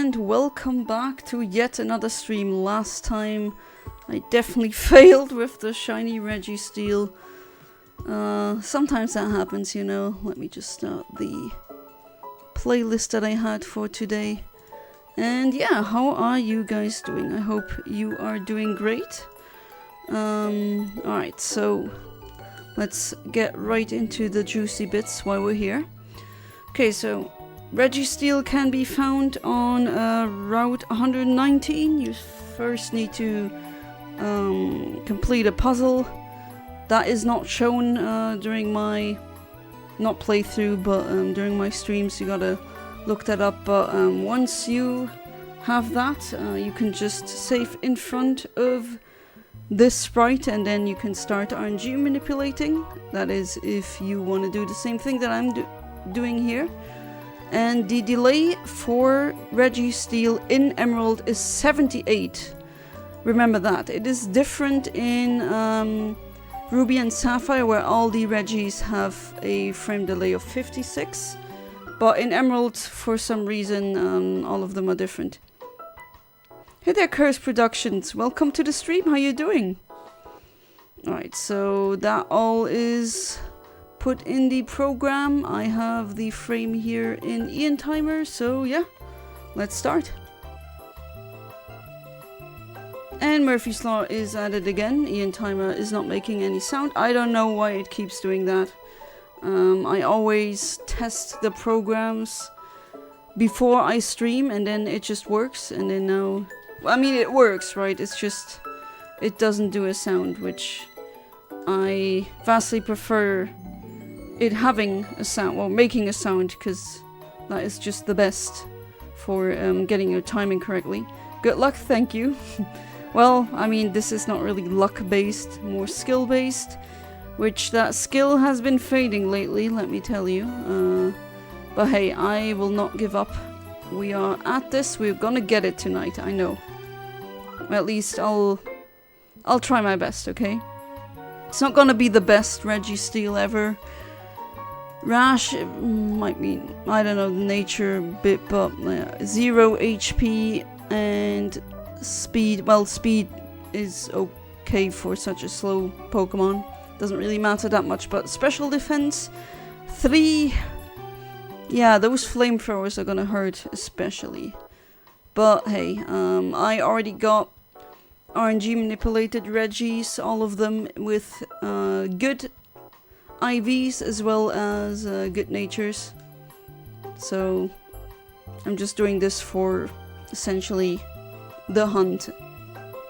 and welcome back to yet another stream. Last time I definitely failed with the shiny Registeel. Sometimes that happens, you know. Let me just start the playlist that I had for today. And yeah, how are you guys doing? I hope you are doing great. Alright, so let's get right into the juicy bits while we're here. Okay, so Registeel can be found on Route 119. You first need to complete a puzzle. That is not shown during my, not playthrough, but during my streams. You gotta look that up. But once you have that, you can just save in front of this sprite and then you can start RNG manipulating. That is if you want to do the same thing that I'm doing here. And the delay for Registeel in Emerald is 78. Remember that. It is different in Ruby and Sapphire, where all the Regis have a frame delay of 56. But in Emerald, for some reason, all of them are different. Hey there, Curse Productions. Welcome to the stream. How you doing? Alright, so that all is put in the program. I have the frame here in Ian Timer, so yeah, let's start. And Murphy's Law is added again. Ian Timer is not making any sound. I don't know why it keeps doing that. I always test the programs before I stream and then it just works. And then now, I mean, it works, right? It's just, it doesn't do a sound, which I vastly prefer it having a sound, well, making a sound, because that is just the best for getting your timing correctly. Good luck, thank you. Well, I mean, this is not really luck-based, more skill-based, which that skill has been fading lately, let me tell you. But hey, I will not give up. We are at this, we're gonna get it tonight, I know. At least I'll try my best, okay? It's not gonna be the best Registeel ever. Rash might be, I don't know, the nature bit, but 0 HP and speed. Well, speed is okay for such a slow Pokemon. Doesn't really matter that much, but special defense 3. Yeah, those flamethrowers are gonna hurt especially. But hey, I already got RNG manipulated Regis, all of them with good IVs as well as good natures. So I'm just doing this for essentially the hunt,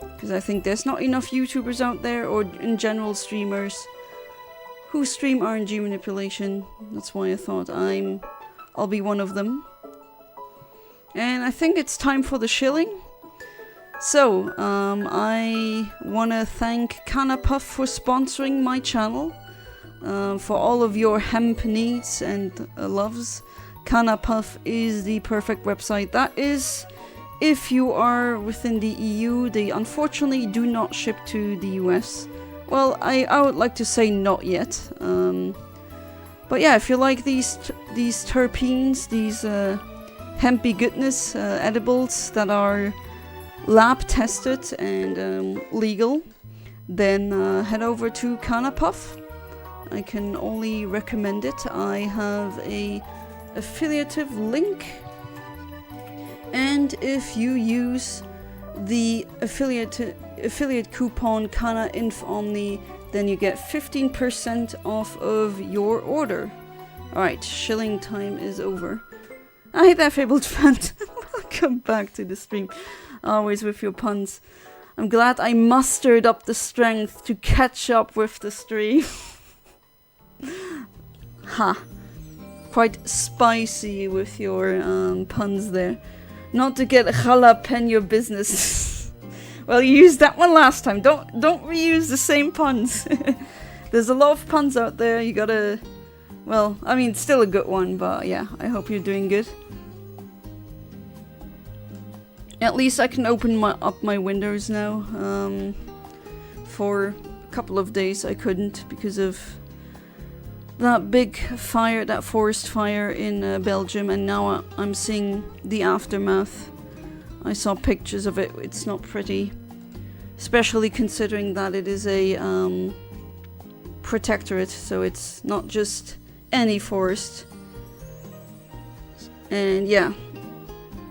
because I think there's not enough YouTubers out there, or in general streamers, who stream RNG manipulation. That's why I thought I'll be one of them. And I think it's time for the shilling. So I want to thank Canapuff for sponsoring my channel. For all of your hemp needs and loves, Canapuff is the perfect website. That is, if you are within the EU. They unfortunately do not ship to the US. Well, I would like to say not yet. But yeah, if you like these terpenes, these hempy goodness edibles that are lab tested and legal, then head over to Canapuff. I can only recommend it. I have a affiliative link, and if you use the affiliate coupon CanaInfOmni, then you get 15% off of your order. Alright, shilling time is over. Hi there, Fabled Fan. Welcome back to the stream. Always with your puns. I'm glad I mustered up the strength to catch up with the stream. Ha! Quite spicy with your puns there. Not to get jalapeno business. Well, you used that one last time. Don't reuse the same puns. There's a lot of puns out there. You gotta. Well, I mean, still a good one, but yeah. I hope you're doing good. At least I can open up my windows now. For a couple of days I couldn't because of that big fire, that forest fire in Belgium, and now I'm seeing the aftermath I saw pictures of it. It's not pretty. Especially considering that it is a protectorate, so it's not just any forest. And yeah,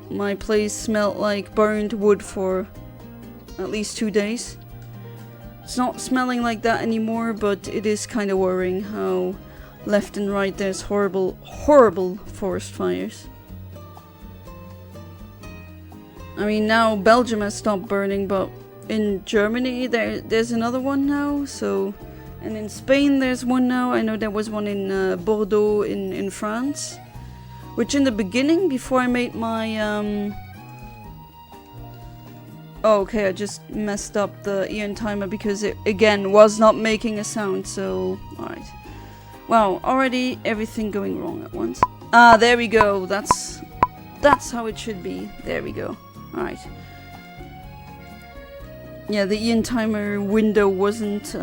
my place smelled like burned wood for at least 2 days. It's not smelling like that anymore, but it is kind of worrying how left and right there's horrible forest fires. I mean, now Belgium has stopped burning, but in Germany there's another one now, so... And in Spain there's one now. I know there was one in Bordeaux in France. Which in the beginning, before I made my... Oh, okay, I just messed up the Ian timer because it, again, was not making a sound, so... Alright. Wow, already everything going wrong at once. Ah, there we go. That's how it should be. There we go. Alright. Yeah, the Ian timer window wasn't...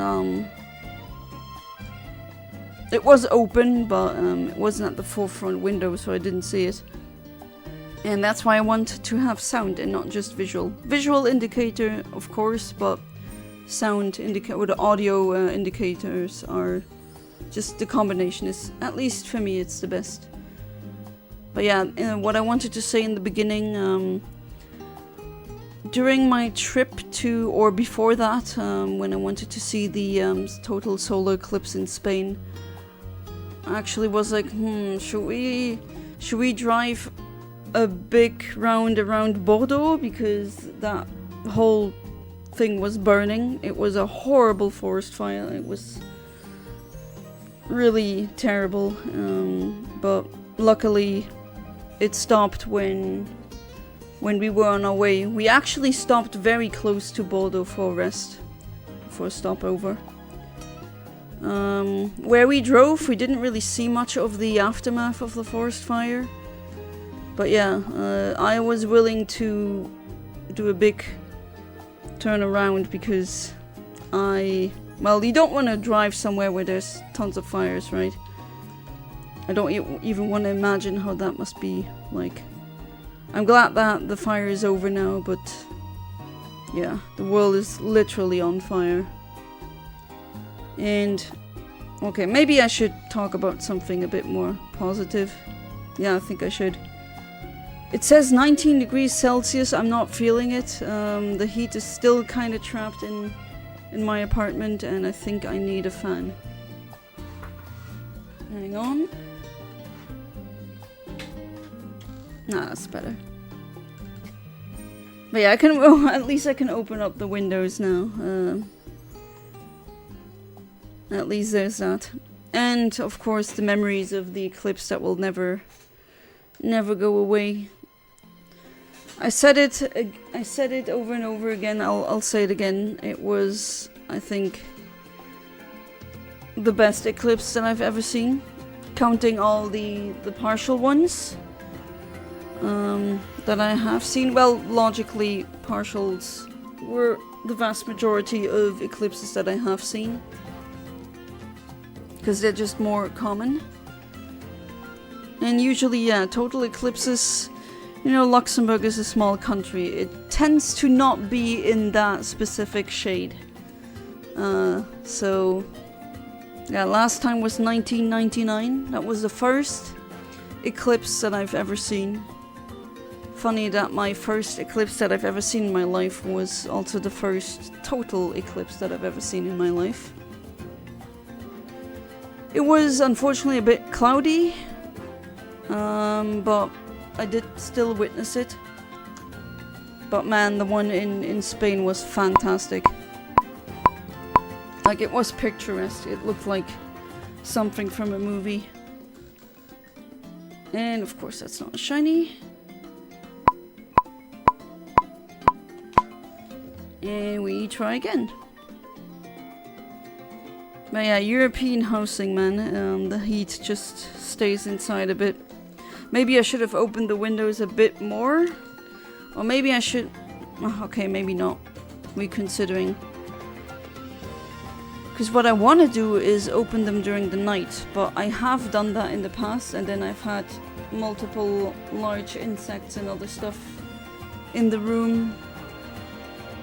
It was open, but it wasn't at the forefront window, so I didn't see it. And that's why I want to have sound and not just visual. Visual indicator, of course, but sound indicator or the audio indicators are just the combination is, at least for me, it's the best. But yeah, what I wanted to say in the beginning, during my trip to, or before that, when I wanted to see the total solar eclipse in Spain, I actually was like, should we drive a big round around Bordeaux, because that whole thing was burning. It was a horrible forest fire. It was really terrible, but luckily it stopped when we were on our way. We actually stopped very close to Bordeaux for a rest, for a stopover. Where we drove, we didn't really see much of the aftermath of the forest fire. But yeah, I was willing to do a big turn around because well, you don't want to drive somewhere where there's tons of fires, right? I don't even want to imagine how that must be like. I'm glad that the fire is over now, but yeah, the world is literally on fire. And okay, maybe I should talk about something a bit more positive. Yeah, I think I should. It says 19 degrees Celsius. I'm not feeling it. The heat is still kind of trapped in my apartment, and I think I need a fan. Hang on. Nah, that's better. But yeah, I can. Oh, at least I can open up the windows now. At least there's that. And of course the memories of the eclipse that will never go away. I said it over and over again. I'll say it again. It was, I think, the best eclipse that I've ever seen, counting all the partial ones that I have seen. Well, logically, partials were the vast majority of eclipses that I have seen, because they're just more common. And usually, yeah, total eclipses, you know, Luxembourg is a small country. It tends to not be in that specific shade. So, yeah, last time was 1999. That was the first eclipse that I've ever seen. Funny that my first eclipse that I've ever seen in my life was also the first total eclipse that I've ever seen in my life. It was unfortunately a bit cloudy, but I did still witness it. But man, the one in Spain was fantastic. Like, it was picturesque. It looked like something from a movie. And of course that's not shiny. And we try again. But yeah, European housing, man. The heat just stays inside a bit. Maybe I should have opened the windows a bit more. Or maybe I should... Okay, maybe not. Reconsidering. Because what I want to do is open them during the night. But I have done that in the past. And then I've had multiple large insects and other stuff in the room.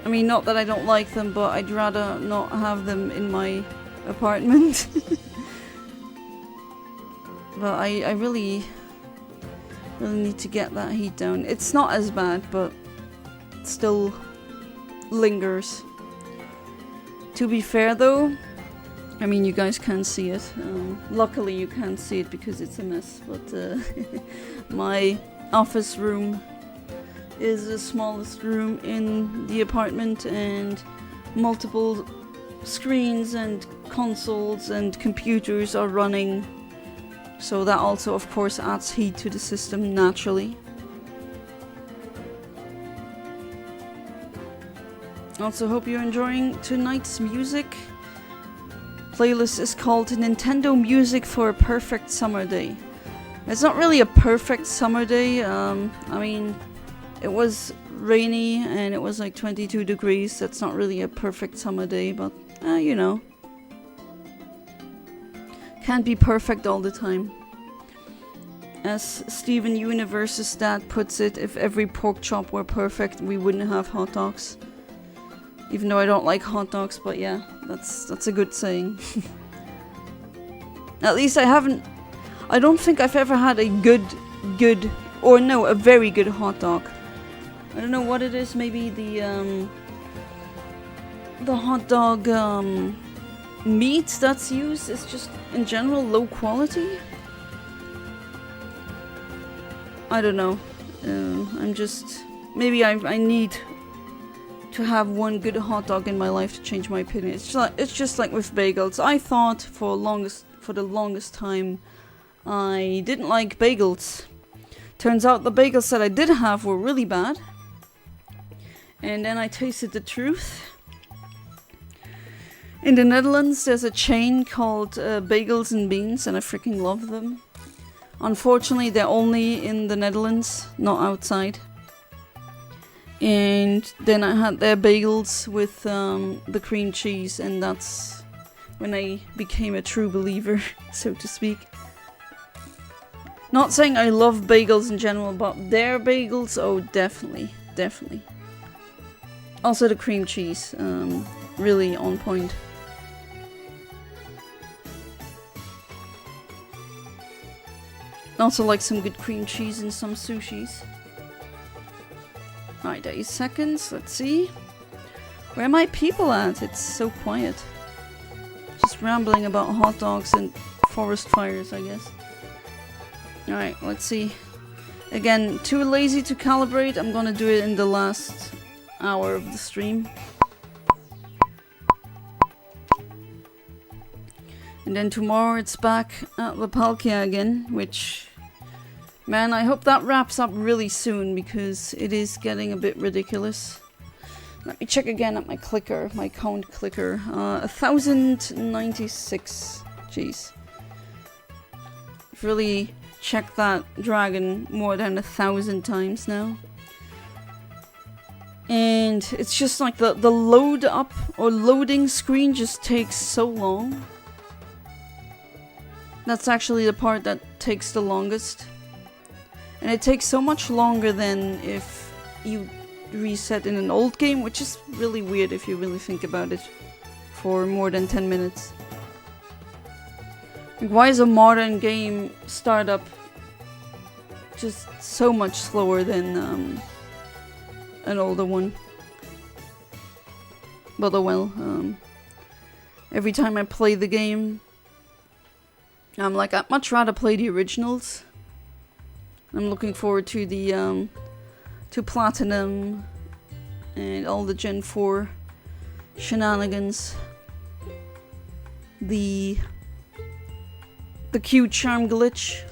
I mean, not that I don't like them, but I'd rather not have them in my apartment. But I really need to get that heat down. It's not as bad, but it still lingers. To be fair though, I mean, you guys can't see it. Luckily you can't see it because it's a mess, but my office room is the smallest room in the apartment, and multiple screens and consoles and computers are running. So that also, of course, adds heat to the system naturally. Also hope you're enjoying tonight's music. Playlist is called Nintendo Music for a Perfect Summer Day. It's not really a perfect summer day. I mean, it was rainy and it was like 22 degrees. That's not really a perfect summer day, but you know. Can't be perfect all the time. As Steven Universe's dad puts it, if every pork chop were perfect, we wouldn't have hot dogs. Even though I don't like hot dogs, but yeah, that's a good saying. At least I don't think I've ever had a a very good hot dog. I don't know what it is, maybe the hot dog meat that's used is just in general low quality. I don't know. Maybe I need to have one good hot dog in my life to change my opinion. It's just like with bagels. I thought for the longest time I didn't like bagels. Turns out the bagels that I did have were really bad. And then I tasted the truth. In the Netherlands, there's a chain called Bagels and Beans, and I freaking love them. Unfortunately, they're only in the Netherlands, not outside. And then I had their bagels with the cream cheese, and that's when I became a true believer, so to speak. Not saying I love bagels in general, but their bagels, oh, definitely. Also the cream cheese, really on point. Also like some good cream cheese and some sushis. Alright, 8 seconds, let's see. Where are my people at? It's so quiet. Just rambling about hot dogs and forest fires, I guess. Alright, let's see. Again, too lazy to calibrate. I'm gonna do it in the last hour of the stream. And then tomorrow it's back at La Palkia again, which... Man, I hope that wraps up really soon, because it is getting a bit ridiculous. Let me check again at my clicker, my count clicker. 1096. Jeez. I've really checked that dragon more than 1,000 times now. And it's just like the load up or loading screen just takes so long. That's actually the part that takes the longest. And it takes so much longer than if you reset in an old game, which is really weird if you really think about it, for more than 10 minutes. Like, why is a modern game startup just so much slower than an older one? But oh well. Every time I play the game, I'm like, I'd much rather play the originals. I'm looking forward to the to Platinum and all the Gen 4 shenanigans. The Q charm glitch.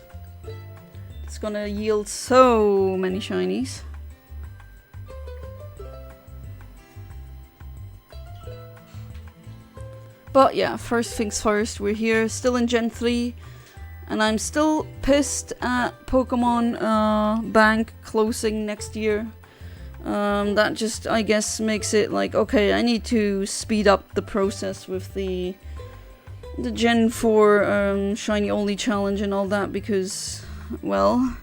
It's gonna yield so many shinies. But yeah, first things first, we're here still in Gen 3. And I'm still pissed at Pokémon Bank closing next year. That just, I guess, makes it like, okay, I need to speed up the process with the Gen 4 Shiny Only Challenge and all that, because, well,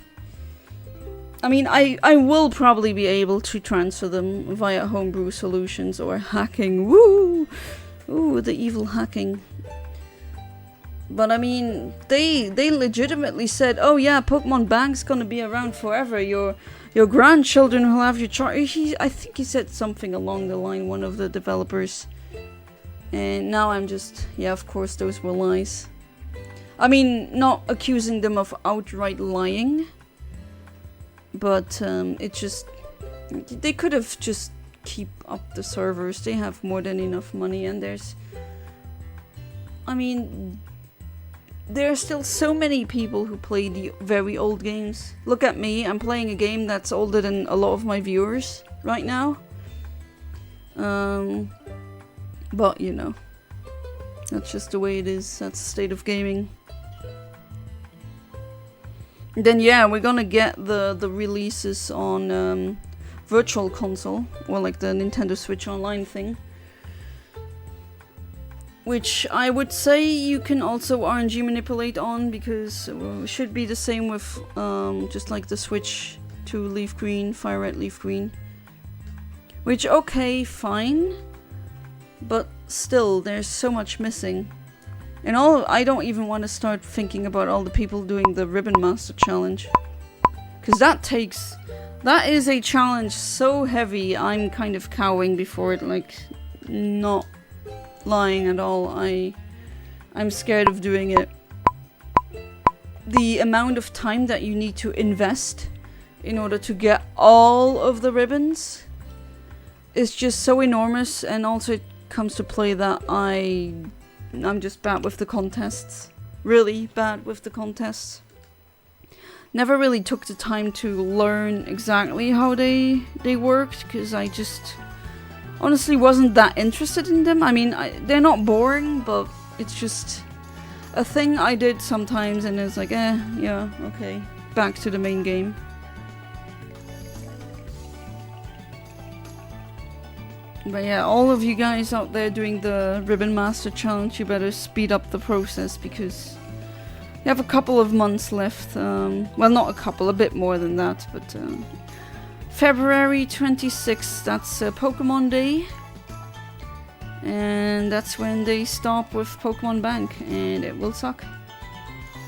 I mean, I will probably be able to transfer them via homebrew solutions or hacking. Woo! Ooh, the evil hacking. But I mean, they legitimately said, oh yeah, Pokemon Bank's gonna be around forever. Your grandchildren will have your I think he said something along the line, one of the developers. And now I'm just, yeah, of course those were lies. I mean, not accusing them of outright lying. But it just, they could have just keep up the servers. They have more than enough money, and there's, I mean, there are still so many people who play the very old games. Look at me, I'm playing a game that's older than a lot of my viewers right now. But you know, that's just the way it is. That's the state of gaming. Then yeah, we're gonna get the releases on Virtual Console, or like the Nintendo Switch Online thing. Which I would say you can also RNG manipulate on, because it should be the same with just like the Switch to Leaf Green, Fire Red, Leaf Green. Which, okay, fine. But still, there's so much missing. And I don't even want to start thinking about all the people doing the Ribbon Master Challenge. Because that is a challenge so heavy, I'm kind of cowing before it, like, not lying at all. I'm scared of doing it. The amount of time that you need to invest in order to get all of the ribbons is just so enormous, and also it comes to play that I'm just bad with the contests. Really bad with the contests. Never really took the time to learn exactly how they worked, because I just honestly wasn't that interested in them. I mean, they're not boring, but it's just a thing I did sometimes, and it's like, yeah, okay, back to the main game. But yeah, all of you guys out there doing the Ribbon Master Challenge, you better speed up the process, because you have a couple of months left. Well, not a couple, a bit more than that, but February 26th, that's Pokemon Day. And that's when they stop with Pokemon Bank, and it will suck.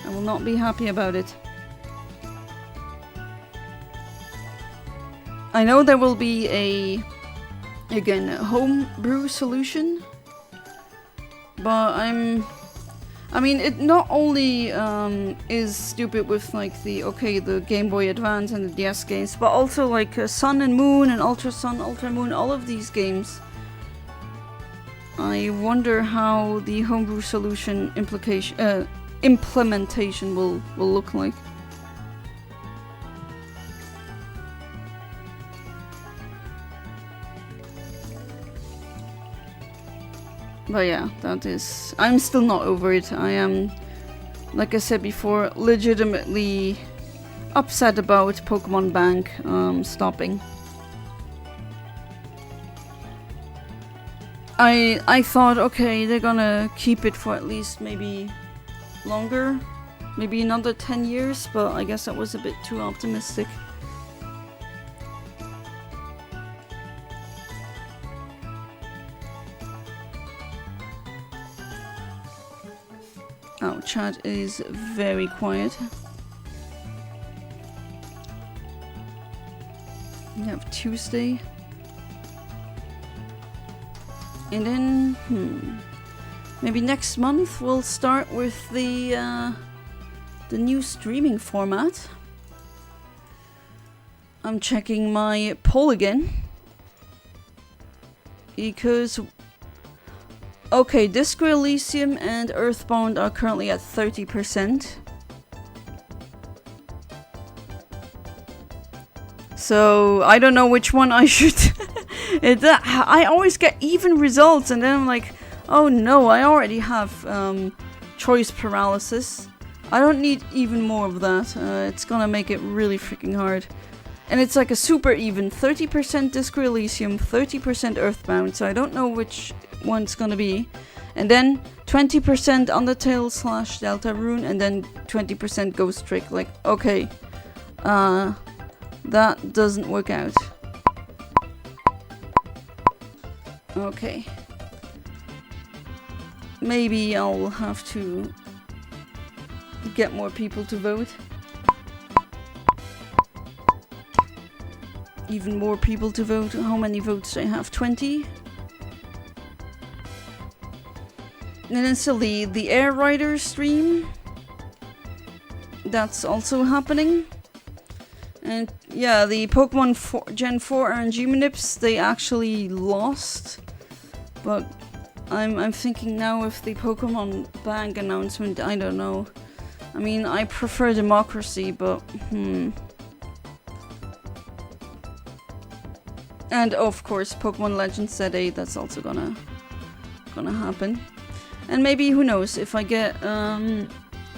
I will not be happy about it. I know there will be a homebrew solution, but I mean, it not only is stupid with like the Game Boy Advance and the DS games, but also like Sun and Moon and Ultra Sun, Ultra Moon, all of these games. I wonder how the homebrew solution implementation will look like. But yeah, I'm still not over it. I am, like I said before, legitimately upset about Pokemon Bank stopping. I thought, okay, they're gonna keep it for at least maybe longer, maybe another 10 years, but I guess that was a bit too optimistic. Oh, chat is very quiet. We have Tuesday. And then, maybe next month we'll start with the new streaming format. I'm checking my poll again. Because okay, Disco Elysium and Earthbound are currently at 30%. So, I don't know which one I should... I always get even results, and then I'm like, oh no, I already have choice paralysis. I don't need even more of that. It's gonna make it really freaking hard. And it's like a super even, 30% Disco Elysium, 30% Earthbound, so I don't know which one it's gonna be. And then 20% Undertale / Deltarune, and then 20% Ghost Trick. Like, okay, that doesn't work out. Okay. Maybe I'll have to get more people to vote. Even more people to vote. How many votes do I have? 20? And then still the Air Rider stream. That's also happening. And yeah, the Pokemon Gen 4 RNG Manips, they actually lost. But I'm thinking now with the Pokemon Bank announcement, I don't know. I mean, I prefer democracy, but And of course, Pokemon Legends Set 8, that's also gonna happen. And maybe, who knows, if I get the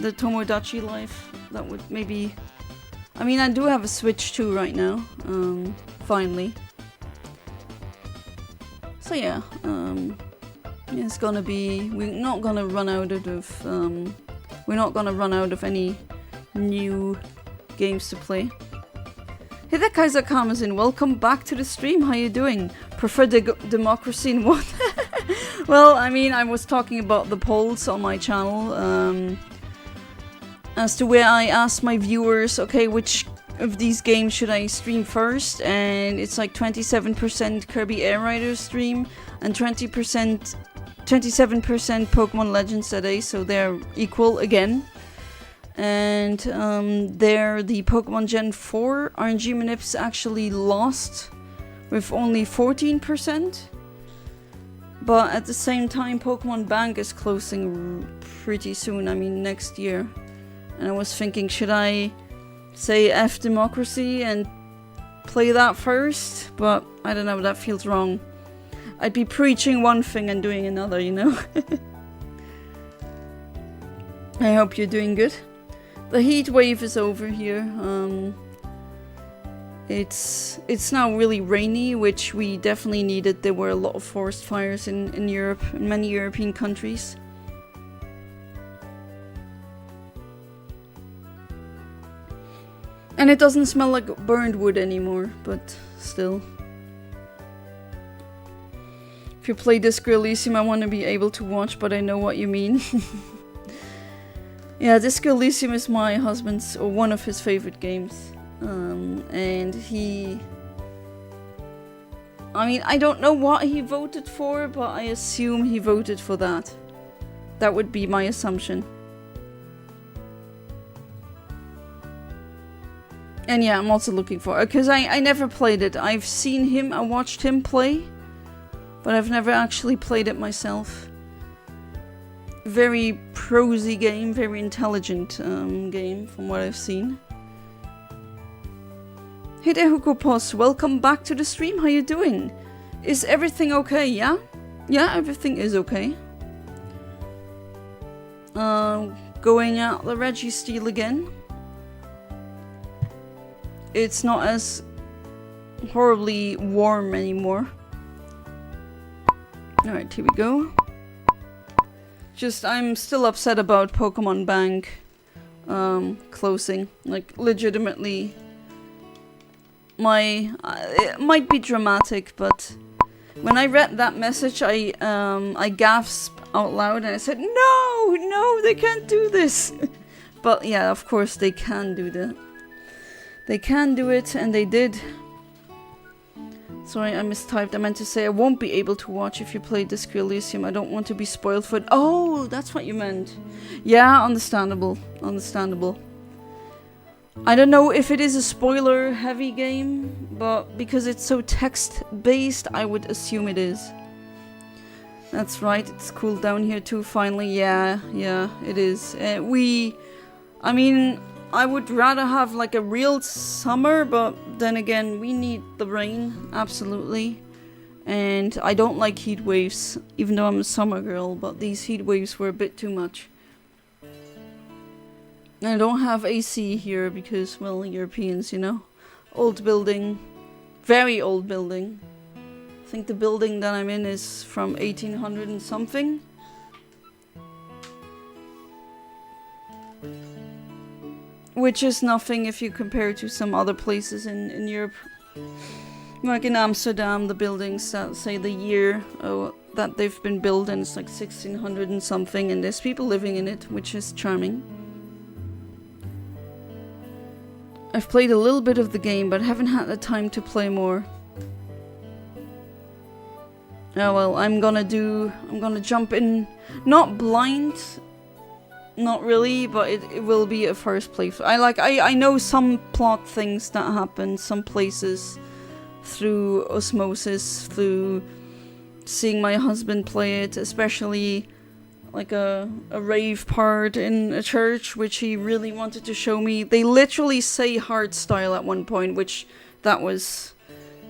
Tomodachi Life, that would maybe... I mean, I do have a Switch too right now, finally. So yeah, it's gonna be... We're not gonna run out of any new games to play. Hey there, Kaiser Karmazin, welcome back to the stream, how you doing? Prefer democracy in what? Well, I mean, I was talking about the polls on my channel, as to where I asked my viewers, okay, which of these games should I stream first, and it's like 27% Kirby Air Rider stream, and 27% Pokemon Legends today, so they're equal again. And there, the Pokemon Gen 4 RNG Manips actually lost with only 14%. But at the same time, Pokemon Bank is closing pretty soon, I mean next year. And I was thinking, should I say F Democracy and play that first? But I don't know, that feels wrong. I'd be preaching one thing and doing another, you know? I hope you're doing good. The heat wave is over here. It's now really rainy, which we definitely needed. There were a lot of forest fires in Europe, in many European countries. And it doesn't smell like burned wood anymore, but still. If you play Disco Elysium, I want to be able to watch, but I know what you mean. Yeah, Disco Elysium is my husband's, or one of his favorite games. And he... I mean, I don't know what he voted for, but I assume he voted for that. That would be my assumption. And yeah, I'm also looking for it, because I never played it. I've seen him, I watched him play, but I've never actually played it myself. Very prosy game, very intelligent game from what I've seen. Hey there, Hugo Post, welcome back to the stream, how you doing? Is everything okay, yeah? Yeah, everything is okay. Going out the Registeel again. It's not as horribly warm anymore. Alright, here we go. Just, I'm still upset about Pokemon Bank closing. Like, legitimately. It might be dramatic, but when I read that message, I gasped out loud and I said, no, they can't do this. But yeah, of course they can do that. They can do it, and they did. Sorry, I mistyped. I meant to say I won't be able to watch if you play Disco Elysium. I don't want to be spoiled for it. Oh, that's what you meant. Yeah, understandable. Understandable. I don't know if it is a spoiler-heavy game, but because it's so text-based, I would assume it is. That's right, it's cooled down here too, finally. Yeah, it is. I mean, I would rather have like a real summer, but then again, we need the rain, absolutely. And I don't like heat waves, even though I'm a summer girl, but these heat waves were a bit too much. I don't have AC here because, well, Europeans, you know. Old building. Very old building. I think the building that I'm in is from 1800 and something. which is nothing if you compare it to some other places in Europe. Like in Amsterdam, the buildings that say the year that they've been built, and it's like 1600 and something, and there's people living in it, which is charming. I've played a little bit of the game, but haven't had the time to play more. Oh well, I'm gonna jump in, not blind, not really, but it will be a first playthrough. I know some plot things that happen some places through osmosis, through seeing my husband play it, especially like a rave part in a church, which he really wanted to show me. They literally say hardstyle at one point, which that was,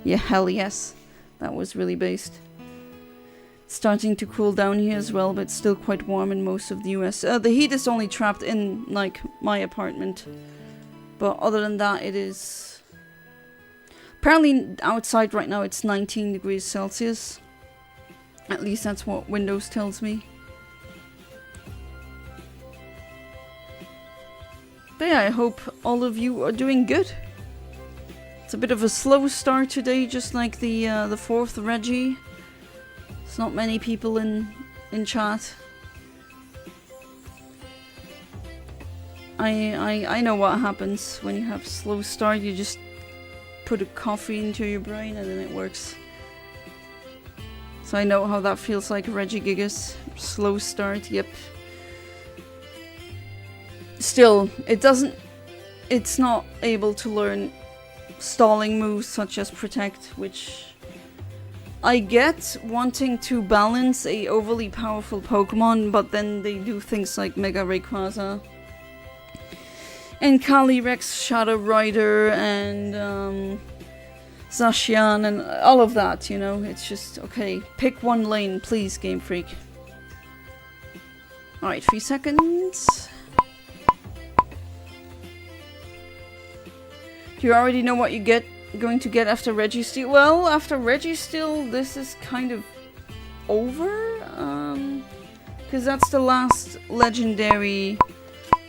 yeah, hell yes, that was really based. Starting to cool down here as well, but still quite warm in most of the US. The heat is only trapped in like my apartment, but other than that it is apparently outside right now it's 19 degrees Celsius. At least that's what Windows tells me. But yeah, I hope all of you are doing good. It's a bit of a slow start today, just like the 4th Reggie. There's not many people in chat. I know what happens when you have slow start. You just put a coffee into your brain and then it works. So I know how that feels like, Reggie Gigas. Slow start, yep. Still, it's not able to learn stalling moves such as protect, which I get wanting to balance a overly powerful Pokemon, but then they do things like Mega Rayquaza and Calyrex Shadow Rider and Zacian and all of that, you know. It's just, okay, pick one lane, please, Game Freak. Alright, 3 seconds. Do you already know what you're going to get after Registeel? Well, after Registeel, this is kind of over. Because that's the last legendary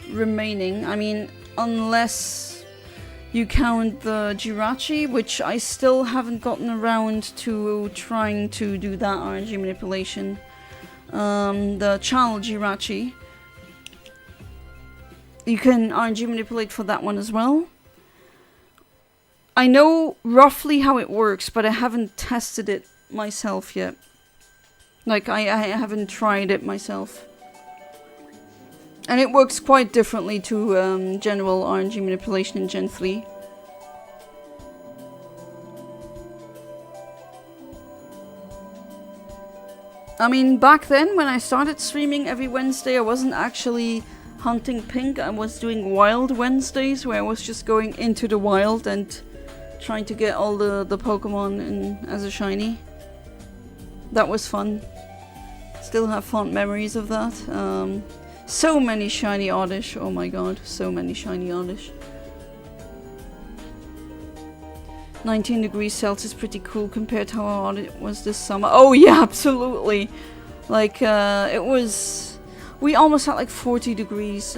remaining. I mean, unless you count the Jirachi, which I still haven't gotten around to trying to do that RNG manipulation. The child Jirachi. You can RNG manipulate for that one as well. I know roughly how it works, but I haven't tested it myself yet. Like, I haven't tried it myself. And it works quite differently to general RNG manipulation in Gen 3. I mean, back then, when I started streaming every Wednesday, I wasn't actually hunting pink. I was doing wild Wednesdays, where I was just going into the wild and trying to get all the Pokemon in as a shiny. That was fun. Still have fond memories of that. So many shiny Oddish. Oh my god, so many shiny Oddish. 19 degrees Celsius, pretty cool compared to how hot it was this summer. Oh yeah, absolutely. Like, it was... We almost had like 40 degrees.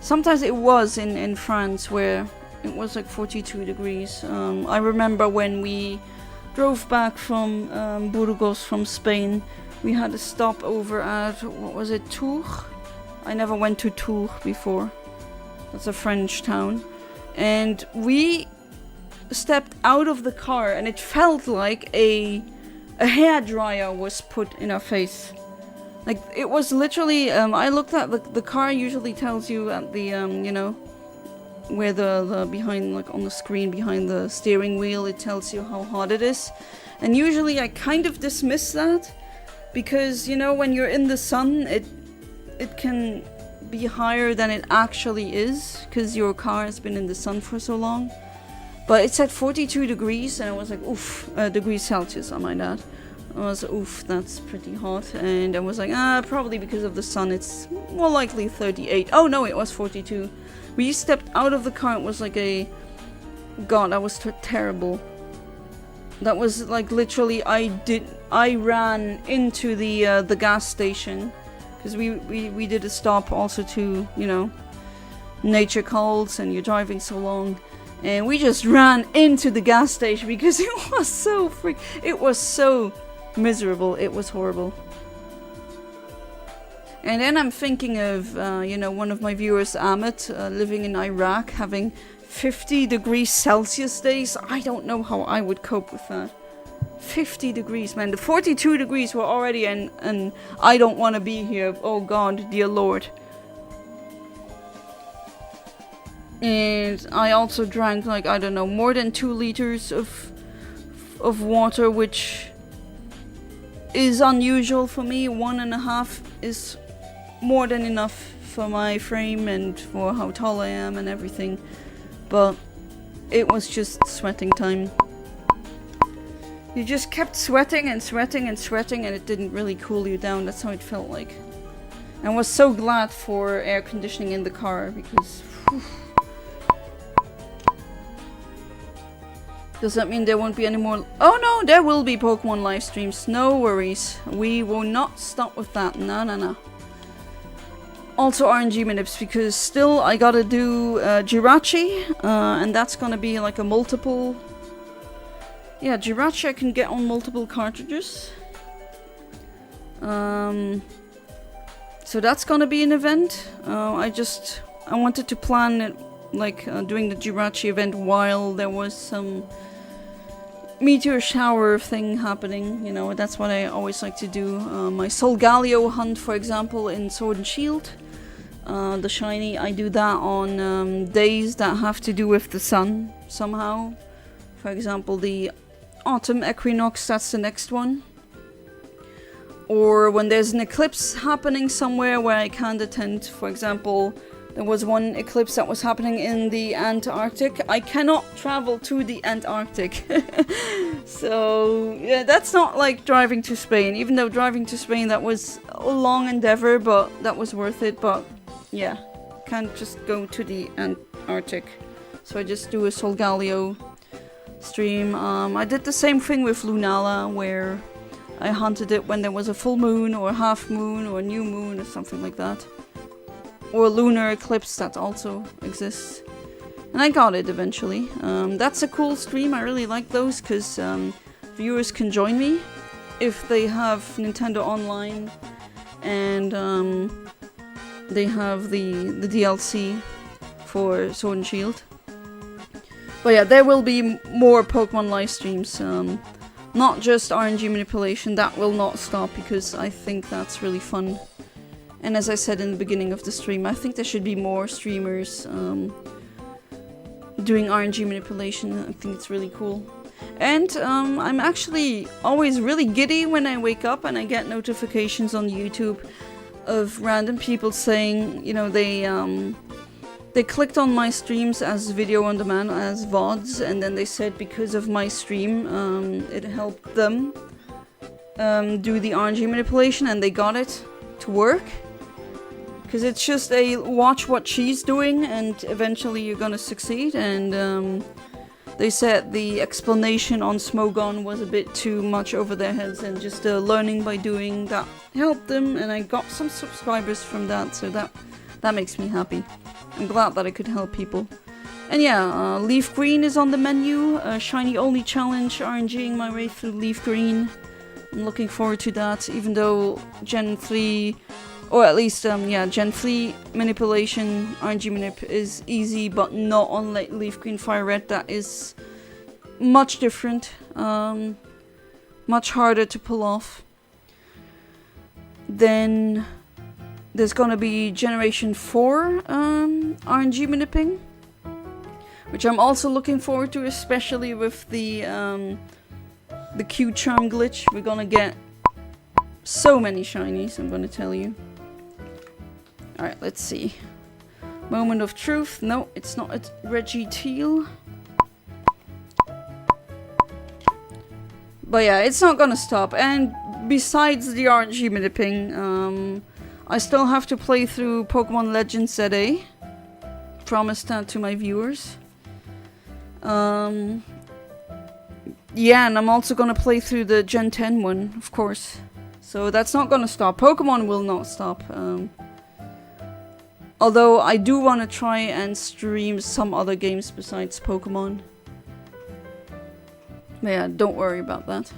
Sometimes it was in France, where it was like 42 degrees. I remember when we drove back from Burgos from Spain, we had a stop over at, what was it, Tours? I never went to Tours before. That's a French town. And we stepped out of the car and it felt like a hairdryer was put in our face. Like, it was literally, I looked at the car usually tells you at the, you know, where the behind, like on the screen behind the steering wheel, it tells you how hot it is. And usually I kind of dismiss that, because, you know, when you're in the sun, it can be higher than it actually is, because your car has been in the sun for so long. But it said 42 degrees, and I was like, oof, degrees Celsius, I might add. I was, oof, that's pretty hot. And I was like, probably because of the sun, it's more likely 38. Oh no, it was 42. We stepped out of the car, it was like a... God, that was terrible. That was like literally, I ran into the gas station. Because we did a stop also to, you know, nature calls and you're driving so long. And we just ran into the gas station because it was so it was so miserable. It was horrible. And then I'm thinking of, you know, one of my viewers, Amit, living in Iraq, having 50 degrees Celsius days. I don't know how I would cope with that. 50 degrees, man. The 42 degrees were already and I don't want to be here. Oh God, dear Lord. And I also drank, like, I don't know, more than 2 liters of water, which is unusual for me. 1.5 is more than enough for my frame and for how tall I am and everything. But it was just sweating time. You just kept sweating and sweating and sweating and it didn't really cool you down. That's how it felt like. And I was so glad for air conditioning in the car because... Whew. Does that mean there won't be any more? Oh no, there will be Pokemon live streams. No worries. We will not stop with that. No, no, no. Also RNG Manips, because still I gotta do Jirachi, and that's gonna be like a multiple... Yeah, Jirachi I can get on multiple cartridges. So that's gonna be an event. I wanted to plan it, like doing the Jirachi event while there was some meteor shower thing happening, you know. That's what I always like to do. My Solgaleo hunt, for example, in Sword and Shield, the shiny, I do that on days that have to do with the sun somehow. For example, the autumn equinox, that's the next one. Or when there's an eclipse happening somewhere where I can't attend. For example, there was one eclipse that was happening in the Antarctic. I cannot travel to the Antarctic. So, yeah, that's not like driving to Spain. Even though driving to Spain, that was a long endeavor, but that was worth it. But, yeah, can't just go to the Antarctic. So I just do a Solgaleo stream. I did the same thing with Lunala, where I hunted it when there was a full moon, or a half moon, or a new moon, or something like that. Or lunar eclipse, that also exists. And I got it eventually. That's a cool stream. I really like those because viewers can join me if they have Nintendo Online and they have the DLC for Sword and Shield. But yeah, there will be more Pokemon live streams. Not just RNG Manipulation. That will not stop because I think that's really fun. And as I said in the beginning of the stream, I think there should be more streamers doing RNG Manipulation. I think it's really cool. And I'm actually always really giddy when I wake up and I get notifications on YouTube of random people saying, you know, they clicked on my streams as video on demand, as VODs, and then they said because of my stream, it helped them do the RNG Manipulation and they got it to work. Because it's just a watch what she's doing and eventually you're gonna succeed. And they said the explanation on Smogon was a bit too much over their heads and just learning by doing that helped them. And I got some subscribers from that, so that makes me happy. I'm glad that I could help people. And yeah, Leaf Green is on the menu. Shiny Only Challenge, RNGing my way through Leaf Green. I'm looking forward to that, even though Gen 3... Or at least, yeah, Gen 3 Manipulation, RNG Manip is easy, but not on Leaf Green Fire Red. That is much different, much harder to pull off. Then there's gonna be Generation 4 RNG Manipping, which I'm also looking forward to, especially with the Q-Charm glitch. We're gonna get so many shinies, I'm gonna tell you. Alright, let's see. Moment of Truth. No, it's not. It's Registeel. But yeah, it's not gonna stop. And besides the RNG Manipping, I still have to play through Pokemon Legends ZA. Promised that to my viewers. Yeah, and I'm also gonna play through the Gen 10 one, of course. So that's not gonna stop. Pokemon will not stop. Although I do want to try and stream some other games besides Pokémon. But yeah, don't worry about that.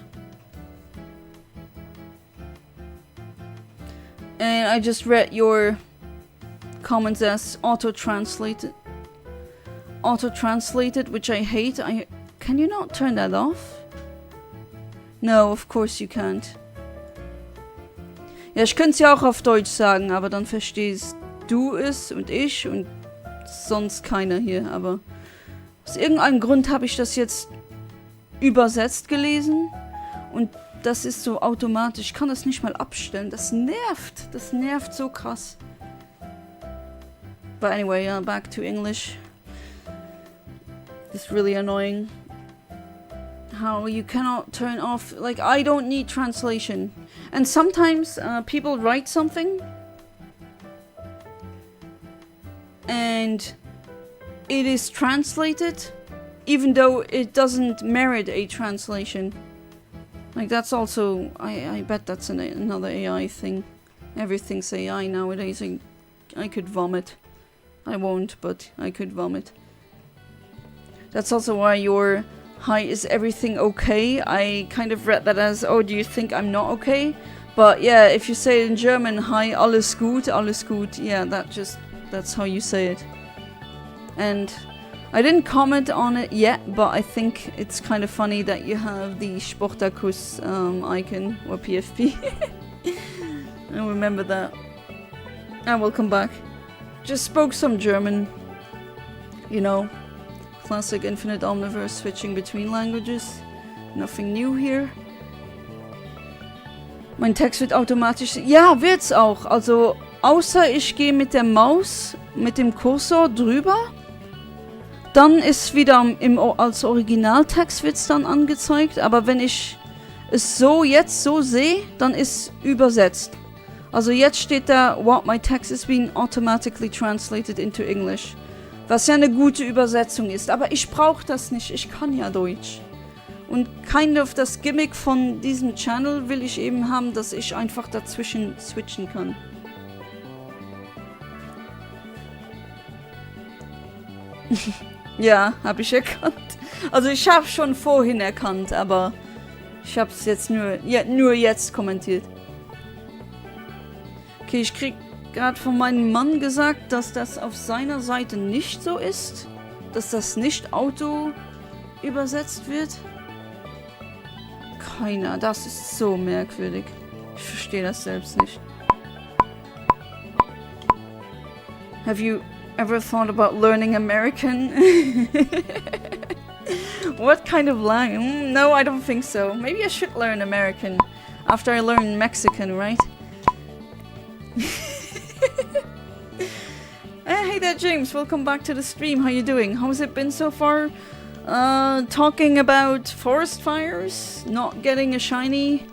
And I just read your comments as auto-translated. Auto-translated, which I hate. Can you not turn that off? No, of course you can't. Ja, ich könnte es ja auch auf Deutsch sagen, aber dann verstehst du es und ich und sonst keiner hier. Aber aus irgendeinem Grund habe ich das jetzt übersetzt gelesen und das ist so automatisch. Ich kann das nicht mal abstellen. Das nervt. Das nervt so krass. But anyway, back to English. It's really annoying. How you cannot turn off. Like, I don't need translation. And sometimes people write something. And it is translated. Even though it doesn't merit a translation. Like, that's also... I bet that's another AI thing. Everything's AI nowadays. I could vomit. I won't, but I could vomit. That's also why your... Hi, is everything okay? I kind of read that as, oh, do you think I'm not okay? But yeah, if you say it in German, hi, alles gut, yeah, that's how you say it. And I didn't comment on it yet, but I think it's kind of funny that you have the Sportakus icon, or PFP. I remember that. And welcome back. Just spoke some German, you know. Classic infinite Omniverse switching between languages. Nothing new here. Mein Text wird automatisch... Ja, wird's auch. Also, außer ich gehe mit der Maus, mit dem Cursor drüber, dann ist wieder als Originaltext wird's dann angezeigt. Aber wenn ich es jetzt so sehe, dann ist übersetzt. Also jetzt steht da, what my text is being automatically translated into English. Was ja eine gute Übersetzung ist. Aber ich brauche das nicht. Ich kann ja Deutsch. Und kind of das Gimmick von diesem Channel will ich eben haben, dass ich einfach dazwischen switchen kann. Ja, habe ich erkannt. Also ich habe schon vorhin erkannt, aber ich habe es jetzt nur jetzt kommentiert. Okay, ich krieg gerade von meinem Mann gesagt, dass das auf seiner Seite nicht so ist. Dass das nicht auto übersetzt wird. Keiner, das ist so merkwürdig. Ich verstehe das selbst nicht. Have you ever thought about learning American? What kind of language? No, I don't think so. Maybe I should learn American after I learn Mexican, right? Hey there, James. Welcome back to the stream. How you doing? How's it been so far? Talking about forest fires, not getting a shiny,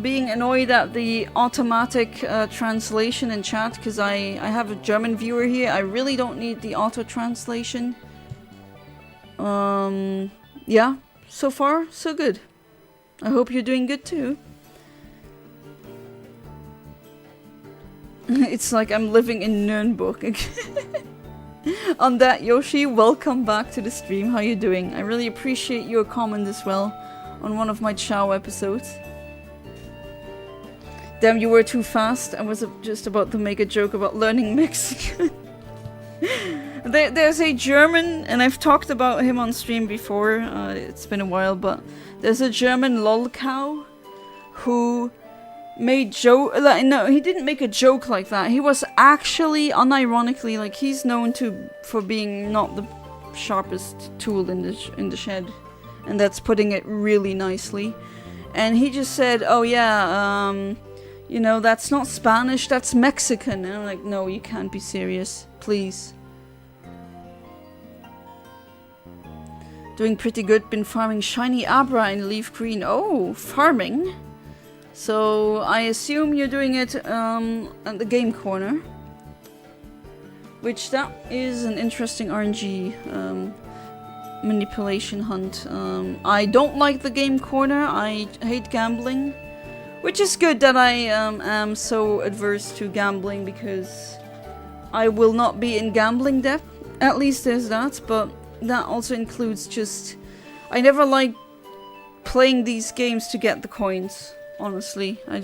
being annoyed at the automatic translation in chat because I have a German viewer here. I really don't need the auto translation. Yeah, so far so good. I hope you're doing good too. It's like I'm living in Nürnberg. On that, Yoshi, welcome back to the stream. How you doing? I really appreciate your comment as well on one of my Chow episodes. Damn, you were too fast. I was just about to make a joke about learning Mexican. There's a German, and I've talked about him on stream before. It's been a while, but there's a German lolcow who made joke. No, he didn't make a joke like that. He was actually, unironically, like he's known for being not the sharpest tool in the shed, and that's putting it really nicely. And he just said, "Oh yeah, you know, that's not Spanish, that's Mexican." And I'm like, "No, you can't be serious, please." Doing pretty good. Been farming shiny Abra in leaf green. Oh, farming. So I assume you're doing it at the game corner, which that is an interesting RNG manipulation hunt. I don't like the game corner. I hate gambling, which is good that I am so adverse to gambling because I will not be in gambling debt. At least there's that, but that also includes just... I never like playing these games to get the coins, honestly. I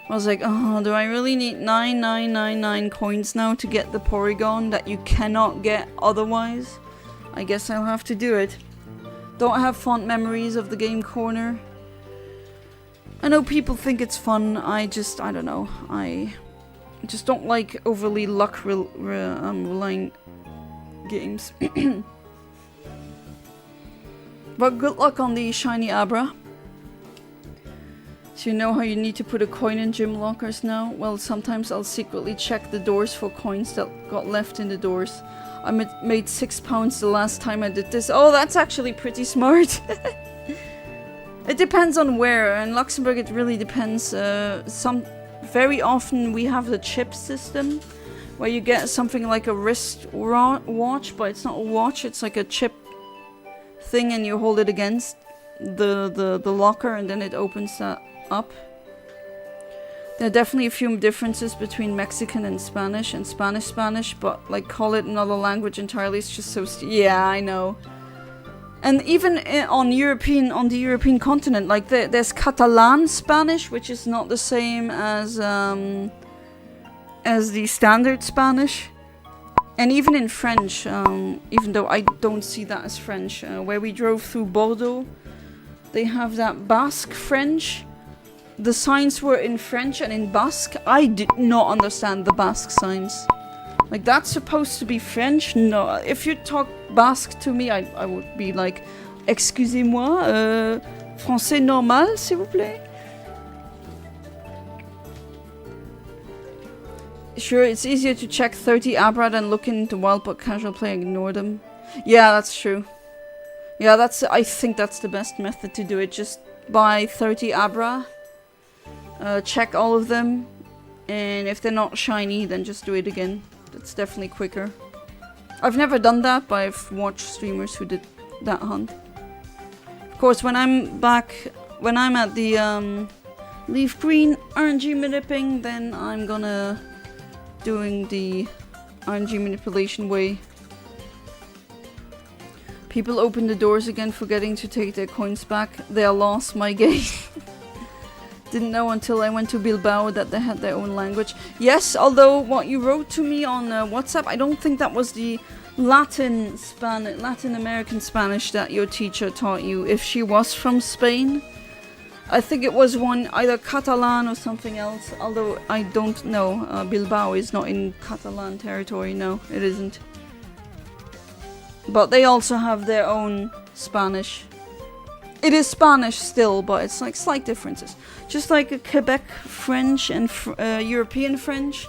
was like, oh, do I really need 9999 coins now to get the Porygon that you cannot get otherwise? I guess I'll have to do it. Don't have fond memories of the game corner. I know people think it's fun, I don't know. I just don't like overly luck relying games. But good luck on the shiny Abra. So you know how you need to put a coin in gym lockers now? Well, sometimes I'll secretly check the doors for coins that got left in the doors. I made £6 the last time I did this. Oh, that's actually pretty smart. It depends on where. In Luxembourg it really depends. Very often we have the chip system, where you get something like a wrist watch, but it's not a watch, it's like a chip thing, and you hold it against the locker and then it opens that up. There are definitely a few differences between Mexican and Spanish, but like call it another language entirely, it's just so yeah, I know. And even on the European continent, like there's Catalan Spanish, which is not the same as the standard Spanish. And even in French, even though I don't see that as French, where we drove through Bordeaux, they have that Basque French. The signs were in French and in Basque. I did not understand the Basque signs. Like, that's supposed to be French? No. If you talk Basque to me, I would be like, excusez-moi, français normal, s'il vous plaît? Sure, it's easier to check 30 Abra than look into wild, but casual play and ignore them. Yeah, that's true. Yeah, I think that's the best method to do it. Just buy 30 Abra, check all of them, and if they're not shiny, then just do it again. That's definitely quicker. I've never done that, but I've watched streamers who did that hunt. Of course, when I'm at the Leaf Green RNG Maniping, then I'm gonna doing the RNG Manipulation way. People open the doors again, forgetting to take their coins back. They are lost, my game. Didn't know until I went to Bilbao that they had their own language. Yes, although what you wrote to me on WhatsApp, I don't think that was the Latin American Spanish that your teacher taught you, if she was from Spain. I think it was one, either Catalan or something else, although I don't know. Bilbao is not in Catalan territory, no, it isn't. But they also have their own Spanish. It is Spanish still, but it's like slight differences. Just like a Quebec French and European French.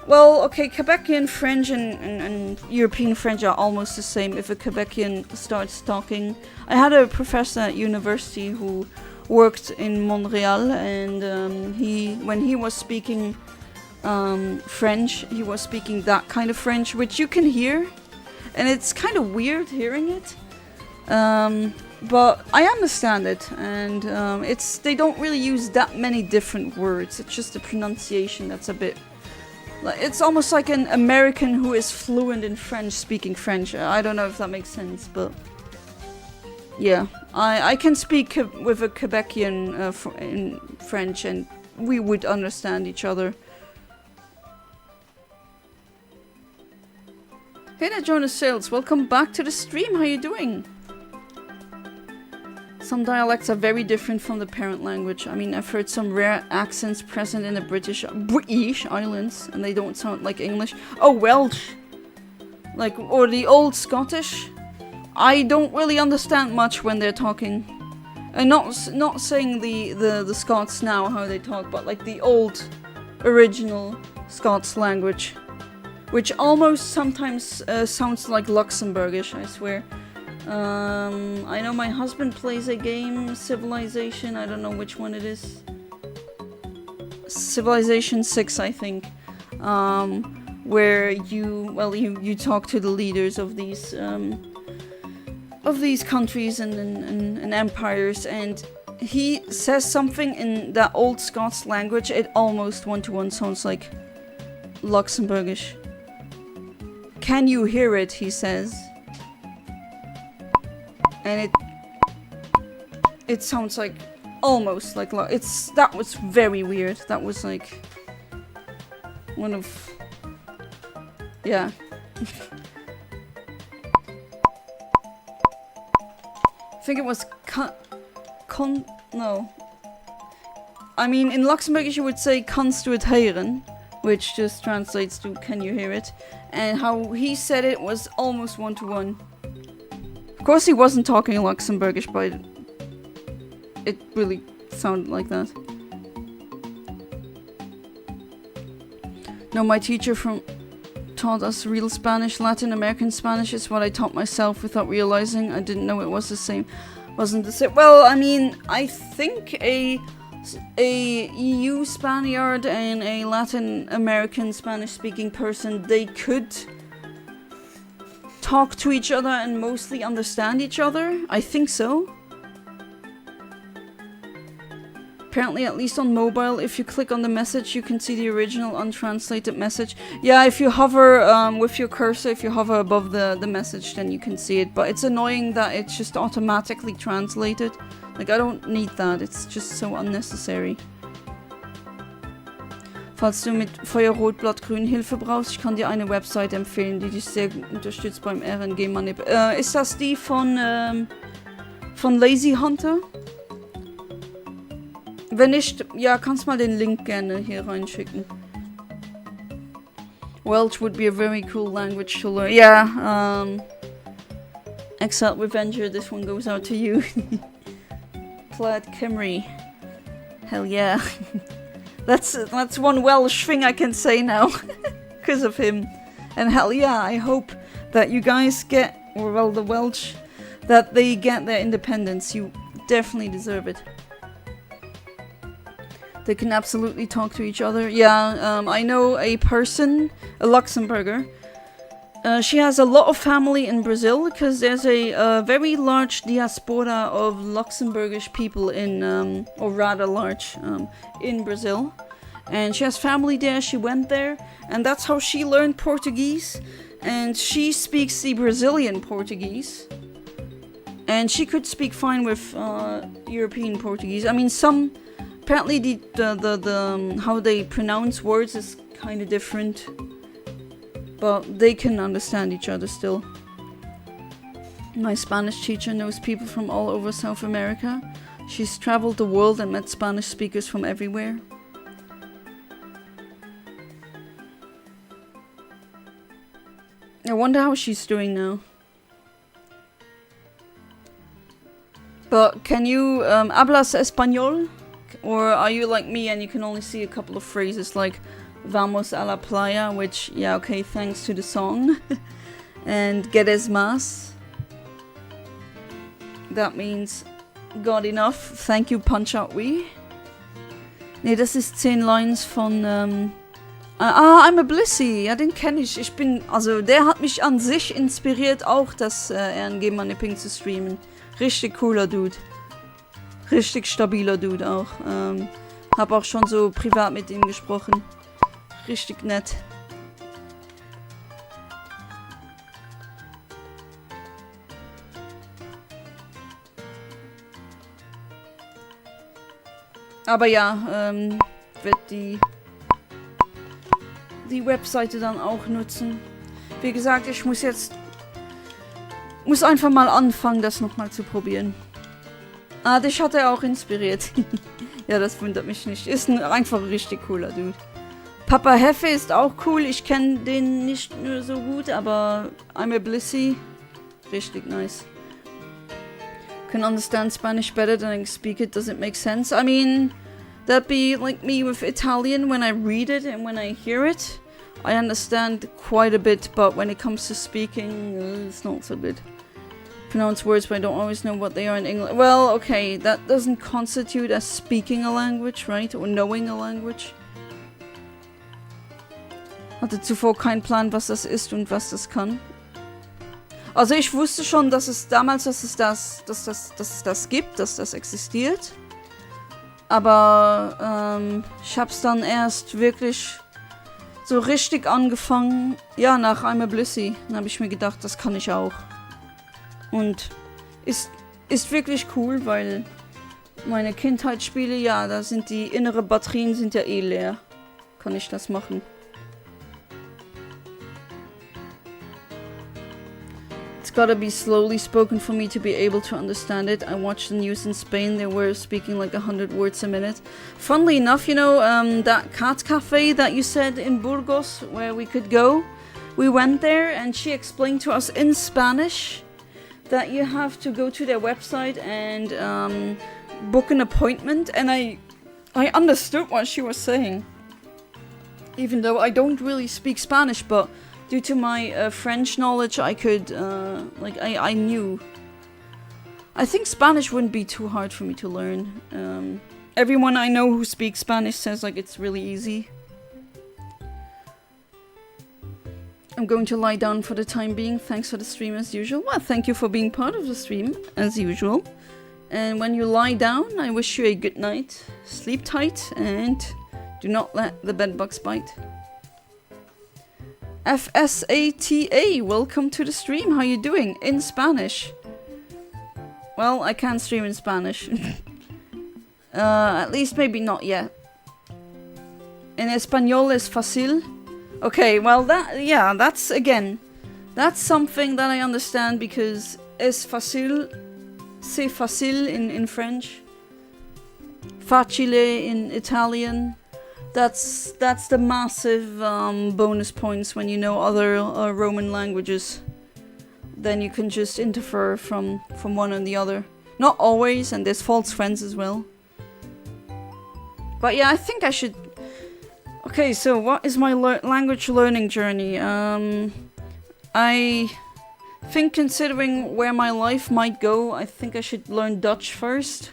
Well, okay, Quebecian French and European French are almost the same if a Quebecian starts talking. I had a professor at university who worked in Montreal, and when he was speaking French, he was speaking that kind of French, which you can hear, and it's kind of weird hearing it. But I understand it, and they don't really use that many different words. It's just the pronunciation that's a bit... It's almost like an American who is fluent in French speaking French. I don't know if that makes sense, but... Yeah, I can speak with a Quebecian in French, and we would understand each other. Hey there, Jonas Sales. Welcome back to the stream. How you doing? Some dialects are very different from the parent language. I mean, I've heard some rare accents present in the British Islands, and they don't sound like English. Oh, Welsh! Like, or the Old Scottish. I don't really understand much when they're talking. And not saying the Scots now, how they talk, but like the old, original Scots language. Which almost sometimes sounds like Luxembourgish, I swear. I know my husband plays a game, Civilization, I don't know which one it is. Civilization 6, I think. Where you talk to the leaders of these countries and empires, and he says something in that old Scots language. It almost one-to-one sounds like Luxembourgish. Can you hear it? He says. And it sounds like almost like that was very weird. That was like one of yeah. I think it was no. I mean, in Luxembourgish you would say kannst du het hören, which just translates to can you hear it? And how he said it was almost one-to-one. Of course he wasn't talking Luxembourgish, but it really sounded like that. No, my teacher taught us real Spanish. Latin American Spanish is what I taught myself without realizing. I didn't know it was the same. Wasn't the same. Well, I mean, I think a EU Spaniard and a Latin American Spanish-speaking person, they could talk to each other and mostly understand each other. I think so. Apparently, at least on mobile, if you click on the message, you can see the original untranslated message. Yeah, if you hover with your cursor, if you hover above the message, then you can see it. But it's annoying that it's just automatically translated. Like, I don't need that. It's just so unnecessary. Falls du mit Feuerrot-Blatt-Grün Hilfe brauchst, ich kann dir eine Website empfehlen, die dich sehr gut unterstützt beim RNG Manipulation. Ist das die von Lazy Hunter? Wenn nicht, ja, kannst mal den Link gerne hier reinschicken. Welsh would be a very cool language to learn. Yeah, Exiled Revenger, this one goes out to you. Plaid Cymru. Hell yeah. That's one Welsh thing I can say now. Because of him. And hell yeah, I hope that you guys get, or well, the Welsh, that they get their independence. You definitely deserve it. They can absolutely talk to each other. Yeah, I know a person, a Luxembourger. She has a lot of family in Brazil because there's a very large diaspora of Luxembourgish people in, or rather large, in Brazil. And she has family there, she went there, and that's how she learned Portuguese. And she speaks the Brazilian Portuguese. And she could speak fine with European Portuguese. I mean, apparently the how they pronounce words is kind of different. But they can understand each other still. My Spanish teacher knows people from all over South America. She's traveled the world and met Spanish speakers from everywhere. I wonder how she's doing now. But can you hablas español? Or are you like me and you can only see a couple of phrases like Vamos a la playa, which, yeah, okay, thanks to the song. And ¿Quieres más? That means got enough, thank you, punch out we. Nee, das ist 10 Lines von, I'm a Blissy, ja, den kenne ich. Also der hat mich an sich inspiriert, auch das RNG Manipulation zu streamen. Richtig cooler Dude. Richtig stabiler Dude auch. Hab auch schon so privat mit ihm gesprochen. Richtig nett. Aber ja, wird die Webseite dann auch nutzen. Wie gesagt, ich muss einfach mal anfangen, das nochmal zu probieren. Ah, dich hat er auch inspiriert. Ja, das wundert mich nicht. Ist einfach ein richtig cooler Dude. Papa Heffe ist auch cool. Ich kenne den nicht nur so gut, aber I'm a Blissy. Richtig nice. Can understand Spanish better than I speak it. Does it make sense? I mean, that'd be like me with Italian. When I read it and when I hear it, I understand quite a bit, but when it comes to speaking, it's not so good. Pronounce words, but I don't always know what they are in English. Well, okay, that doesn't constitute as speaking a language, right? Or knowing a language. Hatte zuvor keinen Plan, was das ist und was das kann. Also ich wusste schon, dass es damals, dass es das gibt, dass das existiert. Aber ich hab's dann erst wirklich so richtig angefangen, ja, nach I'm a Blissey. Dann habe ich mir gedacht, das kann ich auch. Und ist wirklich cool, weil meine Kindheitsspiele, ja, da sind die innere Batterien sind ja eh leer. Kann ich das machen. It's gotta be slowly spoken for me to be able to understand it. I watched the news in Spain. They were speaking like 100 words a minute. Funnily enough, you know, that cat cafe that you said in Burgos where we could go, we went there and she explained to us in Spanish that you have to go to their website and book an appointment. And I understood what she was saying, even though I don't really speak Spanish, but due to my French knowledge, I could, I knew. I think Spanish wouldn't be too hard for me to learn. Everyone I know who speaks Spanish says, like, it's really easy. I'm going to lie down for the time being. Thanks for the stream as usual. Well, thank you for being part of the stream as usual. And when you lie down, I wish you a good night. Sleep tight and do not let the bedbugs bite. FSATA, welcome to the stream. How you doing? In Spanish. Well, I can't stream in Spanish. At least maybe not yet. En español es fácil. Okay, well that's something that I understand because es fácil, c'est facile in French. Facile in Italian. That's the massive bonus points when you know other Roman languages. Then you can just infer from one and the other. Not always, and there's false friends as well. But yeah, I think I should... Okay, so what is my language learning journey? I think considering where my life might go, I think I should learn Dutch first.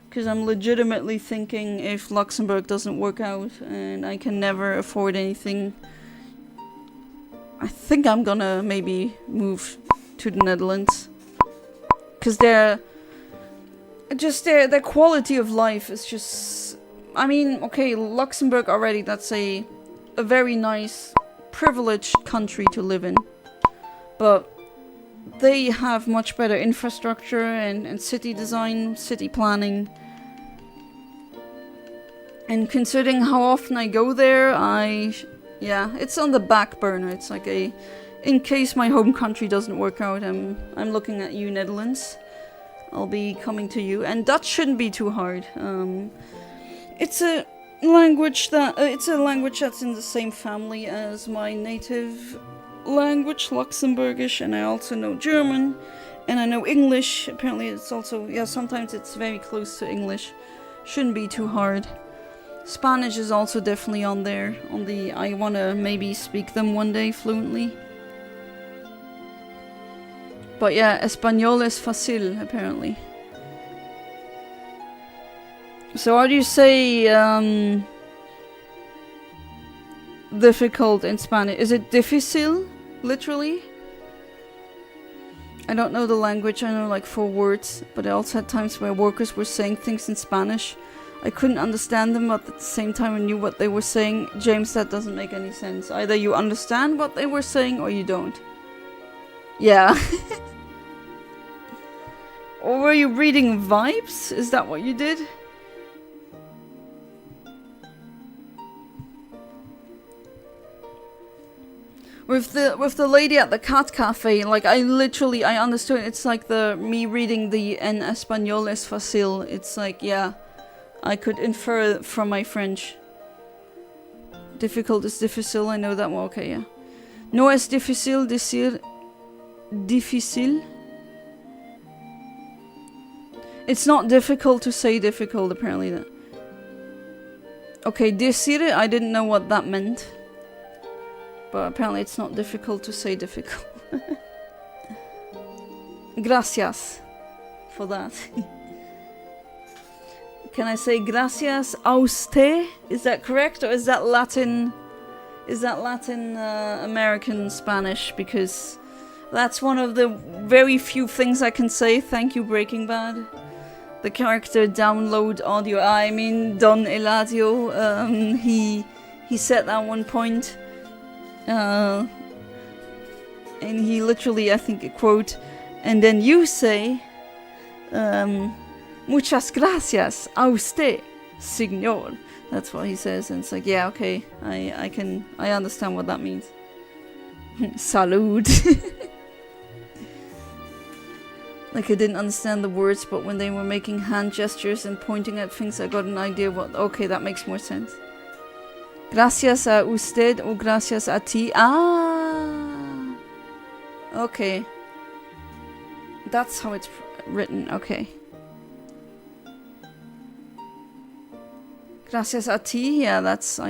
Because I'm legitimately thinking if Luxembourg doesn't work out and I can never afford anything, I think I'm gonna maybe move to the Netherlands. Because their quality of life is just... I mean, okay, Luxembourg already, that's a very nice, privileged country to live in. But they have much better infrastructure and city design, city planning. And considering how often I go there, it's on the back burner. It's like in case my home country doesn't work out, I'm looking at you, Netherlands. I'll be coming to you. And Dutch shouldn't be too hard. It's a language that's in the same family as my native language, Luxembourgish, and I also know German, and I know English. Apparently it's also, sometimes it's very close to English. Shouldn't be too hard. Spanish is also definitely on there, I wanna maybe speak them one day fluently. But yeah, español es fácil, apparently. So how do you say difficult in Spanish? Is it difícil, literally? I don't know the language, I know like 4 words, but I also had times where workers were saying things in Spanish. I couldn't understand them, but at the same time I knew what they were saying. James, that doesn't make any sense. Either you understand what they were saying or you don't. Yeah. Or were you reading vibes? Is that what you did? With the lady at the cat cafe, like I understood. It's like me reading the en español es fácil. It's like, yeah, I could infer from my French. Difficult is difícil, I know that one. Okay, yeah. No es difícil decir difícil. It's not difficult to say difficult, apparently. Okay, decir, I didn't know what that meant. But apparently it's not difficult to say difficult. Gracias for that. Can I say gracias a usted? Is that correct, or is that Latin? Is that Latin American Spanish? Because that's one of the very few things I can say. Thank you, Breaking Bad. The character download audio. I mean, Don Eladio. He said at one point, And he literally, I think, a quote, and then you say, muchas gracias a usted, señor. That's what he says, and it's like, yeah, okay, I understand what that means. Salud. Like, I didn't understand the words, but when they were making hand gestures and pointing at things, I got an idea what... Okay, that makes more sense. Gracias a usted o gracias a ti. Ah! Okay. That's how it's written, okay. Gracias a ti, yeah, that's...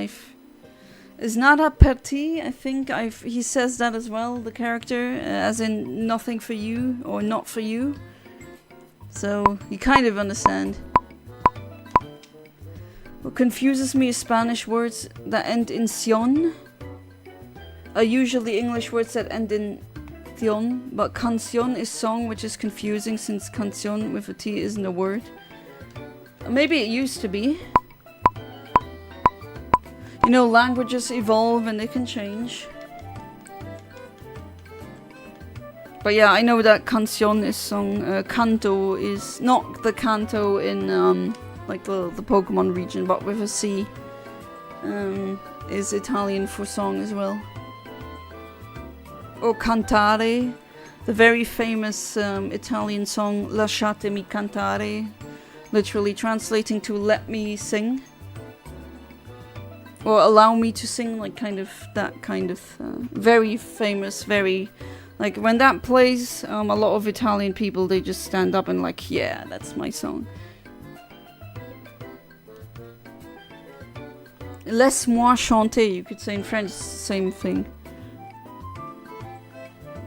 Is nada per ti, I think he says that as well, the character, as in nothing for you, or not for you. So, you kind of understand. What confuses me is Spanish words that end in sion are usually English words that end in tion, but canción is song, which is confusing since canción with a T isn't a word. Maybe it used to be. You know, languages evolve and they can change. But yeah, I know that canción is song. Canto is not the canto in like the Pokémon region, but with a C. Is Italian for song as well. Or cantare, the very famous Italian song Lasciatemi cantare, literally translating to let me sing. Or allow me to sing, like that kind of very famous, very... Like when that plays, a lot of Italian people, they just stand up and like, yeah, that's my song. Laisse-moi chanter, you could say in French, same thing.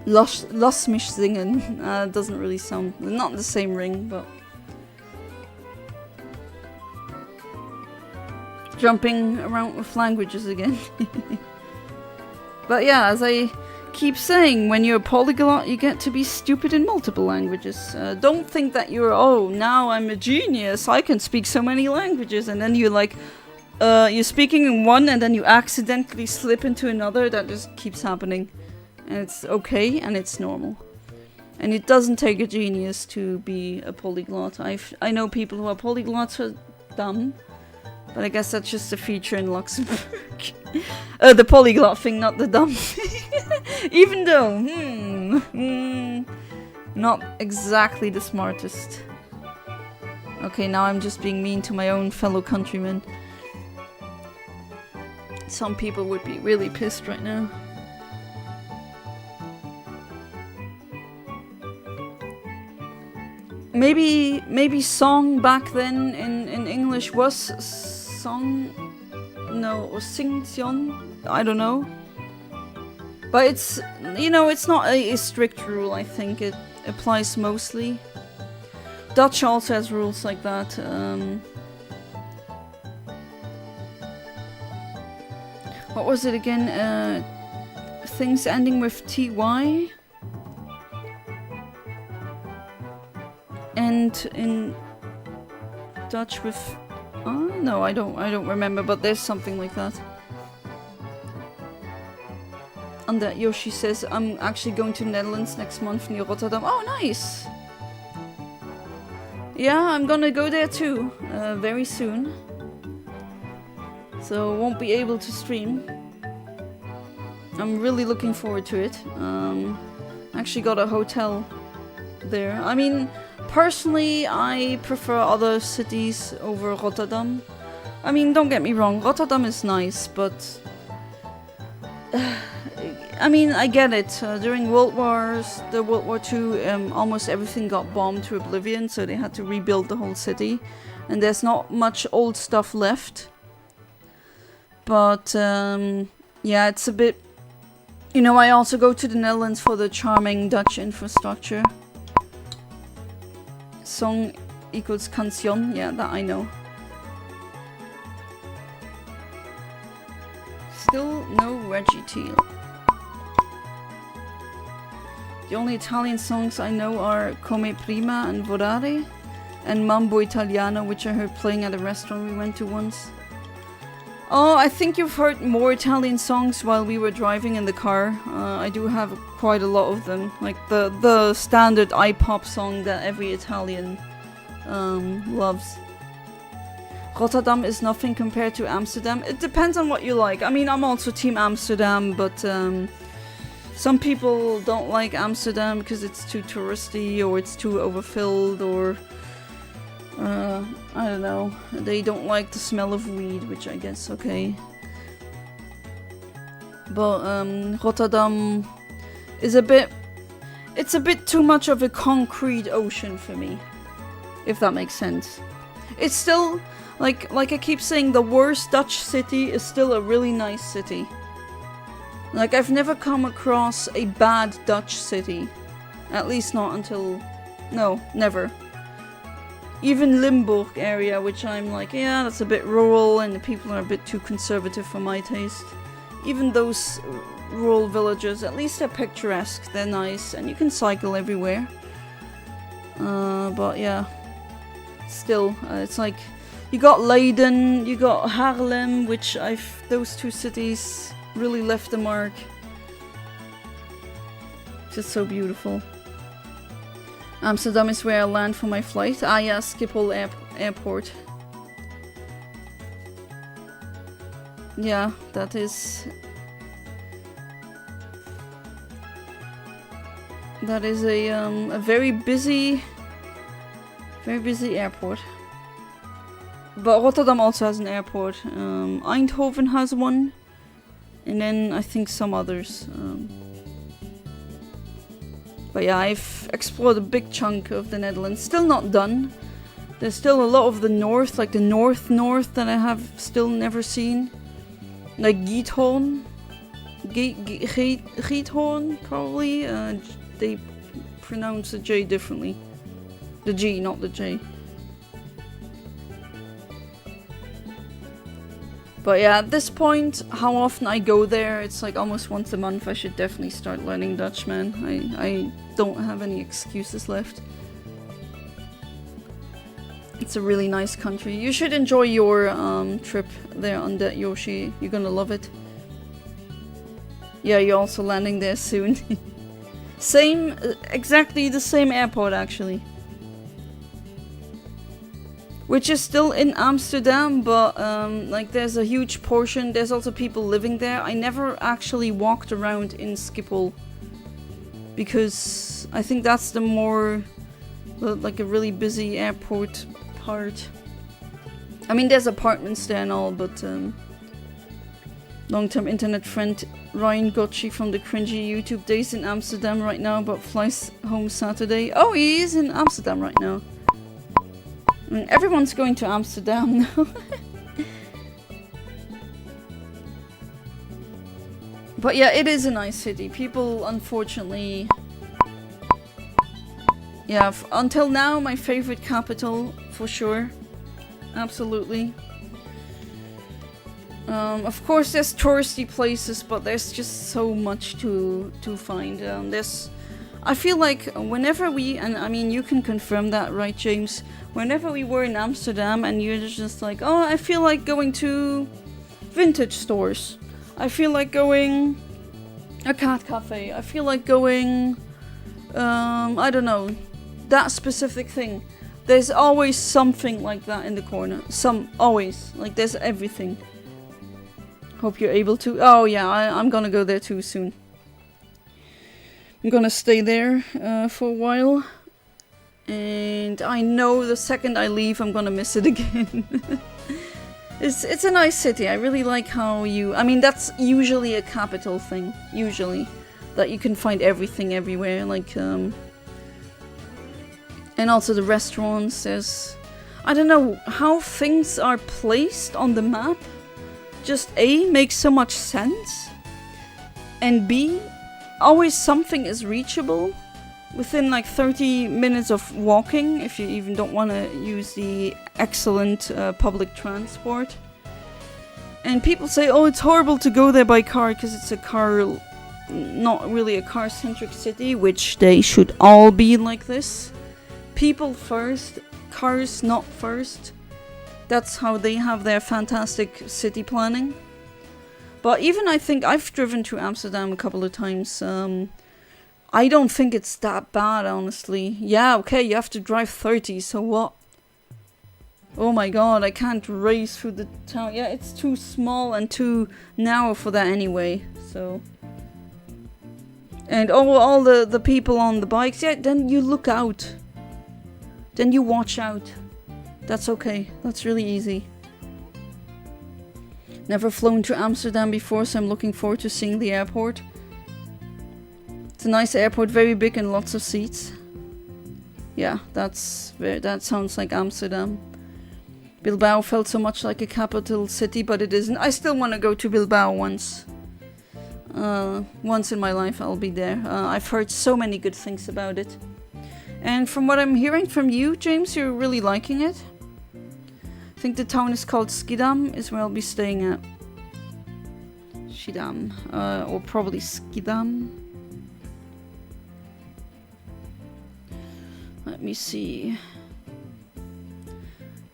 Lass mich singen, doesn't really sound, not the same ring, but... Jumping around with languages again. But yeah, as I keep saying, when you're a polyglot, you get to be stupid in multiple languages. Don't think that you're, oh, now I'm a genius, I can speak so many languages, and then you're like, you're speaking in one and then you accidentally slip into another. That just keeps happening. And it's okay and it's normal. And it doesn't take a genius to be a polyglot. I know people who are polyglots who are dumb. But I guess that's just a feature in Luxembourg. The polyglot thing, not the dumb thing. Even though, not exactly the smartest. Okay, now I'm just being mean to my own fellow countrymen. Some people would be really pissed right now. Maybe song back then in English was song, no, or sing-tion, I don't know. But it's, you know, it's not a strict rule, I think it applies mostly. Dutch also has rules like that. What was it again? Things ending with TY? And in Dutch with... Oh, no, I don't remember, but there's something like that. And that Yoshi says, I'm actually going to the Netherlands next month near Rotterdam. Oh, nice! Yeah, I'm gonna go there too, very soon. So, won't be able to stream. I'm really looking forward to it. Actually got a hotel there. I mean... Personally, I prefer other cities over Rotterdam. I mean, don't get me wrong, Rotterdam is nice, but... I mean, I get it. During World War II, almost everything got bombed to oblivion, so they had to rebuild the whole city. And there's not much old stuff left. But, yeah, it's a bit... You know, I also go to the Netherlands for the charming Dutch infrastructure. Song equals canción, yeah, that I know. Still no Registeel. The only Italian songs I know are Come Prima and Vorare, and Mambo Italiano, which I heard playing at a restaurant we went to once. Oh, I think you've heard more Italian songs while we were driving in the car. I do have quite a lot of them. Like the standard iPop song that every Italian loves. Rotterdam is nothing compared to Amsterdam. It depends on what you like. I mean, I'm also Team Amsterdam, but some people don't like Amsterdam because it's too touristy or it's too overfilled or... I don't know. They don't like the smell of weed, which I guess okay. But Rotterdam is a bit... It's a bit too much of a concrete ocean for me. If that makes sense. It's still... Like I keep saying, the worst Dutch city is still a really nice city. Like, I've never come across a bad Dutch city. At least not until... No, never. Even Limburg area, which I'm like, yeah, that's a bit rural and the people are a bit too conservative for my taste. Even those rural villages, at least they're picturesque, they're nice, and you can cycle everywhere. But yeah, still, it's like, you got Leiden, you got Haarlem, which those two cities really left a mark. Just so beautiful. Amsterdam is where I land for my flight. Ah yeah, Schiphol Airport. Yeah, that is... That is a very busy airport. But Rotterdam also has an airport. Eindhoven has one. And then I think some others. But yeah, I've explored a big chunk of the Netherlands. Still not done. There's still a lot of the north, like the north that I have still never seen. Like Giethoorn. Giethoorn, probably. They pronounce the J differently. The G, not the J. But yeah, at this point, how often I go there, it's like almost once a month. I should definitely start learning Dutch, man. I don't have any excuses left. It's a really nice country. You should enjoy your trip there on that Yoshi. You're gonna love it. Yeah, you're also landing there soon. Same, exactly the same airport actually. Which is still in Amsterdam, but like there's a huge portion. There's also people living there. I never actually walked around in Schiphol because I think that's the more like a really busy airport part. I mean, there's apartments there and all, but long-term internet friend Ryan Gotchi from the cringy YouTube days in Amsterdam right now, but flies home Saturday. Oh, he is in Amsterdam right now. I mean, everyone's going to Amsterdam now. But yeah, it is a nice city. People, unfortunately... Yeah, until now, my favorite capital, for sure. Absolutely. Of course, there's touristy places, but there's just so much to find. I feel like whenever we, and I mean, you can confirm that, right, James? Whenever we were in Amsterdam and you're just like, oh, I feel like going to vintage stores. I feel like going a cat cafe. I feel like going, I don't know, that specific thing. There's always something like that in the corner. Always. Like, there's everything. Hope you're able to. Oh, yeah, I'm gonna go there too soon. I'm gonna stay there for a while. And I know the second I leave, I'm gonna miss it again. It's a nice city. I really like how I mean, that's usually a capital thing. Usually. That you can find everything everywhere. Like, and also the restaurants. There's... I don't know how things are placed on the map. Just A, makes so much sense. And B, always something is reachable within like 30 minutes of walking, if you even don't want to use the excellent public transport. And people say, oh, it's horrible to go there by car because it's a car, not really a car-centric city, which they should all be like this. People first, cars not first. That's how they have their fantastic city planning. But even I think I've driven to Amsterdam a couple of times. I don't think it's that bad, honestly. Yeah, okay, you have to drive 30, so what? Oh my god, I can't race through the town. Yeah, it's too small and too narrow for that anyway, so... And all the people on the bikes, yeah, then you look out. Then you watch out. That's okay, that's really easy. Never flown to Amsterdam before, so I'm looking forward to seeing the airport. It's a nice airport, very big and lots of seats. Yeah, that sounds like Amsterdam. Bilbao felt so much like a capital city, but it isn't. I still want to go to Bilbao once. Once in my life I'll be there. I've heard so many good things about it. And from what I'm hearing from you, James, you're really liking it. I think the town is called Schiedam, is where I'll be staying at. Schiedam, or probably Schiedam. Let me see.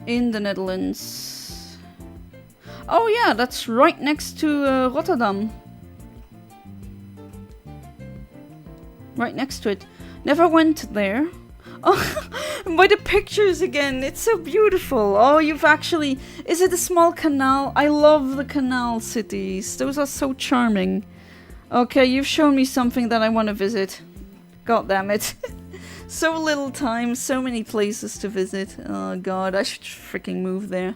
In the Netherlands. Oh yeah, that's right next to Rotterdam. Right next to it. Never went there. Oh, by the pictures again, it's so beautiful. Oh, you've actually... Is it a small canal? I love the canal cities. Those are so charming. Okay, you've shown me something that I want to visit. God damn it. So little time, so many places to visit. Oh god, I should freaking move there.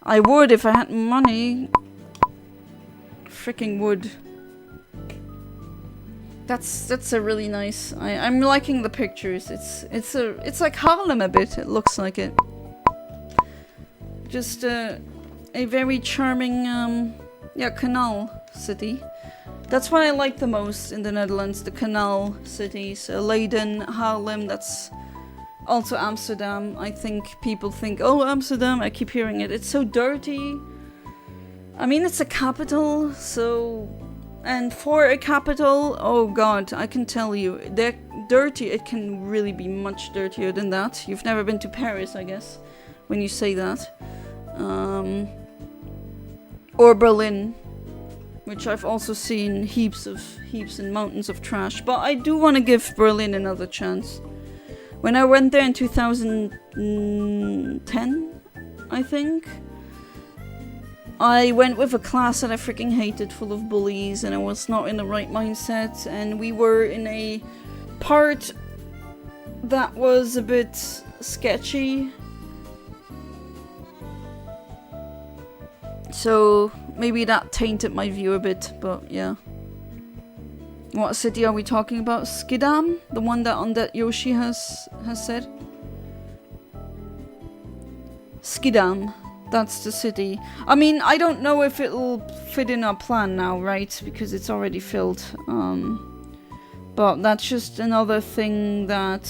I would if I had money. Freaking would. That's a really nice. I'm liking the pictures. It's like Harlem a bit. It looks like it. Just a very charming canal city. That's what I like the most in the Netherlands, the canal cities. Leiden, Haarlem, that's also Amsterdam. I think people think, oh, Amsterdam, I keep hearing it. It's so dirty. I mean, it's a capital, so... And for a capital, oh god, I can tell you, they're dirty. It can really be much dirtier than that. You've never been to Paris, I guess, when you say that. Or Berlin. Which I've also seen heaps and mountains of trash. But I do want to give Berlin another chance. When I went there in 2010, I think, I went with a class that I freaking hated, full of bullies, and I was not in the right mindset. And we were in a part that was a bit sketchy. So maybe that tainted my view a bit, but yeah. What city are we talking about? Schiedam? The one that Yoshi has said? Schiedam. That's the city. I mean, I don't know if it'll fit in our plan now, right? Because it's already filled. But that's just another thing that...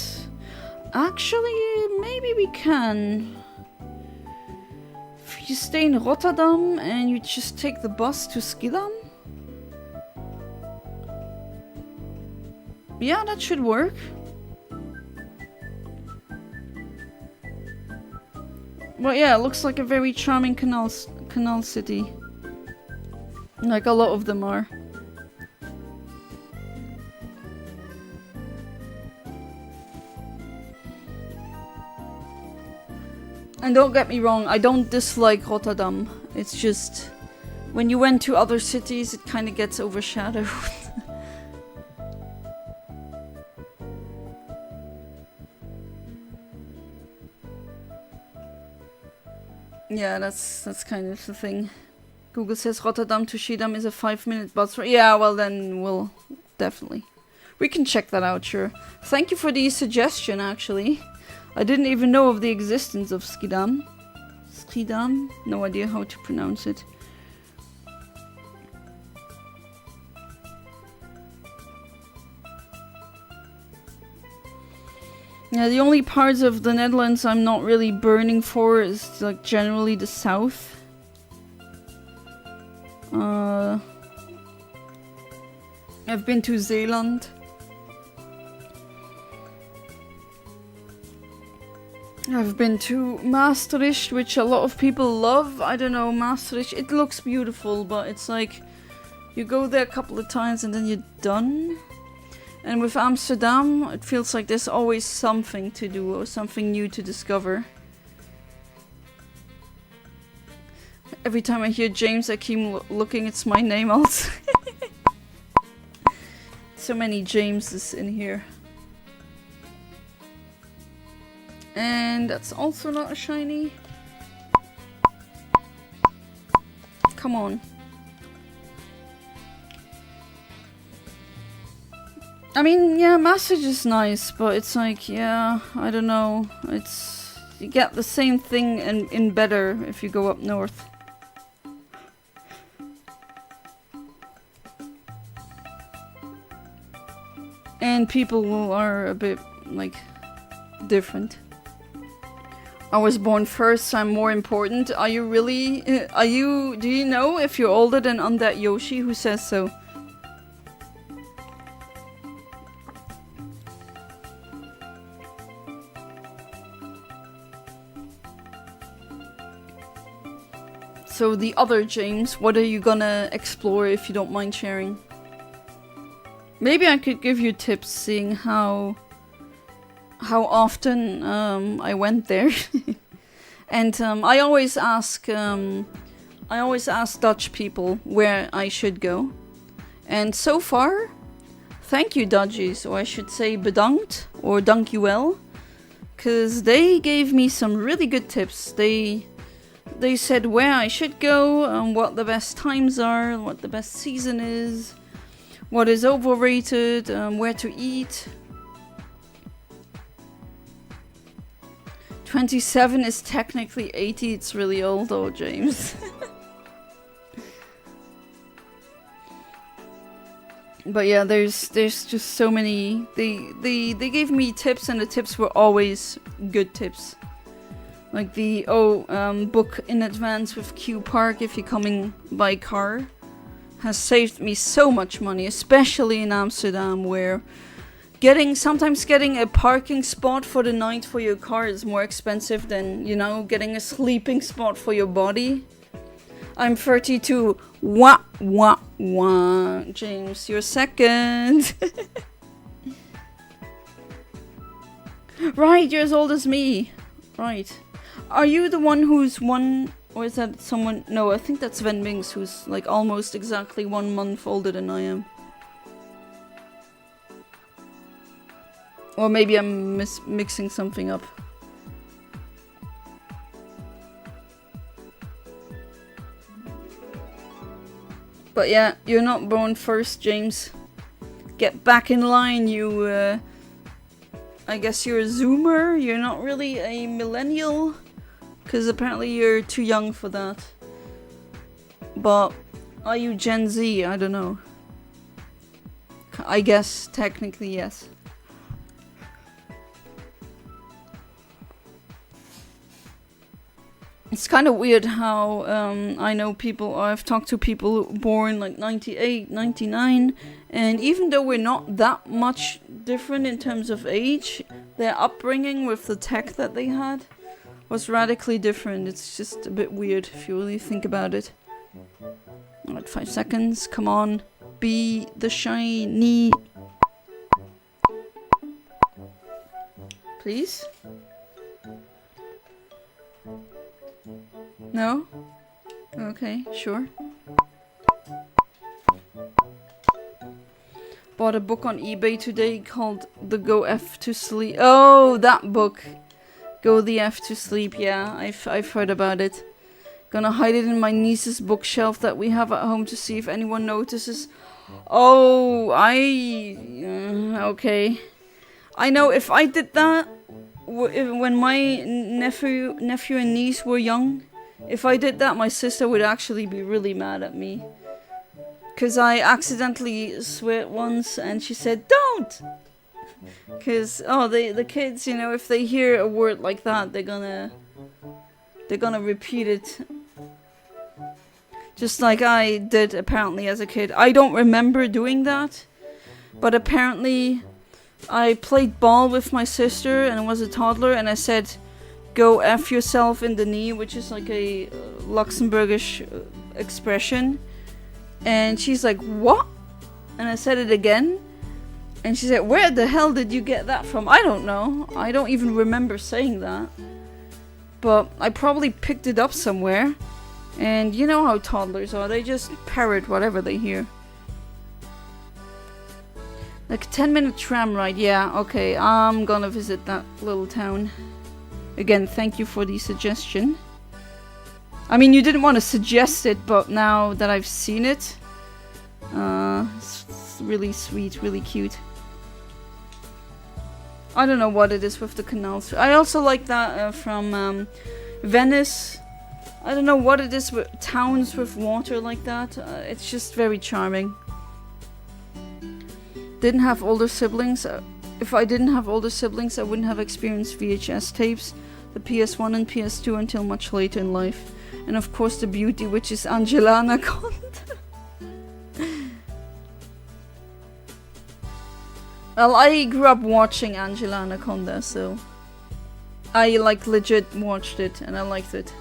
Actually, maybe we can... You stay in Rotterdam and you just take the bus to Schiedam? Yeah, that should work. Well, yeah, it looks like a very charming canal city. Like a lot of them are. And don't get me wrong, I don't dislike Rotterdam. It's just, when you went to other cities, it kind of gets overshadowed. Yeah, that's kind of the thing. Google says Rotterdam to Schiedam is a 5-minute bus ride. Yeah, well then we'll definitely. We can check that out, sure. Thank you for the suggestion, actually. I didn't even know of the existence of Schiedam. Schiedam? No idea how to pronounce it. Yeah, the only parts of the Netherlands I'm not really burning for is like generally the south. I've been to Zeeland. I've been to Maastricht, which a lot of people love. I don't know, Maastricht, it looks beautiful, but it's like you go there a couple of times and then you're done. And with Amsterdam, it feels like there's always something to do or something new to discover. Every time I hear James, I keep looking, it's my name also. So many Jameses in here. And that's also not a shiny. Come on. I mean, yeah, Message is nice, but it's like, yeah, I don't know. It's... You get the same thing in better if you go up north. And people are a bit, like, different. I was born first, so I'm more important. Are you really? Do you know if you're older than Undead Yoshi? Who says so? So the other James, what are you gonna explore if you don't mind sharing? Maybe I could give you tips, seeing how often I went there. And I always ask Dutch people where I should go. And so far, thank you Dudgies, or I should say bedankt, or dankjewel, because they gave me some really good tips. They said where I should go, what the best times are, what the best season is, what is overrated, where to eat. 27 is technically 80, it's really old though, James. But yeah, there's just so many. They gave me tips, and the tips were always good tips. Like the book in advance with Q Park if you're coming by car has saved me so much money, especially in Amsterdam, where sometimes getting a parking spot for the night for your car is more expensive than, you know, getting a sleeping spot for your body. I'm 32. Wah, wah, wah. James, you're second. Right, you're as old as me. Right. Are you the one who's one, or is that someone? No, I think that's Van Minks, who's like almost exactly 1 month older than I am. Or maybe I'm mixing something up. But yeah, you're not born first, James. Get back in line, you, I guess you're a Zoomer? You're not really a millennial? Because apparently you're too young for that. But are you Gen Z? I don't know. I guess technically yes. It's kind of weird how I know people, or I've talked to people born like 98, 99, and even though we're not that much different in terms of age, their upbringing with the tech that they had was radically different. It's just a bit weird if you really think about it. Alright, 5 seconds, come on, be the shiny. Please? No? Okay, sure. Bought a book on eBay today called The Go F to Sleep. Oh, that book. Go the F to Sleep. Yeah, I've heard about it. Gonna hide it in my niece's bookshelf that we have at home to see if anyone notices. Oh, okay. I know if I did that when my nephew and niece were young, if I did that, my sister would actually be really mad at me. Because I accidentally swear once and she said, don't! Because, the kids, you know, if they hear a word like that, they're gonna repeat it. Just like I did apparently as a kid. I don't remember doing that, but apparently I played ball with my sister and I was a toddler and I said, go F yourself in the knee, which is like a Luxembourgish expression. And she's like, what? And I said it again. And she said, where the hell did you get that from? I don't know. I don't even remember saying that. But I probably picked it up somewhere. And you know how toddlers are. They just parrot whatever they hear. Like a 10-minute tram ride. Yeah, okay. I'm gonna visit that little town. Again, thank you for the suggestion. I mean, you didn't want to suggest it, but now that I've seen it, it's really sweet, really cute. I don't know what it is with the canals. I also like that from Venice. I don't know what it is with towns with water like that. It's just very charming. Didn't have older siblings. If I didn't have older siblings, I wouldn't have experienced VHS tapes, the PS1 and PS2 until much later in life. And of course the beauty, which is Angela Anaconda. Well, I grew up watching Angela Anaconda, so I like legit watched it and I liked it.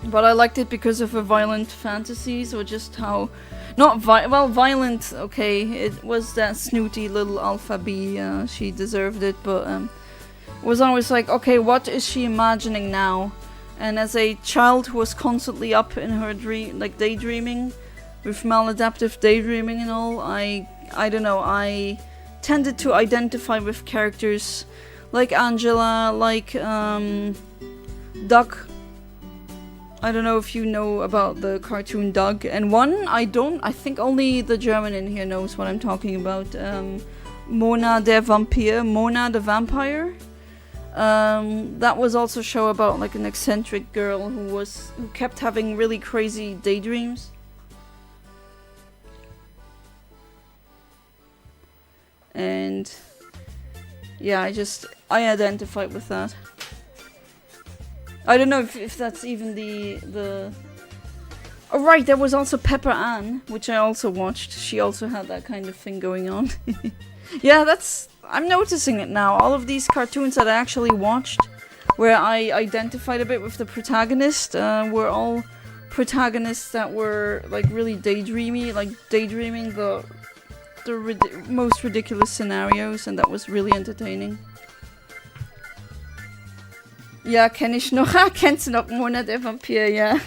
But I liked it because of her violent fantasies, or just how not violent, okay, it was that snooty little Alpha B, she deserved it, but it was always like, okay, what is she imagining now? And as a child who was constantly up in her dream, like daydreaming, with maladaptive daydreaming and all, I don't know, I tended to identify with characters like Angela, like Duck. I don't know if you know about the cartoon Doug. And one, I think only the German in here knows what I'm talking about. Mona der Vampir, Mona the Vampire. That was also a show about like an eccentric girl who kept having really crazy daydreams. And yeah, I identified with that. I don't know if that's even the... Oh right, there was also Pepper Ann, which I also watched. She also had that kind of thing going on. Yeah, I'm noticing it now. All of these cartoons that I actually watched, where I identified a bit with the protagonist, were all protagonists that were like really daydreamy, like daydreaming the most ridiculous scenarios, and that was really entertaining. Ja, kenne ich noch. Kennst du noch Mona der Vampir, ja.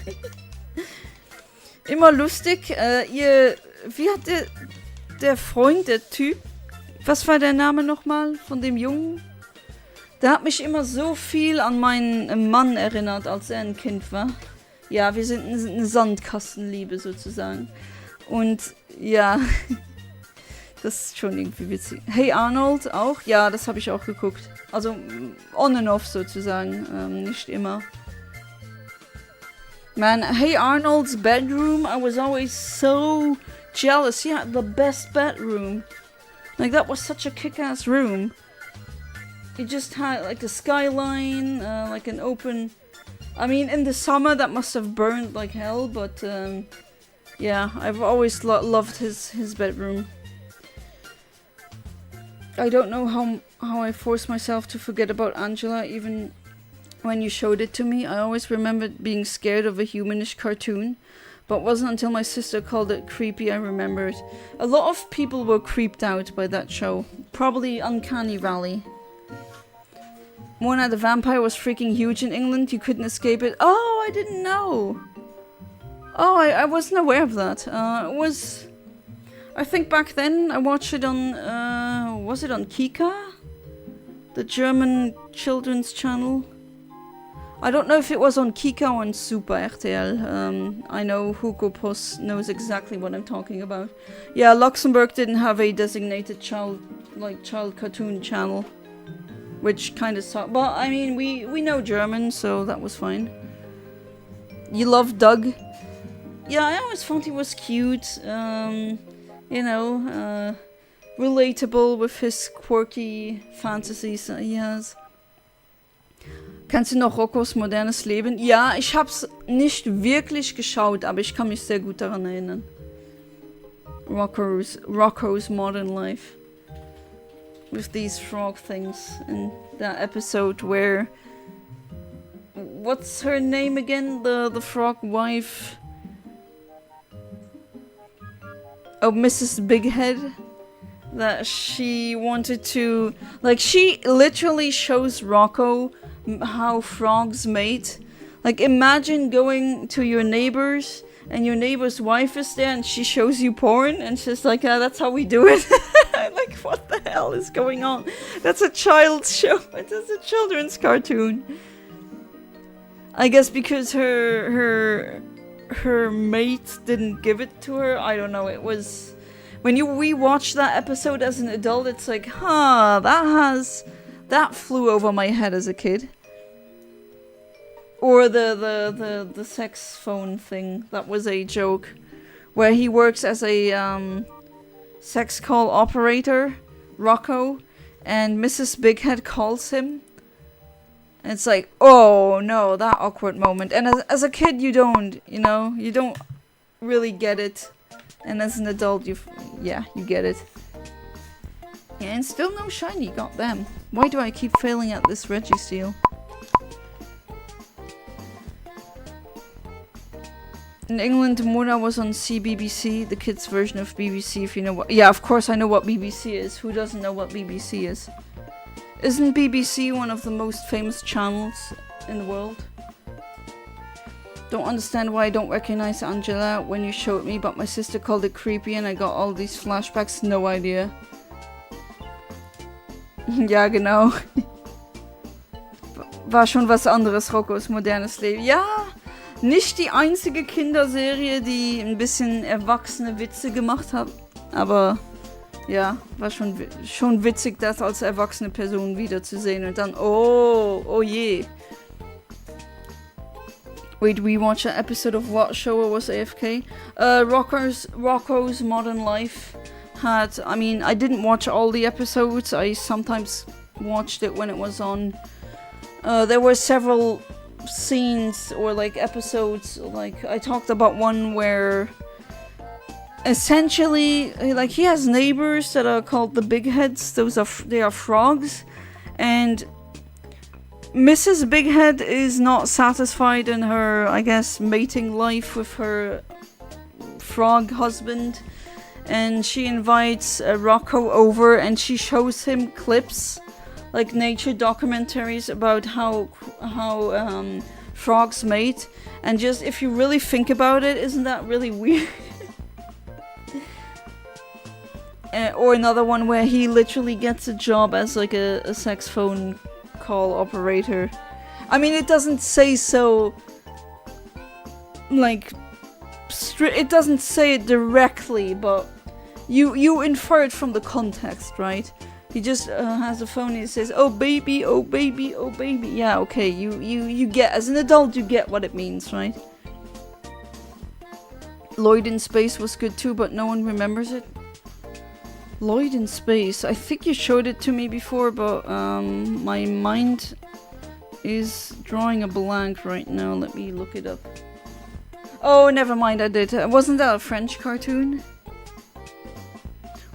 Immer lustig. Wie hat der Freund, der Typ, was war der Name nochmal von dem Jungen? Der hat mich immer so viel an meinen Mann erinnert, als er ein Kind war. Ja, wir sind eine Sandkastenliebe sozusagen. Und ja, das ist schon irgendwie witzig. Hey Arnold auch? Ja, das habe ich auch geguckt. Also on and off sozusagen, nicht immer. Man, Hey Arnold's bedroom, I was always so jealous. He had the best bedroom. Like, that was such a kick-ass room. It just had like a skyline, like an open... I mean, in the summer that must have burned like hell, but yeah, I've always loved his bedroom. I don't know how I forced myself to forget about Angela, even when you showed it to me. I always remembered being scared of a humanish cartoon, but it wasn't until my sister called it creepy I remembered. A lot of people were creeped out by that show. Probably Uncanny Valley. Mona the Vampire was freaking huge in England. You couldn't escape it. Oh, I didn't know. Oh, I wasn't aware of that. It was... I think back then I watched it on, was it on Kika? The German children's channel? I don't know if it was on Kika or on Super RTL. I know Hugo Post knows exactly what I'm talking about. Yeah, Luxembourg didn't have a designated child cartoon channel. Which kind of sucked. But, I mean, we know German, so that was fine. You love Doug? Yeah, I always thought he was cute. You know, relatable with his quirky fantasies he has. Kennst du noch Roccos modernes Leben? Ja, ich hab's nicht wirklich geschaut, aber ich kann mich sehr gut daran erinnern. Rocco's Modern Life. With these frog things in that episode where what's her name again? The frog wife. Oh, Mrs. Bighead. That she wanted to, like, she literally shows Rocco how frogs mate. Like, imagine going to your neighbors and your neighbor's wife is there and she shows you porn and she's like, that's how we do it. Like, what the hell is going on? That's a child's show. It is a children's cartoon. I guess because her mate didn't give it to her. I don't know. It was, when you rewatch that episode as an adult, it's like, that flew over my head as a kid. Or the sex phone thing. That was a joke. Where he works as a sex call operator, Rocco, and Mrs. Bighead calls him. And it's like, oh no, that awkward moment. And as a kid, you don't really get it. And as an adult, you get it. Yeah, and still no shiny, goddamn. Why do I keep failing at this Registeel? In England, Mona was on CBBC, the kids' version of BBC, if you know what... Yeah, of course I know what BBC is. Who doesn't know what BBC is? Isn't BBC one of the most famous channels in the world? Don't understand why I don't recognize Angela when you showed me, but my sister called it creepy and I got all these flashbacks. No idea. Ja, genau. War schon was anderes, Roccos modernes Leben. Ja, nicht die einzige Kinderserie, die ein bisschen erwachsene Witze gemacht hat. Aber ja, war schon witzig, das als erwachsene Person wiederzusehen. Und dann, oh je. Wait, we watched an episode of what show I was AFK? Rocco's Modern Life had, I mean, I didn't watch all the episodes, I sometimes watched it when it was on. There were several scenes or like episodes, like I talked about one where essentially, like, he has neighbors that are called the Bigheads. They are frogs, and Mrs. Bighead is not satisfied in her, I guess, mating life with her frog husband, and she invites Rocco over and she shows him clips, like nature documentaries about how frogs mate. And just, if you really think about it, isn't that really weird? Or another one where he literally gets a job as like a sex phone call operator. I mean, it doesn't say so, like, it doesn't say it directly, but you infer it from the context, right? He just has a phone and he says, oh baby, oh baby, oh baby. Yeah, okay, you get, as an adult, you get what it means, right? Lloyd in Space was good too, but no one remembers it. Lloyd in Space, I think you showed it to me before, but my mind is drawing a blank right now. Let me look it up. Oh, never mind, I did. Wasn't that a French cartoon?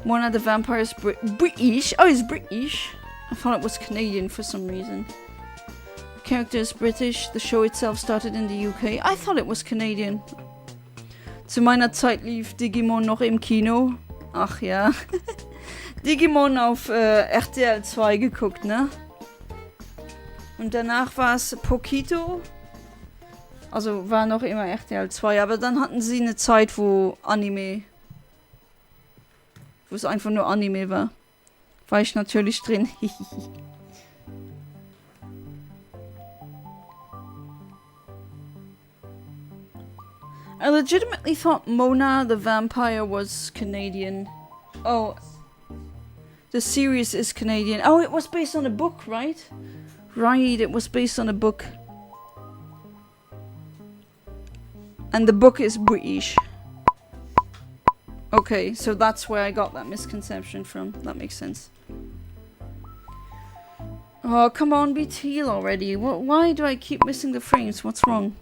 One of the vampires British? Oh, it's British. I thought it was Canadian for some reason. Character is British. The show itself started in the UK. I thought it was Canadian. Zu meiner Zeit lief Digimon noch im Kino. Ach ja. Digimon auf RTL 2 geguckt, ne? Und danach war es Pokito. Also war noch immer RTL 2, aber dann hatten sie eine Zeit, wo es einfach nur Anime war. War ich natürlich drin. I legitimately thought Mona the Vampire was Canadian. Oh, the series is Canadian. Oh, it was based on a book, right? Right, it was based on a book. And the book is British. Okay, so that's where I got that misconception from. That makes sense. Oh, come on, be teal already. Why do I keep missing the frames? What's wrong?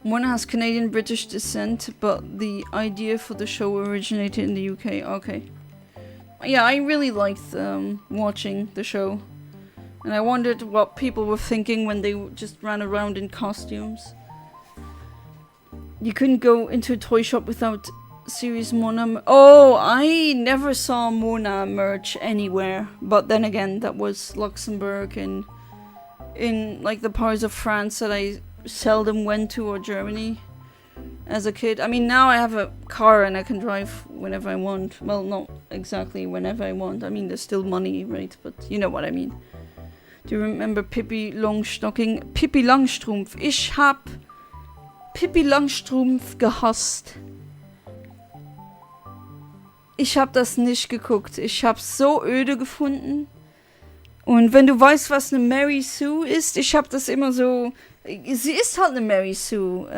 Mona has Canadian-British descent, but the idea for the show originated in the UK. Okay. Yeah, I really liked watching the show. And I wondered what people were thinking when they just ran around in costumes. You couldn't go into a toy shop without Series Mona. Oh, I never saw Mona merch anywhere. But then again, that was Luxembourg and in like the parts of France that I seldom went to, or Germany as a kid. I mean, now I have a car and I can drive whenever I want. Well, not exactly whenever I want. I mean, there's still money, right? But you know what I mean. Do you remember Pippi Longstocking? Pippi Langstrumpf. Ich hab Pippi Langstrumpf gehasst. Ich hab das nicht geguckt. Ich hab's so öde gefunden. Und wenn du weißt, was eine Mary Sue ist, ich hab das immer so... Sie ist halt eine Mary Sue.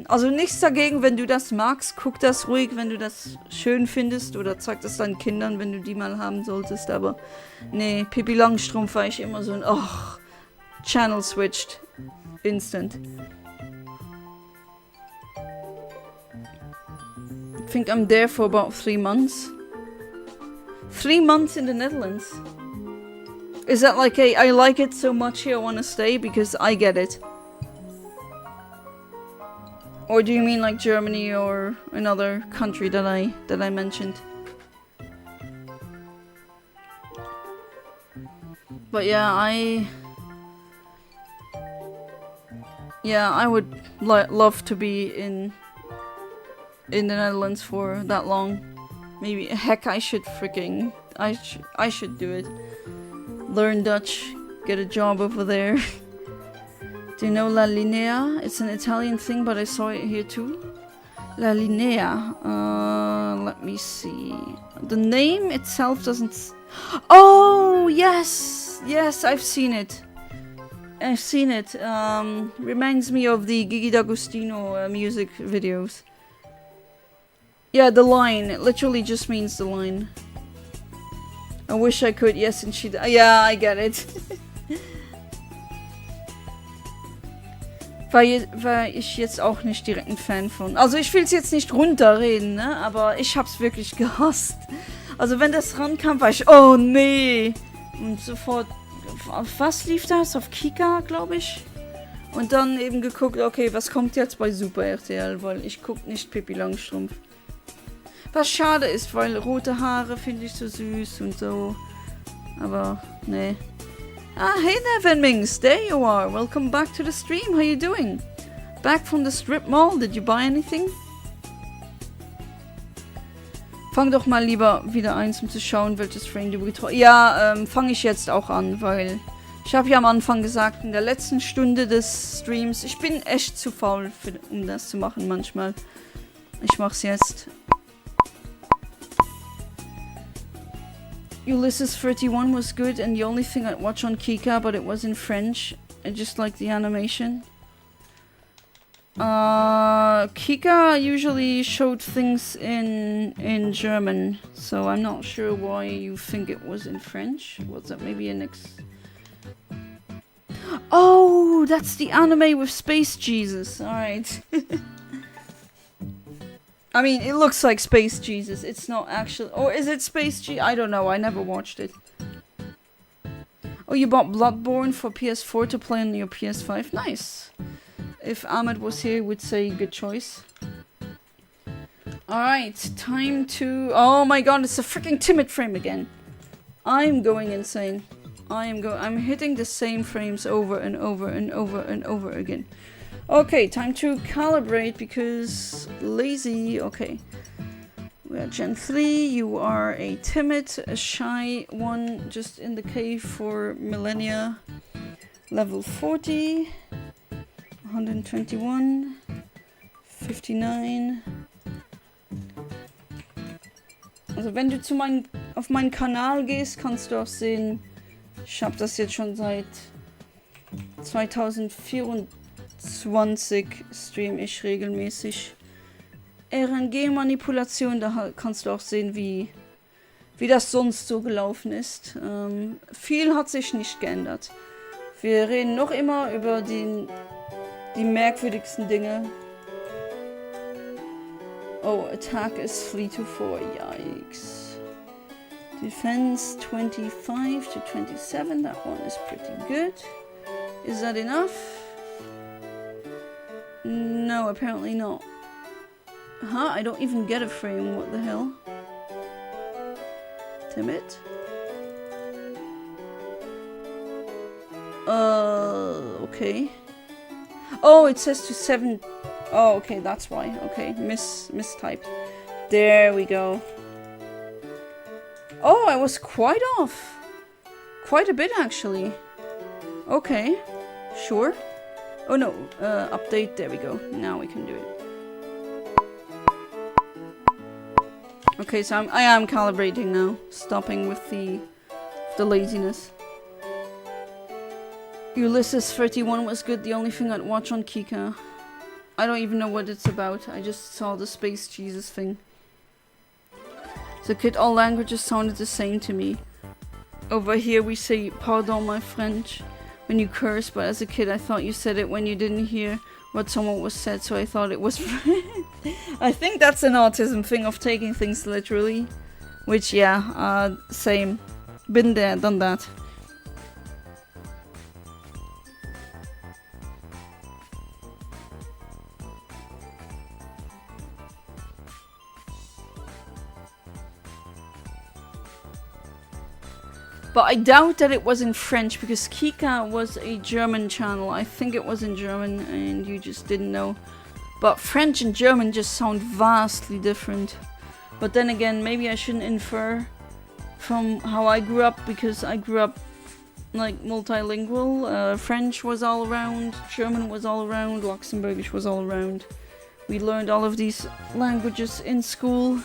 Also nichts dagegen, wenn du das magst. Guck das ruhig, wenn du das schön findest. Oder zeig das deinen Kindern, wenn du die mal haben solltest. Aber nee, Pippi Langstrumpf war ich immer so ein... Och, Channel switched. Instant. I think I'm there for about 3 months. 3 months in the Netherlands. Is that like a, I like it so much here, I want to stay because I get it? Or do you mean like Germany or another country that I mentioned? But yeah, I would love to be in the Netherlands for that long. Maybe, heck, I should do it. Learn Dutch, get a job over there. Do you know La Linea? It's an Italian thing, but I saw it here too. La Linea. Let me see. The name itself doesn't... Oh, yes! Yes, I've seen it. Reminds me of the Gigi D'Agostino music videos. Yeah, the line. It literally just means the line. I wish I could, yes, and she... Yeah, I get it. War ich jetzt auch nicht direkt ein Fan von. Also ich will es jetzt nicht runterreden, ne? Aber ich hab's wirklich gehasst. Also wenn das rankam, war ich... Oh, nee! Und sofort... Auf was lief das? Auf Kika, glaube ich? Und dann eben geguckt, okay, was kommt jetzt bei Super RTL? Weil ich guck nicht Pippi Langstrumpf. Was schade ist, weil rote Haare finde ich so süß und so. Aber, nee. Ah, hey there, Venmings. There you are. Welcome back to the stream. How you doing? Back from the strip mall. Did you buy anything? Fang doch mal lieber wieder eins, um zu schauen, welches Frame du getroffen hast. Ja, fange ich jetzt auch an, weil... Ich habe ja am Anfang gesagt, in der letzten Stunde des Streams... Ich bin echt zu faul, um das zu machen manchmal. Ich mach's jetzt. Ulysses 31 was good and the only thing I'd watch on Kika, but it was in French. I just like the animation. Kika usually showed things in German, so I'm not sure why you think it was in French. Was that maybe an Oh, that's the anime with Space Jesus. Alright. I mean, it looks like Space Jesus. It's not actually... Or is it Space G? I don't know. I never watched it. Oh, you bought Bloodborne for PS4 to play on your PS5? Nice. If Ahmed was here, he would say good choice. Alright, time to... Oh my god, it's a freaking timid frame again. I'm going insane. I'm hitting the same frames over and over and over and over again. Okay, time to calibrate because lazy. Okay. We are Gen 3. You are a timid, a shy one just in the cave for millennia. Level 40. 121. 59. Also wenn du auf meinen Kanal gehst, kannst du auch sehen, ich habe das jetzt schon seit 2024 stream ich regelmäßig RNG Manipulation. Da kannst du auch sehen, wie das sonst so gelaufen ist. Viel hat sich nicht geändert. Wir reden noch immer über die merkwürdigsten Dinge. Oh, attack is 3 to 4. Yikes. Defense 25 to 27. That one is pretty good. Is that enough? No, apparently not. Huh? I don't even get a frame. What the hell? Timid? Okay. Oh, it says to 7. Oh, okay, that's why. Okay, mistyped. There we go. Oh, I was quite off. Quite a bit, actually. Okay, sure. Oh no, update, there we go. Now we can do it. Okay, so I am calibrating now. Stopping with the laziness. Ulysses 31 was good, the only thing I'd watch on Kika. I don't even know what it's about. I just saw the Space Jesus thing. As a kid, all languages sounded the same to me. Over here we say, pardon my French, when you curse, but as a kid I thought you said it when you didn't hear what someone was said, so I thought it was I think that's an autism thing of taking things literally. Which, yeah, same. Been there, done that. But I doubt that it was in French, because Kika was a German channel. I think it was in German and you just didn't know. But French and German just sound vastly different. But then again, maybe I shouldn't infer from how I grew up, because I grew up like multilingual. French was all around, German was all around, Luxembourgish was all around. We learned all of these languages in school.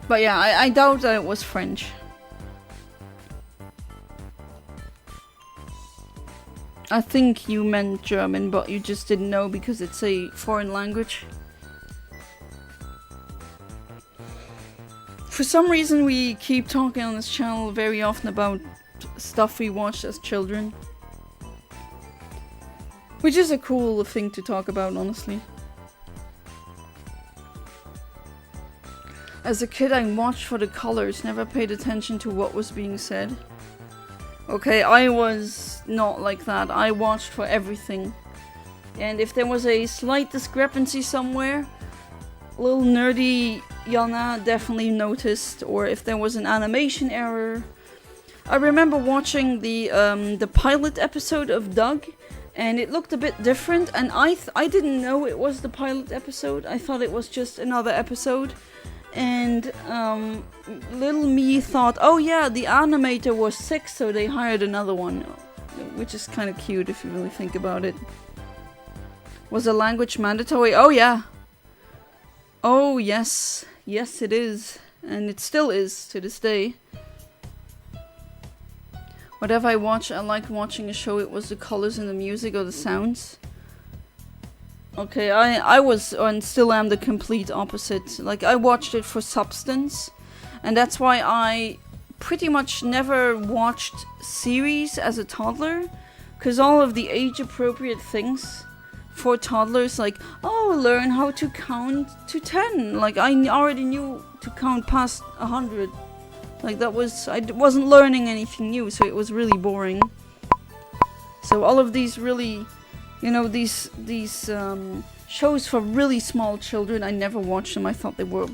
But yeah, I doubt that it was French. I think you meant German, but you just didn't know because it's a foreign language. For some reason we keep talking on this channel very often about stuff we watched as children. Which is a cool thing to talk about, honestly. As a kid, I watched for the colors, never paid attention to what was being said. Okay, I was not like that. I watched for everything. And if there was a slight discrepancy somewhere, a little nerdy Yana definitely noticed. Or if there was an animation error. I remember watching the pilot episode of Doug, and it looked a bit different. And I didn't know it was the pilot episode. I thought it was just another episode. And little me thought, oh yeah, the animator was sick, so they hired another one. Which is kind of cute if you really think about it. Was a language mandatory? Oh yeah. Oh yes. Yes it is. And it still is to this day. Whatever I watch, I like watching a show. It was the colors and the music or the sounds. Okay, I was and still am the complete opposite. Like, I watched it for substance, and that's why I pretty much never watched series as a toddler, because all of the age-appropriate things for toddlers, like, oh, learn how to count to 10. Like, I already knew to count past 100. Like, that was, I wasn't learning anything new, so it was really boring. So all of these really... You know, these shows for really small children, I never watched them. I thought they were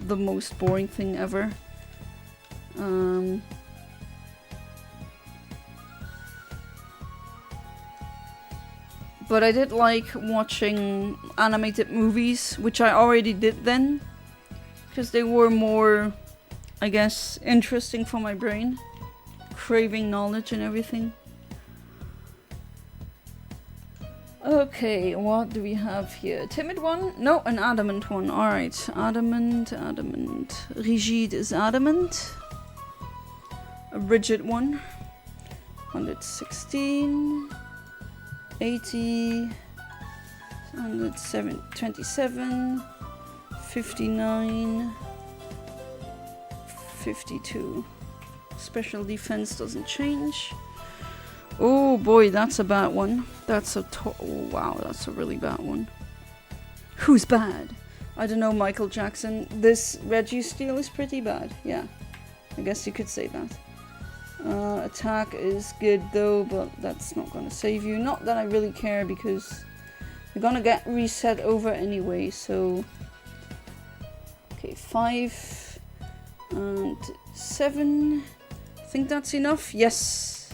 the most boring thing ever. But I did like watching animated movies, which I already did then. Because they were more, I guess, interesting for my brain. Craving knowledge and everything. Okay, what do we have here? Timid one? No, an adamant one. Alright, adamant. Rigid is adamant. A rigid one. 116. 80. 127. 59. 52. Special defense doesn't change. Oh boy, that's a bad one. That's a oh, wow, that's a really bad one. Who's bad? I don't know, Michael Jackson. This Registeel is pretty bad. Yeah, I guess you could say that. Attack is good though, but that's not gonna save you. Not that I really care because you're gonna get reset over anyway, so... Okay, 5 and 7. I think that's enough. Yes!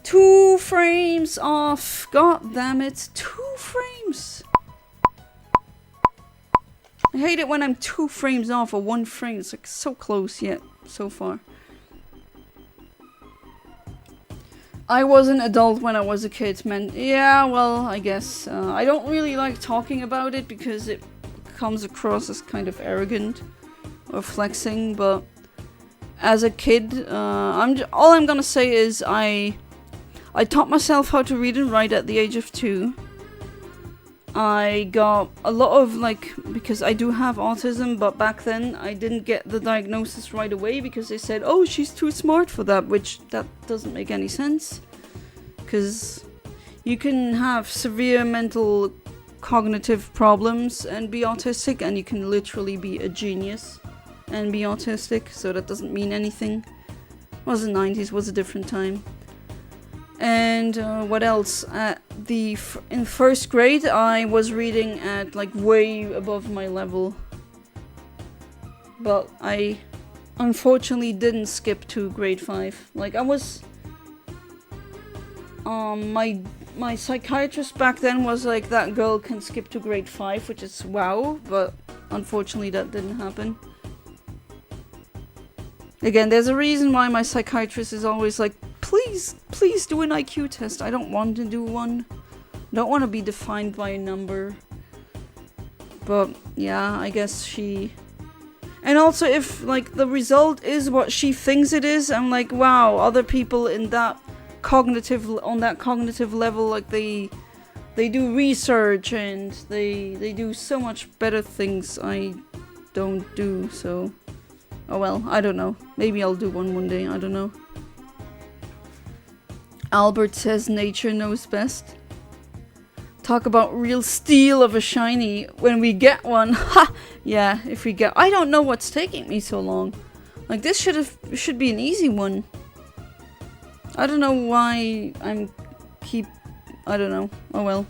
2 frames off! God damn it! 2 frames! I hate it when I'm 2 frames off or 1 frame. It's like so close yet, so far. I was an adult when I was a kid, man. Yeah, well, I guess. I don't really like talking about it because it comes across as kind of arrogant or flexing, but as a kid, all I'm gonna say is I taught myself how to read and write at the age of 2. I got a lot of, like, because I do have autism, but back then I didn't get the diagnosis right away because they said, oh, she's too smart for that, which that doesn't make any sense. Because you can have severe mental cognitive problems and be autistic, and you can literally be a genius and be autistic, so that doesn't mean anything. It was the 90s, was a different time. And what else? In first grade, I was reading at like way above my level, but I unfortunately didn't skip to grade 5. Like I was, my psychiatrist back then was like, that girl can skip to grade 5, which is wow, but unfortunately that didn't happen. Again, there's a reason why my psychiatrist is always like, please do an IQ test. I don't want to do one. I don't want to be defined by a number. But yeah, I guess she... And also if like the result is what she thinks it is, I'm like, wow, other people in that on that cognitive level, like they do research and they do so much better things I don't do, so... Oh well, I don't know. Maybe I'll do one day, I don't know. Albert says nature knows best. Talk about real steel of a shiny when we get one. Ha! Yeah, if we get... I don't know what's taking me so long. Like, this should be an easy one. I don't know why I don't know. Oh well.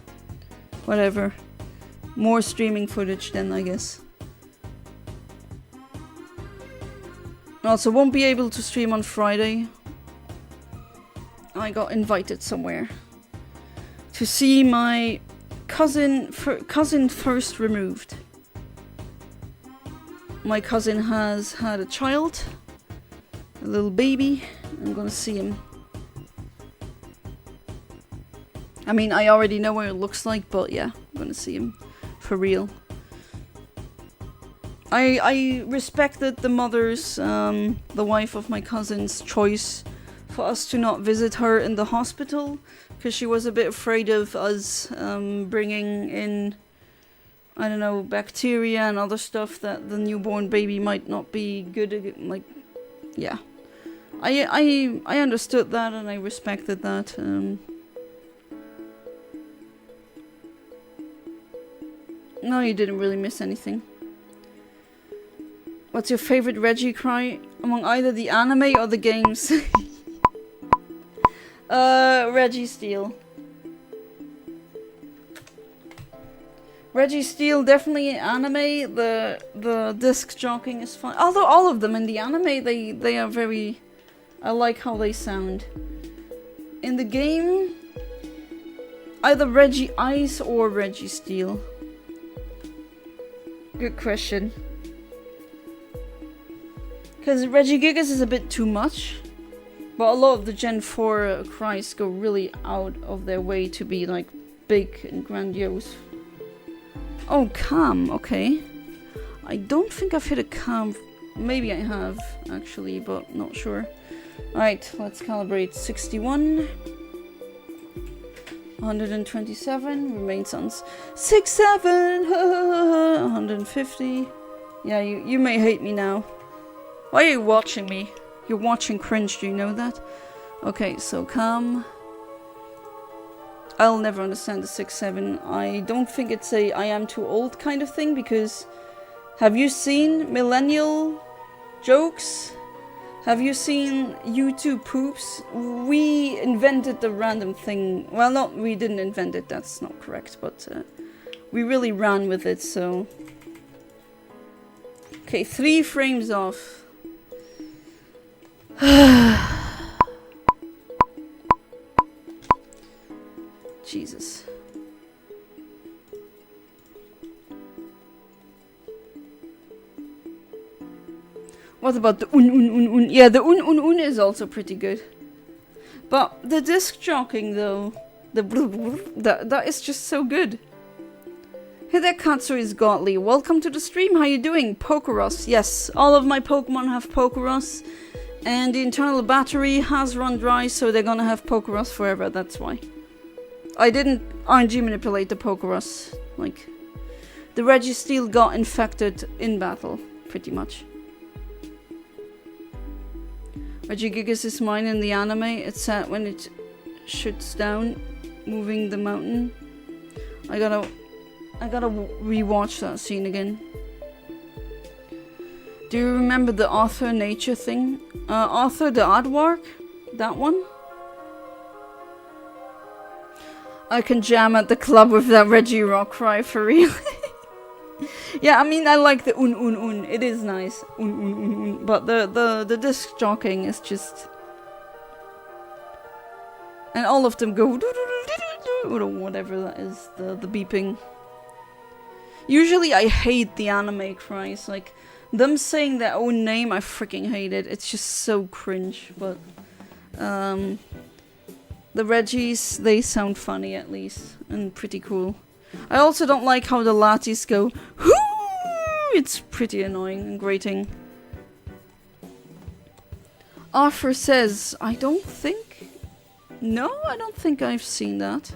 Whatever. More streaming footage then, I guess. Also, won't be able to stream on Friday. I got invited somewhere to see my cousin first removed. My cousin has had a child, a little baby. I'm gonna see him. I mean, I already know what it looks like, but yeah, I'm gonna see him for real. I respected the mother's, the wife of my cousin's choice for us to not visit her in the hospital, because she was a bit afraid of us bringing in, I don't know, bacteria and other stuff that the newborn baby might not be good at, like, yeah. I understood that and I respected that. No, you didn't really miss anything. What's your favorite Reggie cry among either the anime or the games? Registeel. Registeel, definitely anime. The disc jockeying is fun. Although all of them in the anime, they are very... I like how they sound. In the game, either Reggie Ice or Registeel. Good question. Because Regigigas is a bit too much. But a lot of the Gen 4 cries go really out of their way to be like big and grandiose. Oh, cam, okay. I don't think I've hit a cam. Maybe I have, actually, but not sure. Alright, let's calibrate. 61. 127. Remains on 67. 150. Yeah, you may hate me now. Why are you watching me? You're watching cringe, do you know that? Okay, so come. I'll never understand the 6-7. I don't think it's a I am too old kind of thing, because have you seen millennial jokes? Have you seen YouTube poops? We invented the random thing. Well, not we didn't invent it, that's not correct, but we really ran with it, so. Okay, 3 frames off. Jesus. What about the un? Yeah, the un is also pretty good. But the disc jockeying though, that is just so good. Hey there, Katsu is godly. Welcome to the stream. How you doing? Pokeros. Yes, all of my Pokemon have Pokeros. And the internal battery has run dry, so they're gonna have Pokeros forever, that's why. I didn't RNG manipulate the Pokeros. Like, the Registeel got infected in battle, pretty much. Regigigas is mine in the anime. It's sad when it shoots down, moving the mountain. I gotta rewatch that scene again. Do you remember the Arthur nature thing? Arthur the Aardvark? That one? I can jam at the club with that Reggie Rock cry for real. Yeah, I mean, I like the un. It is nice. Un. But the disc jockeying is just... And all of them go... Or whatever that is, the beeping. Usually I hate the anime cries, like... Them saying their own name, I freaking hate it. It's just so cringe, but... The Reggies, they sound funny at least, and pretty cool. I also don't like how the Latis go, whoo! It's pretty annoying and grating. Arthur says, I don't think... No, I don't think I've seen that.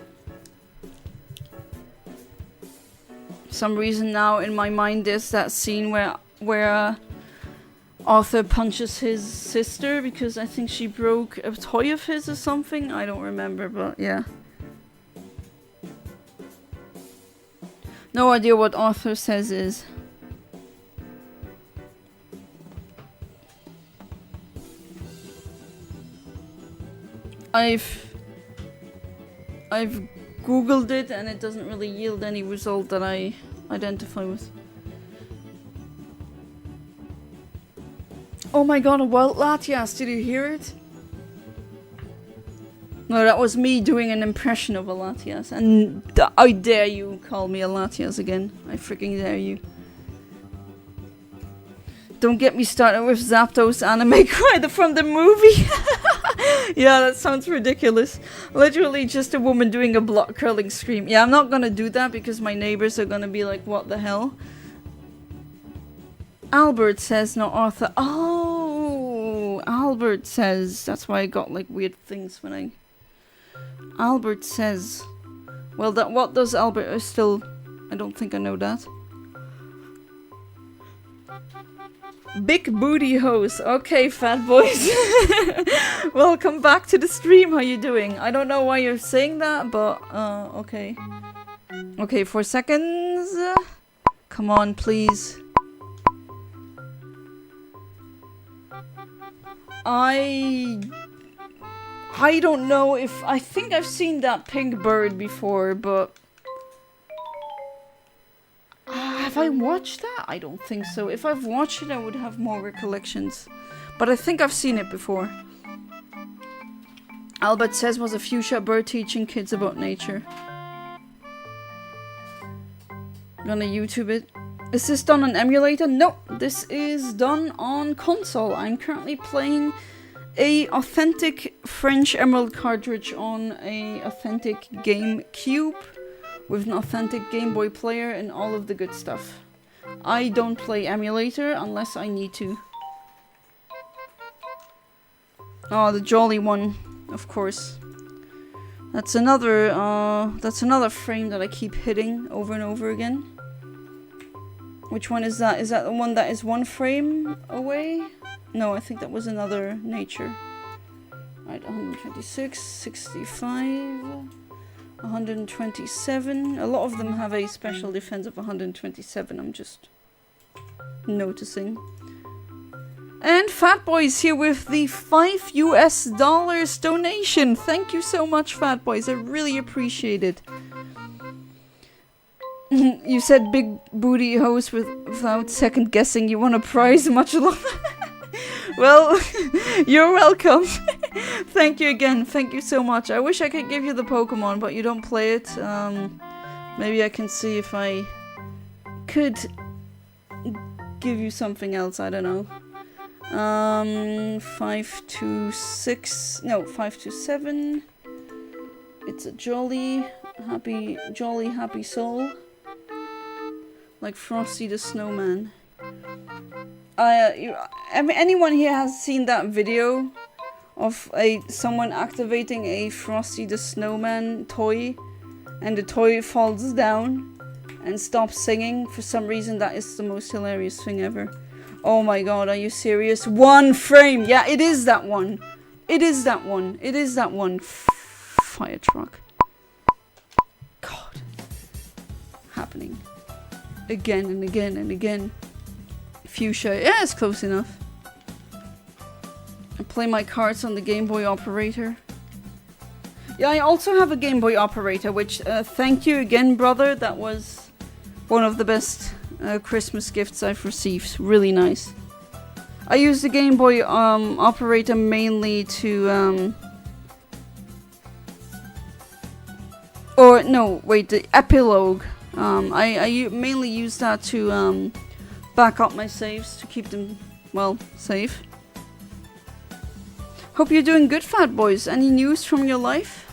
For some reason now in my mind there's that scene where Arthur punches his sister because I think she broke a toy of his or something. I don't remember, but yeah. No idea what Arthur says is. I've googled it and it doesn't really yield any result that I identify with. Oh my god, a wild Latias, did you hear it? No, that was me doing an impression of a Latias, and I dare you call me a Latias again. I freaking dare you. Don't get me started with Zapdos anime cry from the movie. Yeah, that sounds ridiculous. Literally just a woman doing a block curling scream. Yeah, I'm not gonna do that because my neighbors are gonna be like, what the hell? Albert says, not Arthur. Oh, Albert says. That's why I got like weird things when I... Albert says. Well, that what does Albert still... I don't think I know that. Big booty hose. Okay, fat boys. Welcome back to the stream. How you doing? I don't know why you're saying that, but okay. Okay, 4 seconds. Come on, please. I don't know if... I think I've seen that pink bird before, but... have I watched that? I don't think so. If I've watched it, I would have more recollections. But I think I've seen it before. Albert says was a fuchsia bird teaching kids about nature. Gonna YouTube it. Is this done on emulator? No, this is done on console. I'm currently playing a authentic French Emerald cartridge on a authentic GameCube with an authentic Game Boy player and all of the good stuff. I don't play emulator unless I need to. Oh, the jolly one, of course. That's another frame that I keep hitting over and over again. Which one is that? Is that the one that is 1 frame away? No, I think that was another nature. Alright, 126, 65, 127. A lot of them have a special defense of 127, I'm just noticing. And Fatboy's here with the $5 US donation. Thank you so much, Fatboys. I really appreciate it. You said big booty host without second guessing. You want a prize much longer? Well, you're welcome. Thank you again. Thank you so much. I wish I could give you the Pokemon, but you don't play it. Maybe I can see if I could give you something else. I don't know. 526. No, 527. It's a jolly, happy soul. Like Frosty the Snowman. Anyone here has seen that video of someone activating a Frosty the Snowman toy, and the toy falls down and stops singing? For some reason, that is the most hilarious thing ever. Oh my god, are you serious? 1 frame! Yeah, it is that one. It is that one. It is that one. Fire truck. God. Happening. Again and again and again. Fuchsia. Yeah, it's close enough. I play my cards on the Game Boy Operator. Yeah, I also have a Game Boy Operator, which, thank you again, brother. That was one of the best Christmas gifts I've received. Really nice. I use the Game Boy Operator mainly to, or, no, wait, the Epilogue. I mainly use that to, back up my saves, to keep them, well, safe. Hope you're doing good, Fat Boys. Any news from your life?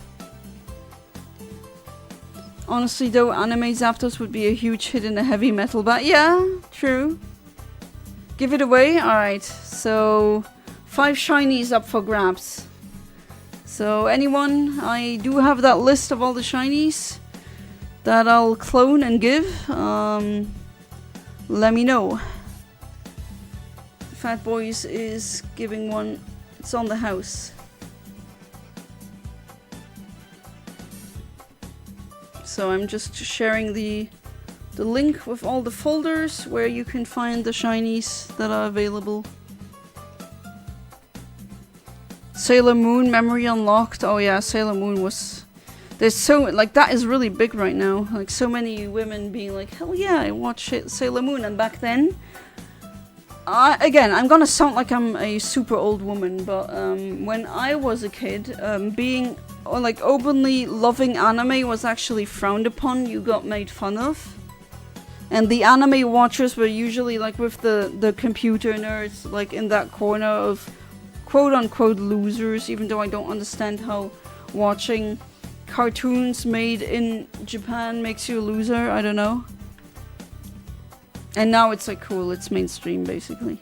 Honestly, though, Anime Zapdos would be a huge hit in a heavy metal band. Yeah, true. Give it away? Alright, so 5 shinies up for grabs. So anyone, I do have that list of all the shinies that I'll clone and give. Let me know. Fat Boys is giving one. It's on the house. So I'm just sharing the link with all the folders where you can find the shinies that are available. Sailor Moon memory unlocked. Oh yeah, Sailor Moon was... There's so... Like, that is really big right now. Like, so many women being like, hell yeah, I watch Sailor Moon. And back then... again, I'm gonna sound like I'm a super old woman, but when I was a kid, being like openly loving anime was actually frowned upon. You got made fun of, and the anime watchers were usually like with the computer nerds, like in that corner of quote unquote losers. Even though I don't understand how watching cartoons made in Japan makes you a loser. I don't know. And now it's like cool, it's mainstream basically.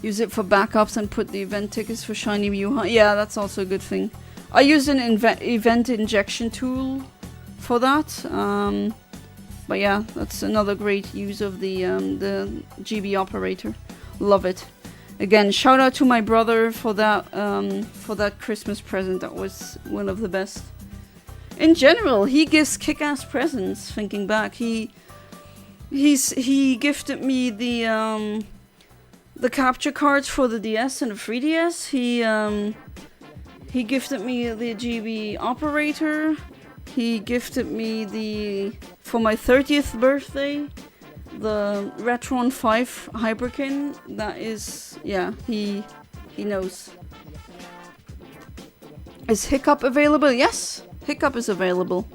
Use it for backups and put the event tickets for Shiny Mew. Yeah, that's also a good thing. I used an event injection tool for that. But yeah, that's another great use of the GB operator. Love it. Again, shout out to my brother for that Christmas present. That was one of the best. In general, he gives kick-ass presents. Thinking back, he gifted me the capture cards for the DS and the 3DS. He gifted me the GB operator. He gifted me for my 30th birthday, the Retron 5 Hyperkin. That is, yeah, he knows. Is Hiccup available? Yes, Hiccup is available.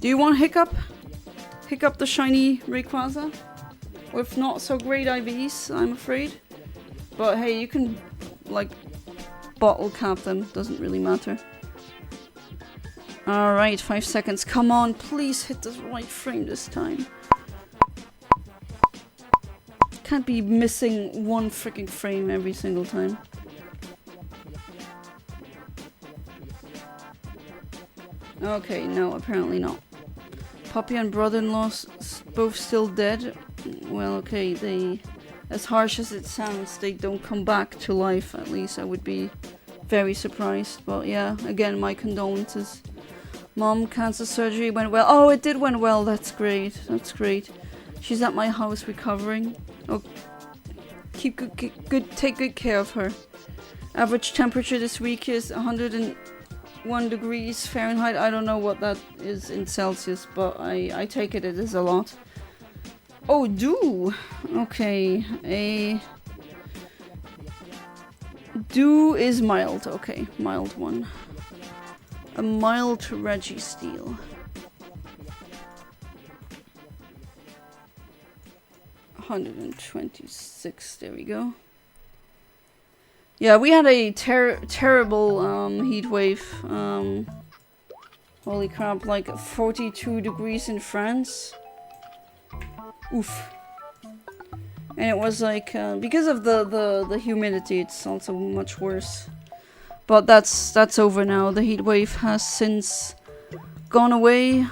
Do you want Hiccup? Hiccup the shiny Rayquaza with not so great IVs, I'm afraid. But hey, you can like bottle cap them, doesn't really matter. Alright, 5 seconds. Come on, please hit the right frame this time. Can't be missing one freaking frame every single time. Okay, no, apparently not. Puppy and brother-in-law both still dead. Well, okay, they as harsh as it sounds, they don't come back to life. At least I would be very surprised. But yeah, again, my condolences. Mom, cancer surgery went well. Oh, it did went well. That's great. That's great. She's at my house recovering. Oh, keep take good care of her. Average temperature this week is 101 degrees Fahrenheit. I don't know what that is in Celsius, but I take it is a lot. Oh, do. Okay, a do is mild. Okay, mild one. A mild Registeel. 126. There we go. Yeah, we had a terrible heat wave. Holy crap! Like 42 degrees in France. Oof. And it was like because of the humidity, it's also much worse. But that's over now. The heat wave has since gone away.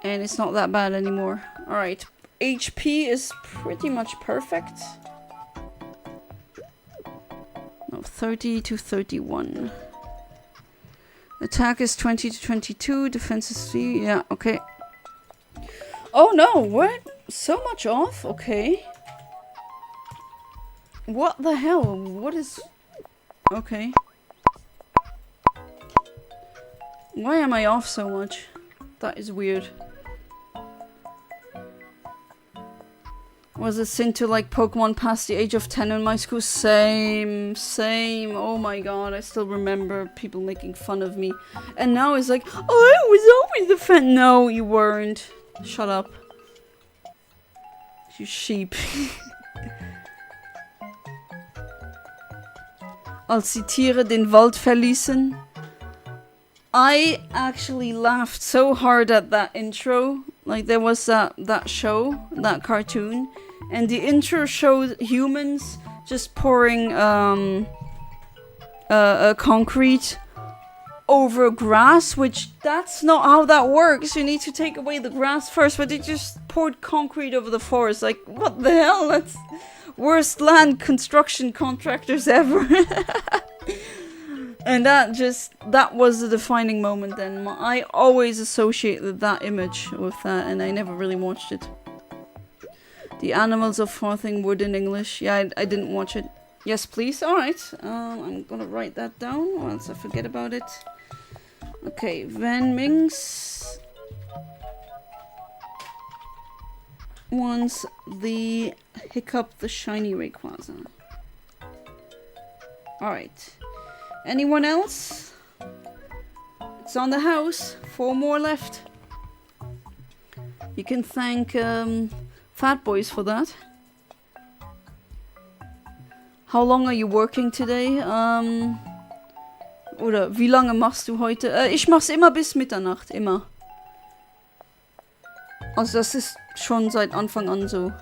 And it's not that bad anymore. Alright. HP is pretty much perfect. No, 30 to 31. Attack is 20 to 22. Defense is 3. Yeah, okay. Oh no, what? So much off? Okay. What the hell? What is... Okay. Why am I off so much? That is weird. Was it sin to like Pokemon past the age of 10 in my school? Same. Oh my god, I still remember people making fun of me. And now it's like, oh, I was always a fan. No, you weren't. Shut up. You sheep. Als die Tiere den Wald verließen. I actually laughed so hard at that intro. Like there was that show, that cartoon, and the intro showed humans just pouring concrete over grass, which that's not how that works. You need to take away the grass first, but they just poured concrete over the forest. Like, what the hell? That's worst land construction contractors ever. And that was the defining moment then. I always associated that image with that, and I never really watched it. The Animals of Farthing Wood in English. Yeah, I didn't watch it. Yes, please. Alright. I'm gonna write that down once I forget about it. Okay, Van Mings wants the Hiccup the Shiny Rayquaza. Alright. Anyone else? It's on the house. 4 more left. You can thank Fat Boys for that. How long are you working today? Oder wie lange machst du heute? Ich mach's immer bis Mitternacht, immer. Also das ist schon seit Anfang an so.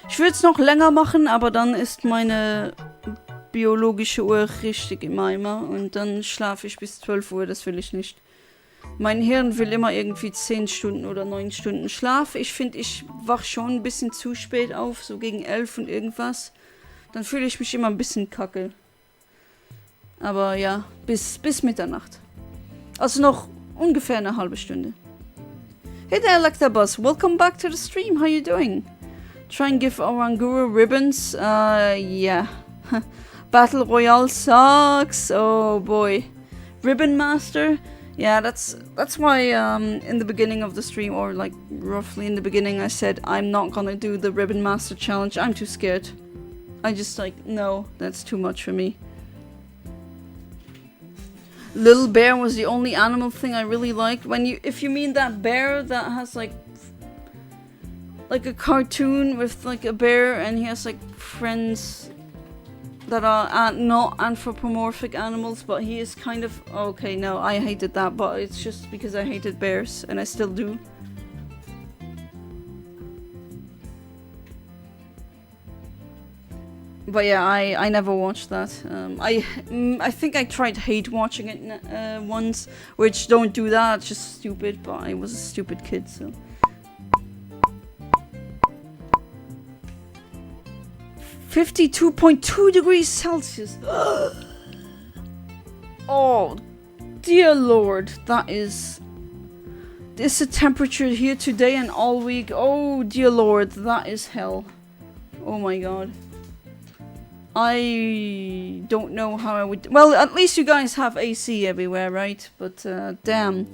Ich würde es noch länger machen, aber dann ist meine biologische Uhr richtig im Eimer und dann schlafe ich bis 12 Uhr, das will ich nicht. Mein Hirn will immer irgendwie 10 Stunden oder 9 Stunden Schlaf. Ich finde, ich wach schon ein bisschen zu spät auf, so gegen 11 und irgendwas. Dann fühle ich mich immer ein bisschen kacke. Aber ja, bis Mitternacht. Also noch ungefähr eine halbe Stunde. Hey there, Electabuzz. Welcome back to the stream. How you doing? Try and give Oranguru ribbons. Yeah. Battle Royale sucks. Oh boy. Ribbon Master. Yeah, that's why in the beginning of the stream, or like roughly in the beginning, I said I'm not gonna do the Ribbon Master challenge. I'm too scared. I just like, no, that's too much for me. Little Bear was the only animal thing I really liked. If you mean that bear that has like a cartoon with like a bear and he has like friends that are not anthropomorphic animals, but he is kind of... Okay, no, I hated that, but it's just because I hated bears, and I still do. But yeah, I never watched that. I think I tried hate watching it once, which don't do that, it's just stupid, but I was a stupid kid, so... 52.2 degrees Celsius. Oh, dear Lord. That is... This is the temperature here today and all week. Oh, dear Lord. That is hell. Oh my god. I don't know how I would... Well, at least you guys have AC everywhere, right? But, damn.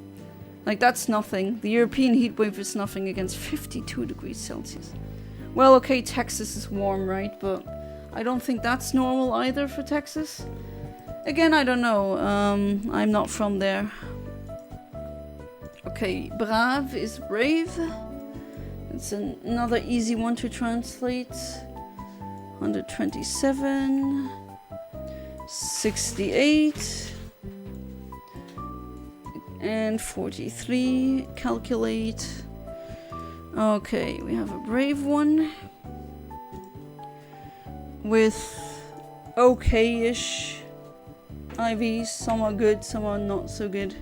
Like, that's nothing. The European heat wave is nothing against 52 degrees Celsius. Well, okay, Texas is warm, right? But I don't think that's normal either for Texas. Again, I don't know. I'm not from there. Okay, brave is brave. It's another easy one to translate. 127. 68. And 43. Calculate. Okay, we have a brave one. With okay-ish IVs. Some are good, some are not so good.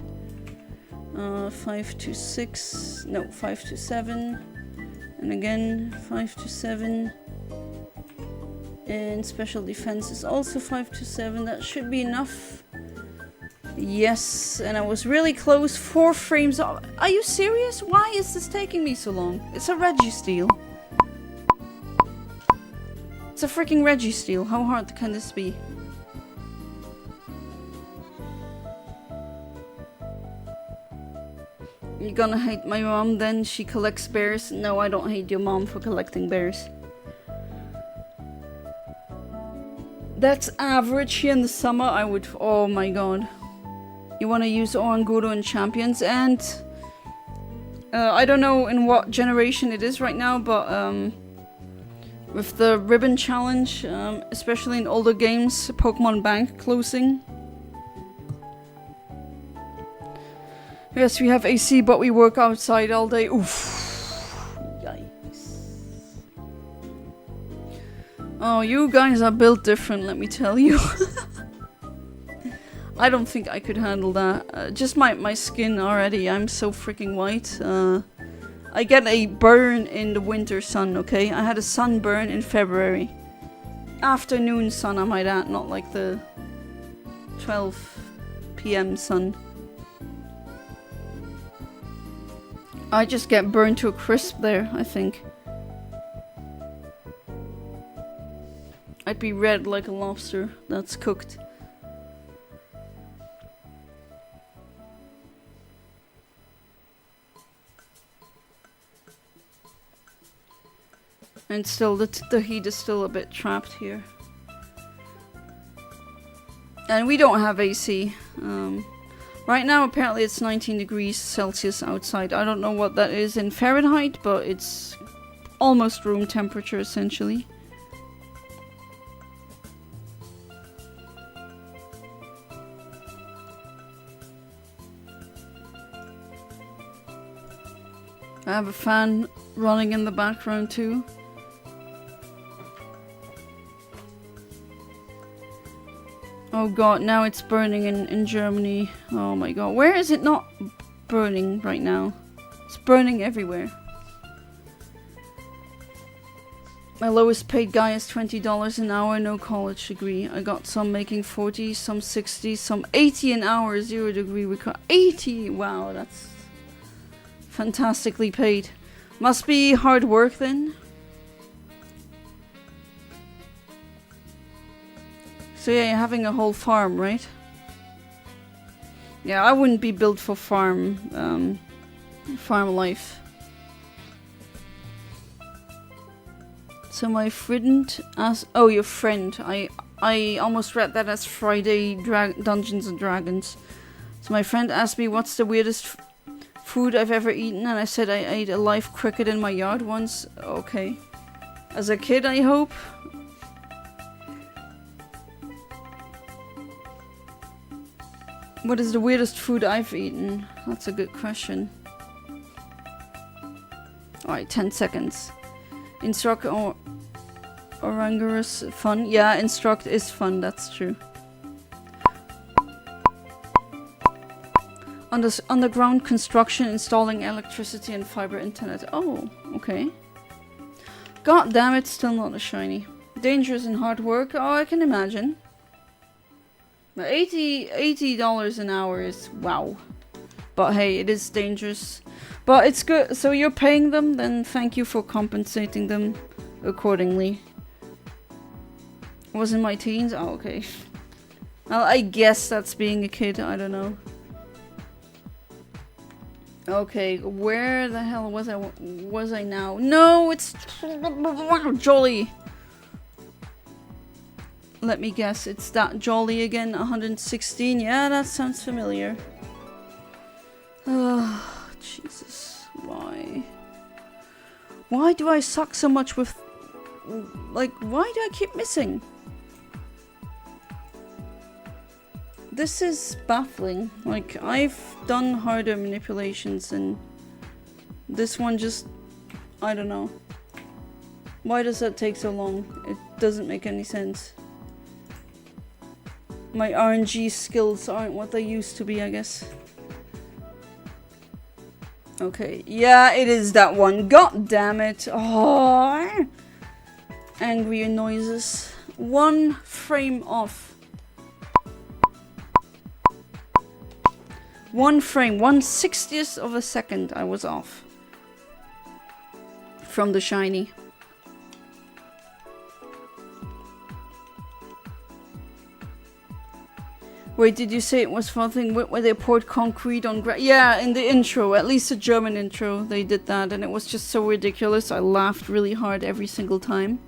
5 to 6. No, 5 to 7. And again, 5 to 7. And special defense is also 5 to 7. That should be enough. Yes, and I was really close. 4 frames off. Are you serious? Why is this taking me so long? It's a Registeel. It's a freaking Registeel. How hard can this be? You're gonna hate my mom then? She collects bears? No, I don't hate your mom for collecting bears. That's average here in the summer. I would... Oh my god. You want to use Oranguru and Champions, and I don't know in what generation it is right now, but with the ribbon challenge, especially in older games, Pokemon Bank closing. Yes, we have AC, but we work outside all day. Oof. Yikes. Oh, you guys are built different, let me tell you. I don't think I could handle that. Just my skin already. I'm so freaking white. I get a burn in the winter sun, okay? I had a sunburn in February. Afternoon sun, I might add, not like the 12 PM sun. I just get burned to a crisp there, I think. I'd be red like a lobster that's cooked. And still, the heat is still a bit trapped here. And we don't have AC. Right now, apparently it's 19 degrees Celsius outside. I don't know what that is in Fahrenheit, but it's almost room temperature, essentially. I have a fan running in the background, too. Oh god, now it's burning in Germany. Oh my god. Where is it not burning right now? It's burning everywhere. My lowest paid guy is $20 an hour, no college degree. I got some making 40, some 60, some 80 an hour, 0 degree. 80! Wow, that's fantastically paid. Must be hard work then. So yeah, you're having a whole farm, right? Yeah, I wouldn't be built for farm life. So my friend asked... Oh, your friend. I almost read that as Friday Dungeons and Dragons. So my friend asked me what's the weirdest food I've ever eaten, and I said I ate a live cricket in my yard once. Okay. As a kid, I hope. What is the weirdest food I've eaten? That's a good question. Alright, 10 seconds. Instruct or Orangarus fun? Yeah, Instruct is fun, that's true. Underground construction, installing electricity and fiber internet. Oh, okay. God damn it, still not a shiny. Dangerous and hard work. Oh, I can imagine. But $80 an hour is wow. But hey, it is dangerous. But it's good. So you're paying them, then thank you for compensating them accordingly. Was in my teens? Oh, okay. Well, I guess that's being a kid. I don't know. Okay, where the hell was I now? No, it's Jolly. Let me guess, it's that Jolly again, 116. Yeah, that sounds familiar. Oh, Jesus. Why? Why do I suck so much with... Like, why do I keep missing? This is baffling. Like, I've done harder manipulations and this one just... I don't know. Why does that take so long? It doesn't make any sense. My RNG skills aren't what they used to be, I guess. Okay, yeah, it is that one. God damn it. Oh, angry noises. 1 frame off. 1 frame, 1/60th of a second I was off. From the shiny. Wait, did you say it was something where they poured concrete on grass? Yeah, in the intro, at least the German intro, they did that, and it was just so ridiculous. I laughed really hard every single time.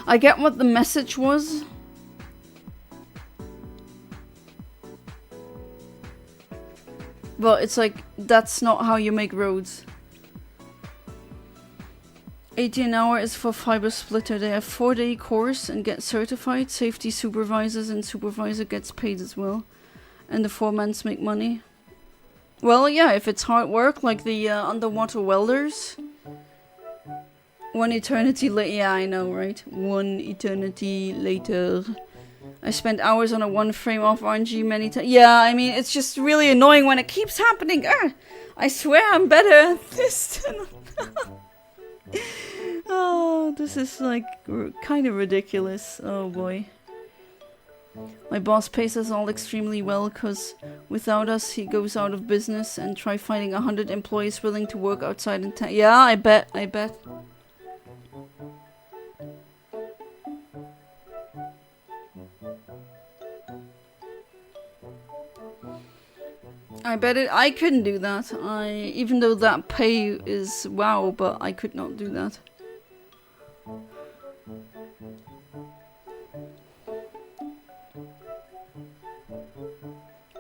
I get what the message was. But it's like, that's not how you make roads. 80 an hour is for Fiber Splitter. They have 4-day course and get certified. Safety supervisors and supervisor gets paid as well. And the foremans make money. Well, yeah, if it's hard work, like the underwater welders. 1 eternity later. Yeah, I know, right? 1 eternity later. I spent hours on a 1 frame off RNG many times. Yeah, I mean, it's just really annoying when it keeps happening. I swear I'm better at this than... Oh, this is like kind of ridiculous. Oh boy. My boss pays us all extremely well because without us he goes out of business, and try finding 100 employees willing to work outside in town. Yeah, I bet. I bet I couldn't do that. Even though that pay is wow, but I could not do that.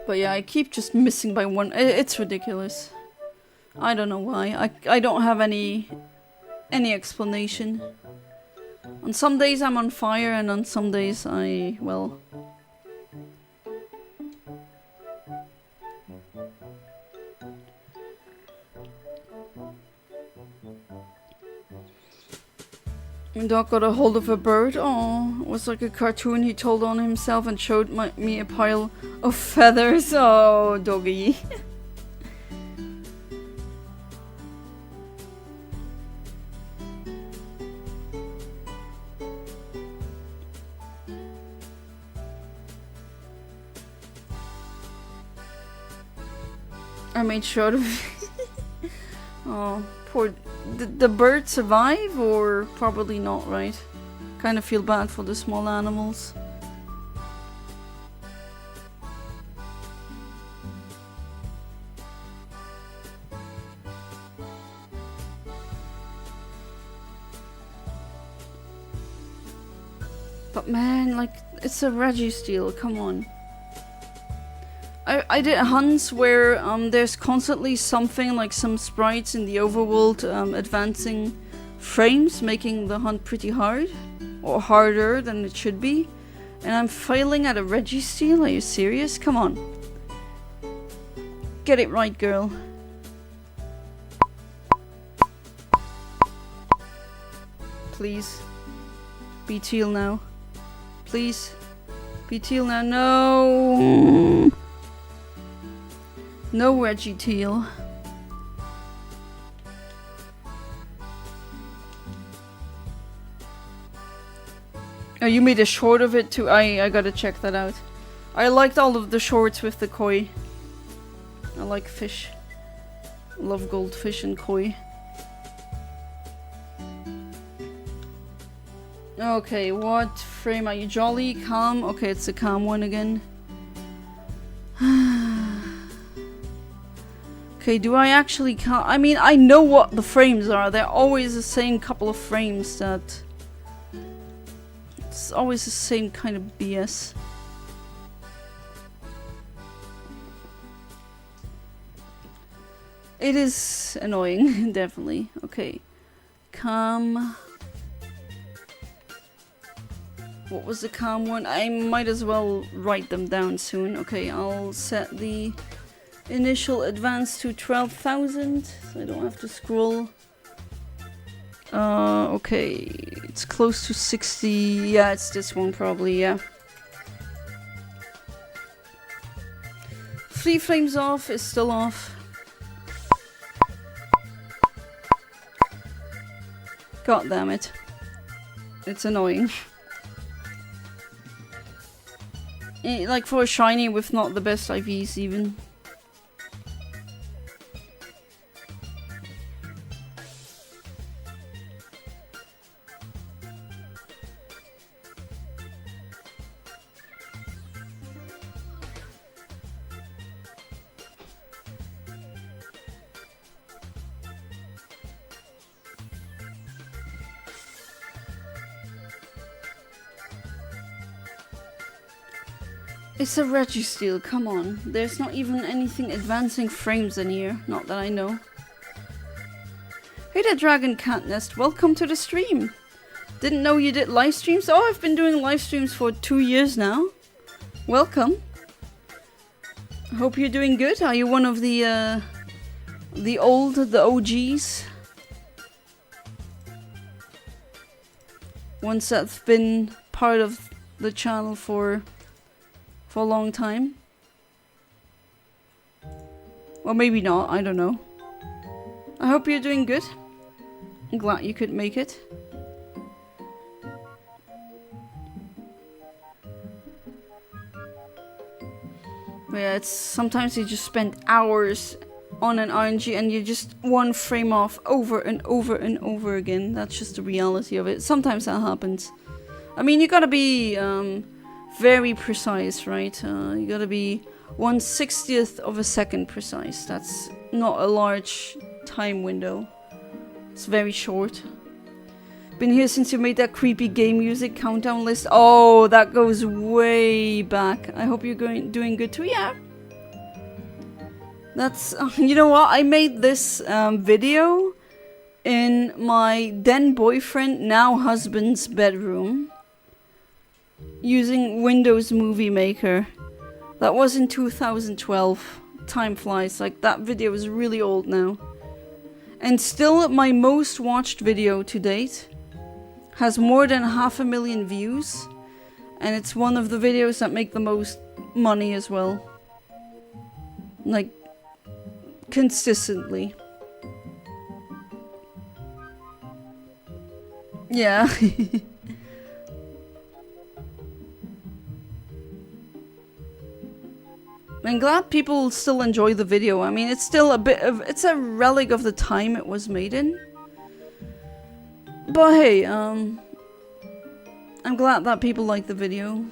But yeah, I keep just missing by 1. It's ridiculous. I don't know why. I don't have any explanation. On some days I'm on fire, and on some days well... My dog got a hold of a bird. Oh, it was like a cartoon he told on himself and showed me a pile of feathers. Oh, doggy. I made sure to... Oh, poor... Did the bird survive, or probably not, right? Kind of feel bad for the small animals. But man, like, it's a Registeel, come on. I did hunts where there's constantly something, like some sprites in the overworld advancing frames, making the hunt pretty hard. Or harder than it should be. And I'm failing at a Registeel? Are you serious? Come on. Get it right, girl. Please. Be teal now. Please. Be teal now. No! No Registeel. you made a short of it too. I gotta check that out. I liked all of the shorts with the koi. I like fish. Love goldfish and koi. Okay, what frame are you? Jolly? Calm? Okay, it's a calm one again. Okay, do I actually count? I mean, I know what the frames are. They're always the same couple of frames that... It's always the same kind of BS. It is annoying, definitely. Okay. Calm. What was the calm one? I might as well write them down soon. Okay, I'll set the initial advance to 12,000, so I don't have to scroll. Okay, it's close to 60. Yeah, it's this one probably, yeah. 3 frames off is still off. God damn it. It's annoying. Like for a shiny with not the best IVs even. It's a Registeel, come on. There's not even anything advancing frames in here. Not that I know. Hey there, Dragon Cat Nest. Welcome to the stream. Didn't know you did live streams? Oh, I've been doing live streams for 2 years now. Welcome. Hope you're doing good. Are you one of the OGs? Ones that's been part of the channel for a long time. Or maybe not, I don't know. I hope you're doing good. I'm glad you could make it. But yeah, it's sometimes you just spend hours on an RNG and you're just one frame off over and over and over again. That's just the reality of it. Sometimes that happens. I mean, you gotta be very precise, right? You gotta be 1/60th of a second precise. That's not a large time window. It's very short. Been here since you made that creepy game music countdown list. Oh, that goes way back. I hope you're doing good too. Yeah. That's, you know what? I made this video in my then boyfriend, now husband's bedroom. Using Windows Movie Maker. That was in 2012. Time flies. Like, that video is really old now. And still my most watched video to date. Has more than 500,000 views. And it's one of the videos that make the most money as well. Like, consistently. Yeah. I'm glad people still enjoy the video. I mean, it's still a bit of... It's a relic of the time it was made in. But hey, I'm glad that people like the video.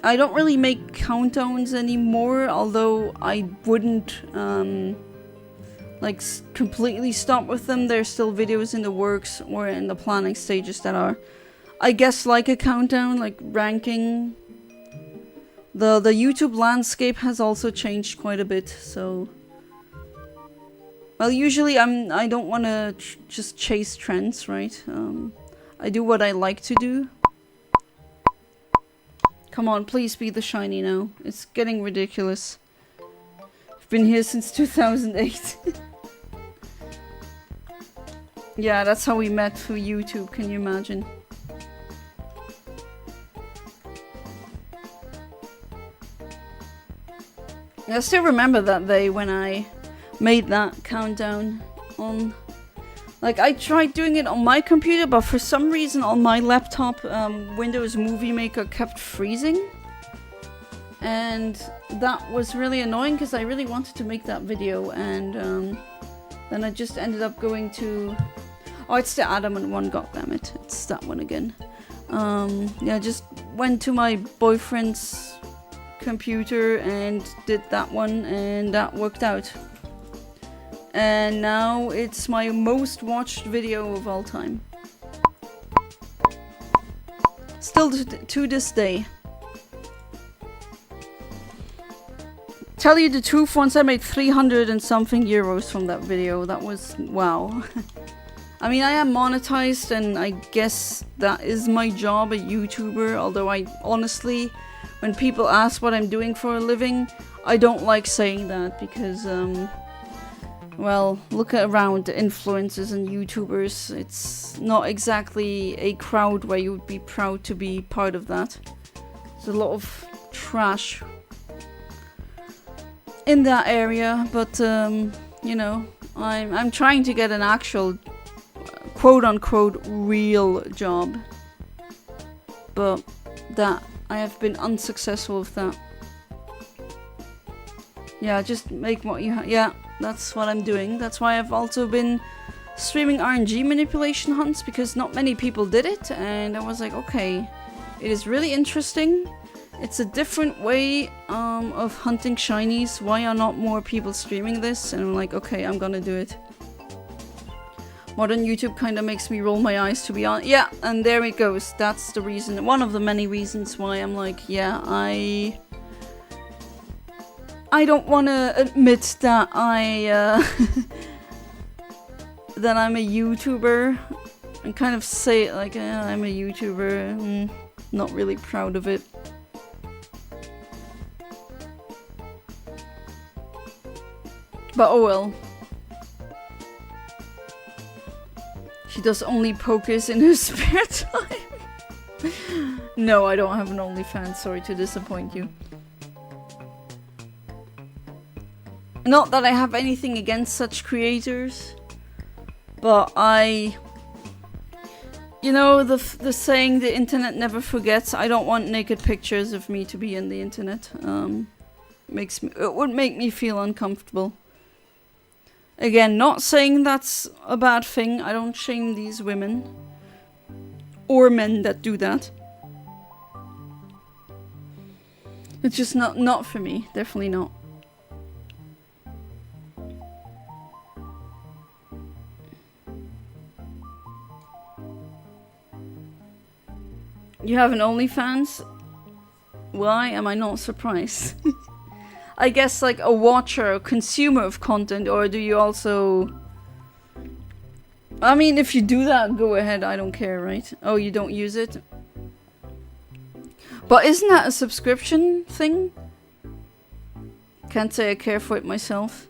I don't really make countdowns anymore, although I wouldn't, like, completely stop with them. There's still videos in the works or in the planning stages that are, I guess, like a countdown, like ranking. The YouTube landscape has also changed quite a bit, so... Well, usually I don't want to just chase trends, right? I do what I like to do. Come on, please be the shiny now. It's getting ridiculous. I've been here since 2008. Yeah, that's how we met through YouTube, can you imagine? I still remember that day when I made that countdown on Like, I tried doing it on my computer, but for some reason on my laptop, Windows Movie Maker kept freezing. And that was really annoying because I really wanted to make that video, and then I just ended up going to... Oh, it's the adamant one, goddammit. It's that one again. Yeah, just went to my boyfriend's computer and did that one, and that worked out. And now it's my most watched video of all time. Still to this day. Tell you the truth, once I made 300 and something euros from that video. That was... wow. I mean, I am monetized, and I guess that is my job, a YouTuber. Although I honestly, when people ask what I'm doing for a living, I don't like saying that because... well, look around the influencers and YouTubers. It's not exactly a crowd where you would be proud to be part of that. There's a lot of trash in that area, but you know, I'm trying to get an actual quote-unquote real job, but that I have been unsuccessful with that. Yeah, just make what you yeah, that's what I'm doing. That's why I've also been streaming RNG manipulation hunts, because not many people did it, and I was like, okay, it is really interesting. It's a different way of hunting shinies. Why are not more people streaming this? And I'm like, okay, I'm gonna do it. Modern YouTube kind of makes me roll my eyes, to be honest. Yeah, and there it goes. That's the reason, one of the many reasons why I'm like, yeah, I don't want to admit that that I'm a YouTuber. And kind of say it like, I'm a YouTuber. Not really proud of it. But oh well. She does only pokers in her spare time. No, I don't have an OnlyFans. Sorry to disappoint you. Not that I have anything against such creators, but you know, the saying, the internet never forgets. I don't want naked pictures of me to be in the internet. It would make me feel uncomfortable. Again, not saying that's a bad thing. I don't shame these women or men that do that. It's just not for me. Definitely not. You have an OnlyFans? Why am I not surprised? I guess like a watcher, a consumer of content, or do you also... I mean, if you do that, go ahead, I don't care, right? Oh, you don't use it? But isn't that a subscription thing? Can't say I care for it myself.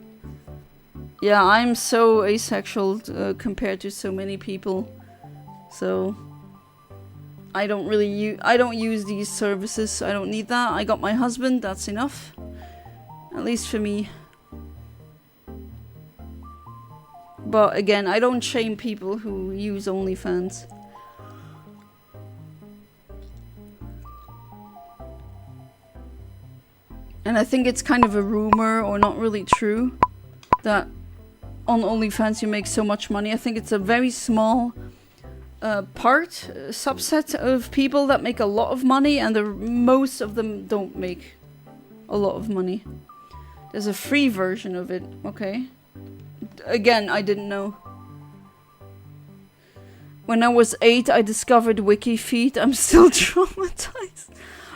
Yeah, I'm so asexual compared to so many people. So... I don't use these services. I don't need that. I got my husband, that's enough. At least for me. But again, I don't shame people who use OnlyFans. And I think it's kind of a rumor, or not really true, that on OnlyFans you make so much money. I think it's a very small subset of people that make a lot of money, and most of them don't make a lot of money. There's a free version of it, okay? Again, I didn't know. When I was 8, I discovered Wikifeet. I'm still traumatized.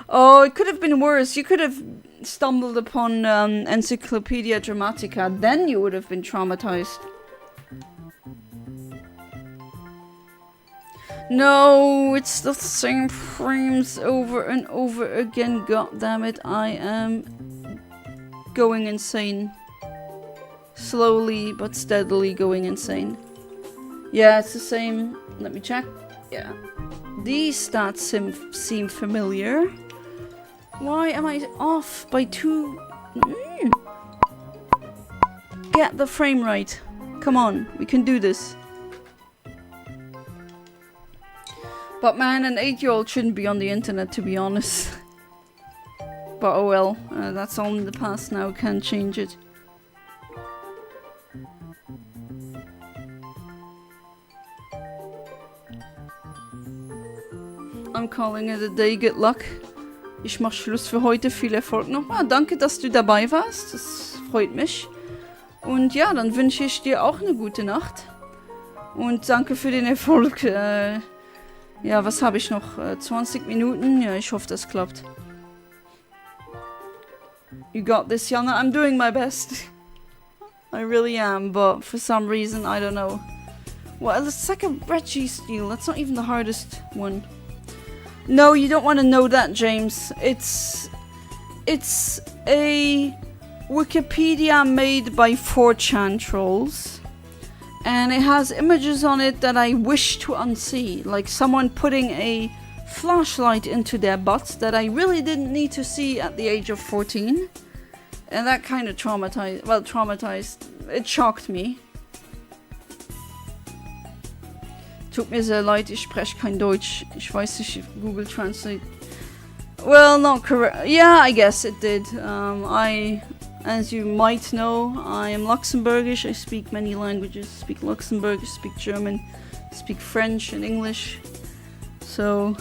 Oh, it could have been worse. You could have stumbled upon Encyclopedia Dramatica. Then you would have been traumatized. No, it's the same frames over and over again. God damn it, I am going insane. Slowly but steadily going insane. Yeah, it's the same. Let me check. Yeah. These stats seem familiar. Why am I off by 2? Get the frame right. Come on, we can do this. But man, an 8-year-old shouldn't be on the internet, to be honest. But oh well, that's all in the past now, can't change it. I'm calling it a day, good luck. Ich mach Schluss für heute, viel Erfolg noch. Ah, danke, dass du dabei warst, das freut mich. Und ja, dann wünsche ich dir auch eine gute Nacht. Und danke für den Erfolg. Ja, was habe ich noch? 20 Minuten? Ja, ich hoffe, das klappt. You got this, Jana. I'm doing my best. I really am, but for some reason, I don't know. Well, it's like a Registeel. That's not even the hardest one. No, you don't want to know that, James. It's a Wikipedia made by 4chan trolls. And it has images on it that I wish to unsee. Like someone putting a flashlight into their butt that I really didn't need to see at the age of 14. And that kind of traumatized. It shocked me. Tut mir sehr leid, ich spreche kein Deutsch. Ich weiß nicht, Google Translate. Well, not correct. Yeah, I guess it did. As you might know, I am Luxembourgish. I speak many languages. I speak Luxembourgish, speak German, speak French and English. So,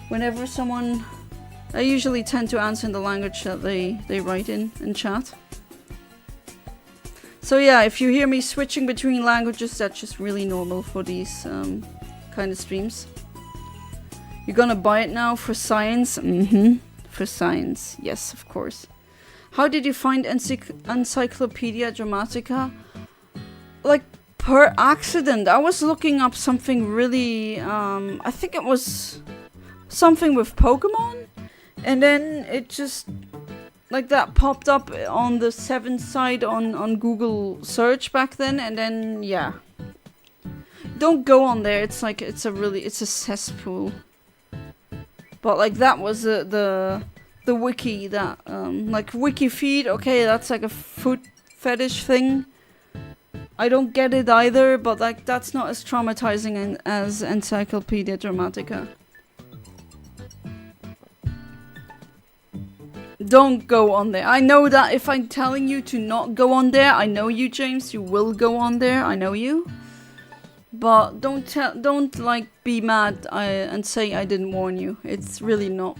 whenever someone... I usually tend to answer in the language that they write in chat. So yeah, if you hear me switching between languages, that's just really normal for these kind of streams. You're gonna buy it now for science? Mm-hmm. For science. Yes, of course. How did you find Encyclopedia Dramatica? Like, per accident. I was looking up something really... I think it was something with Pokémon. And then it just... like that popped up on the 7th side on Google search back then, and then yeah. Don't go on there. It's like it's a cesspool. But like that was the wiki that like wiki feed. Okay, that's like a foot fetish thing. I don't get it either, but like that's not as traumatizing as Encyclopedia Dramatica. Don't go on there. I know that if I'm telling you to not go on there, I know you, James, you will go on there. I know you. But don't like be mad and say I didn't warn you. It's really not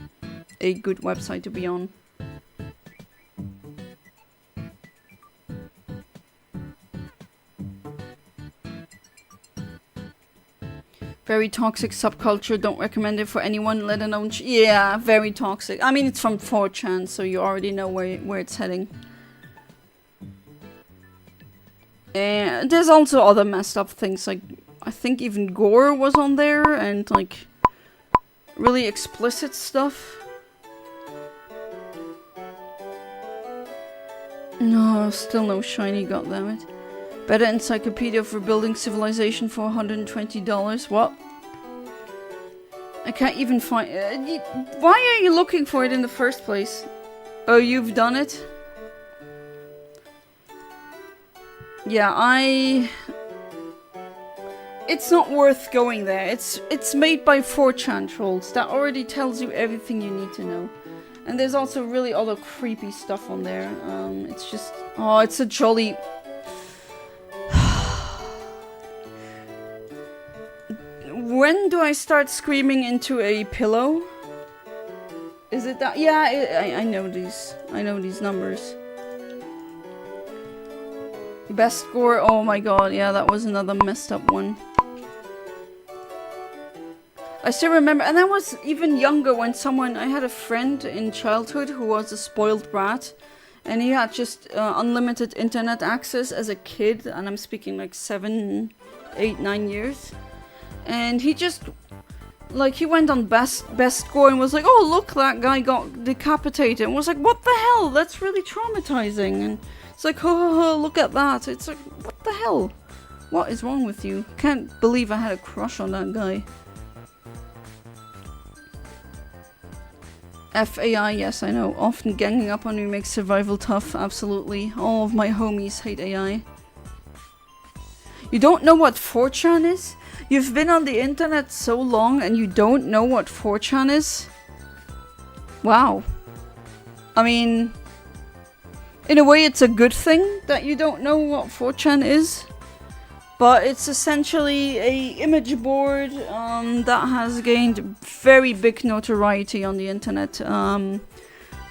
a good website to be on. Very toxic subculture, don't recommend it for anyone, let alone... yeah, very toxic. I mean, it's from 4chan, so you already know where it's heading. And there's also other messed up things, like... I think even gore was on there, and like... really explicit stuff. No, still no shiny, goddammit. Better encyclopedia for building civilization for $120. What? I can't even find... why are you looking for it in the first place? Oh, you've done it? Yeah, it's not worth going there. It's made by 4chan trolls. That already tells you everything you need to know. And there's also really other creepy stuff on there. It's just... oh, it's a jolly... When do I start screaming into a pillow? Is it that? Yeah, I know these. I know these numbers. Best score. Oh my god, yeah, that was another messed up one. I still remember, and I was even younger when I had a friend in childhood who was a spoiled brat. And he had just unlimited internet access as a kid. And I'm speaking like 7, 8, 9 years. And he just, like, he went on best score and was like, oh, look, that guy got decapitated. And was like, what the hell? That's really traumatizing. And it's like, oh, look at that. It's like, what the hell? What is wrong with you? Can't believe I had a crush on that guy. FAI, yes, I know. Often ganging up on you makes survival tough. Absolutely. All of my homies hate AI. You don't know what 4chan is? You've been on the internet so long and you don't know what 4chan is? Wow. I mean, in a way it's a good thing that you don't know what 4chan is. But it's essentially a image board that has gained very big notoriety on the internet.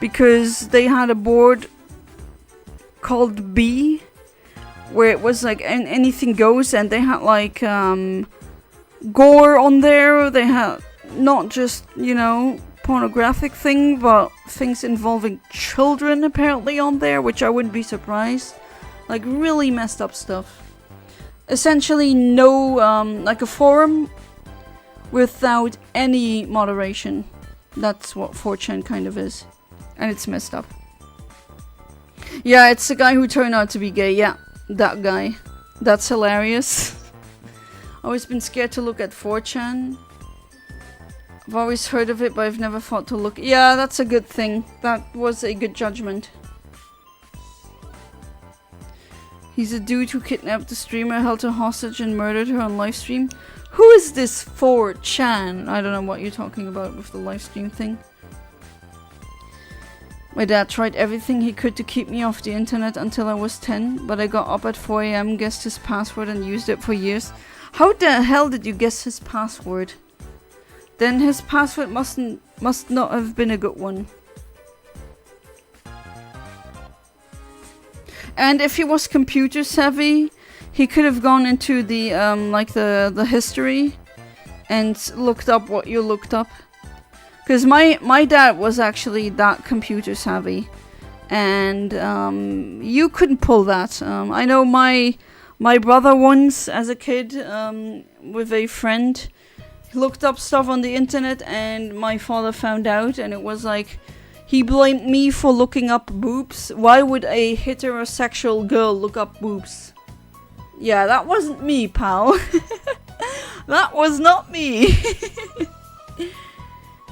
Because they had a board called B, where it was like anything goes, and they had like gore on there. They had not just, you know, pornographic thing, but things involving children apparently on there, which I wouldn't be surprised. Like really messed up stuff. Essentially no, like a forum without any moderation. That's what 4chan kind of is. And it's messed up. Yeah, it's the guy who turned out to be gay. Yeah, that guy. That's hilarious. I've always been scared to look at 4chan. I've always heard of it, but I've never thought to look. Yeah, that's a good thing. That was a good judgment. He's a dude who kidnapped the streamer, held her hostage, and murdered her on livestream. Who is this 4chan? I don't know what you're talking about with the livestream thing. My dad tried everything he could to keep me off the internet until I was 10, but I got up at 4 AM, guessed his password, and used it for years. How the hell did you guess his password? Then his password must not have been a good one. And if he was computer savvy, he could have gone into the like the history and looked up what you looked up. Because my dad was actually that computer savvy, and you couldn't pull that. I know my brother once, as a kid, with a friend, he looked up stuff on the internet, and my father found out, and it was like, he blamed me for looking up boobs. Why would a heterosexual girl look up boobs? Yeah, that wasn't me, pal. That was not me.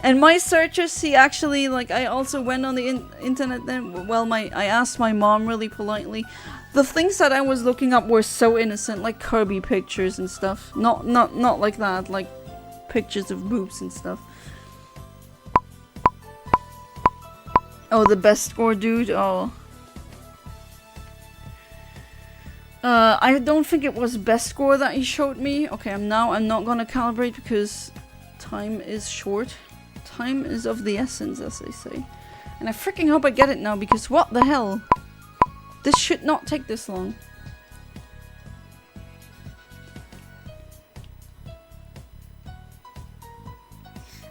And my searches, he actually, like, I also went on the internet then. Well, I asked my mom really politely. The things that I was looking up were so innocent, like Kirby pictures and stuff. Not like that, like pictures of boobs and stuff. Oh, the best score dude. Oh. I don't think it was best score that he showed me. Okay, I'm not gonna calibrate because time is short. Time is of the essence, as they say. And I freaking hope I get it now, because what the hell? This should not take this long.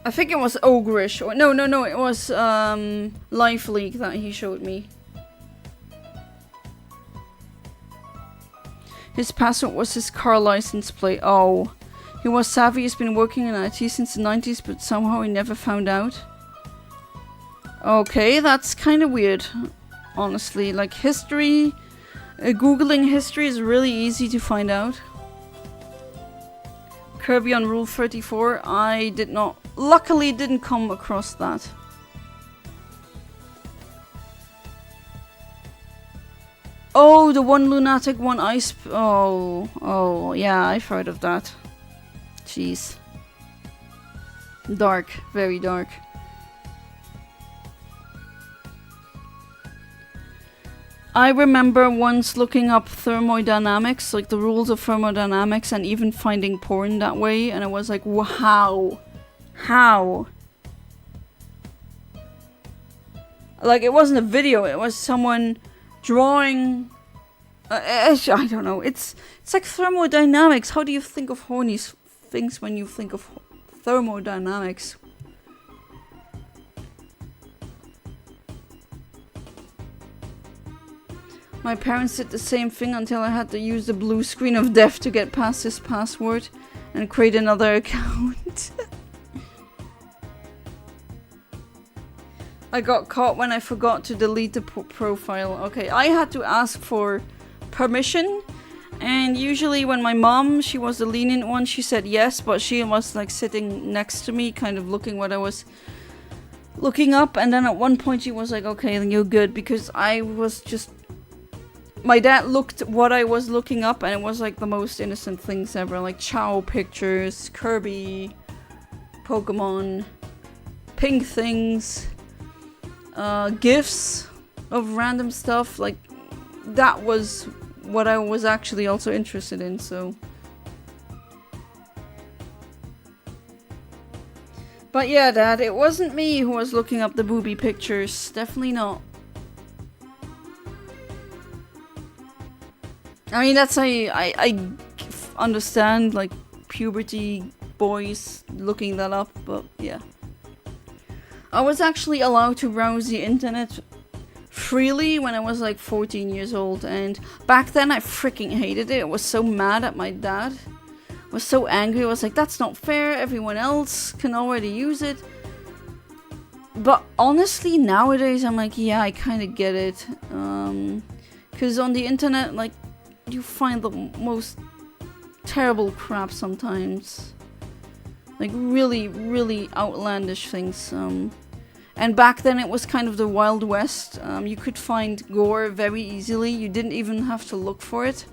I think it was Ogreish, or no, it was Life League that he showed me. His password was his car license plate. Oh, he was savvy. He's been working in IT since the 90s, but somehow he never found out. Okay, that's kind of weird, honestly. Like history, googling history is really easy to find out. Kirby on Rule 34, I did not, luckily didn't come across that. Oh, the one lunatic, one ice, oh, yeah, I've heard of that. Jeez. Dark, very dark. I remember once looking up thermodynamics, like the rules of thermodynamics, and even finding porn that way, and I was like, wow, how? Like, it wasn't a video, it was someone drawing, I don't know, it's like thermodynamics. How do you think of horny things when you think of thermodynamics? My parents did the same thing until I had to use the blue screen of death to get past his password and create another account. I got caught when I forgot to delete the profile. Okay, I had to ask for permission, and usually when my mom, she was the lenient one, she said yes, but she was like sitting next to me, kind of looking what I was looking up, and then at one point she was like, okay, then you're good, because I was just my dad looked what I was looking up, and it was like the most innocent things ever, like Chow pictures, Kirby, Pokémon, pink things, gifs of random stuff. Like, that was what I was actually also interested in, so. But yeah, Dad, it wasn't me who was looking up the booby pictures. Definitely not. I mean, that's I understand, like, puberty boys looking that up, but yeah. I was actually allowed to browse the internet freely when I was like 14 years old, and back then I freaking hated it. I was so mad at my dad. I was so angry. I was like, that's not fair. Everyone else can already use it. But honestly, nowadays I'm like, yeah, I kind of get it. Because on the internet, like, you find the most terrible crap sometimes. Like, really, really outlandish things. And back then it was kind of the Wild West. You could find gore very easily. You didn't even have to look for it.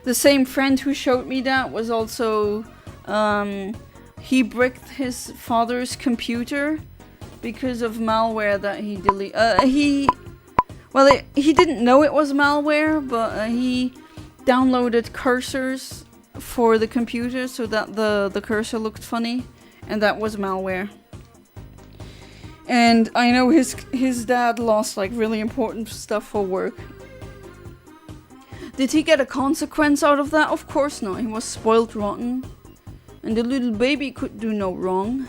The same friend who showed me that was also... he bricked his father's computer because of malware that he deleted. He didn't know it was malware, but he downloaded cursors for the computer so that the cursor looked funny, and that was malware. And I know his dad lost like really important stuff for work. Did he get a consequence out of that? Of course not. He was spoiled rotten. And the little baby could do no wrong.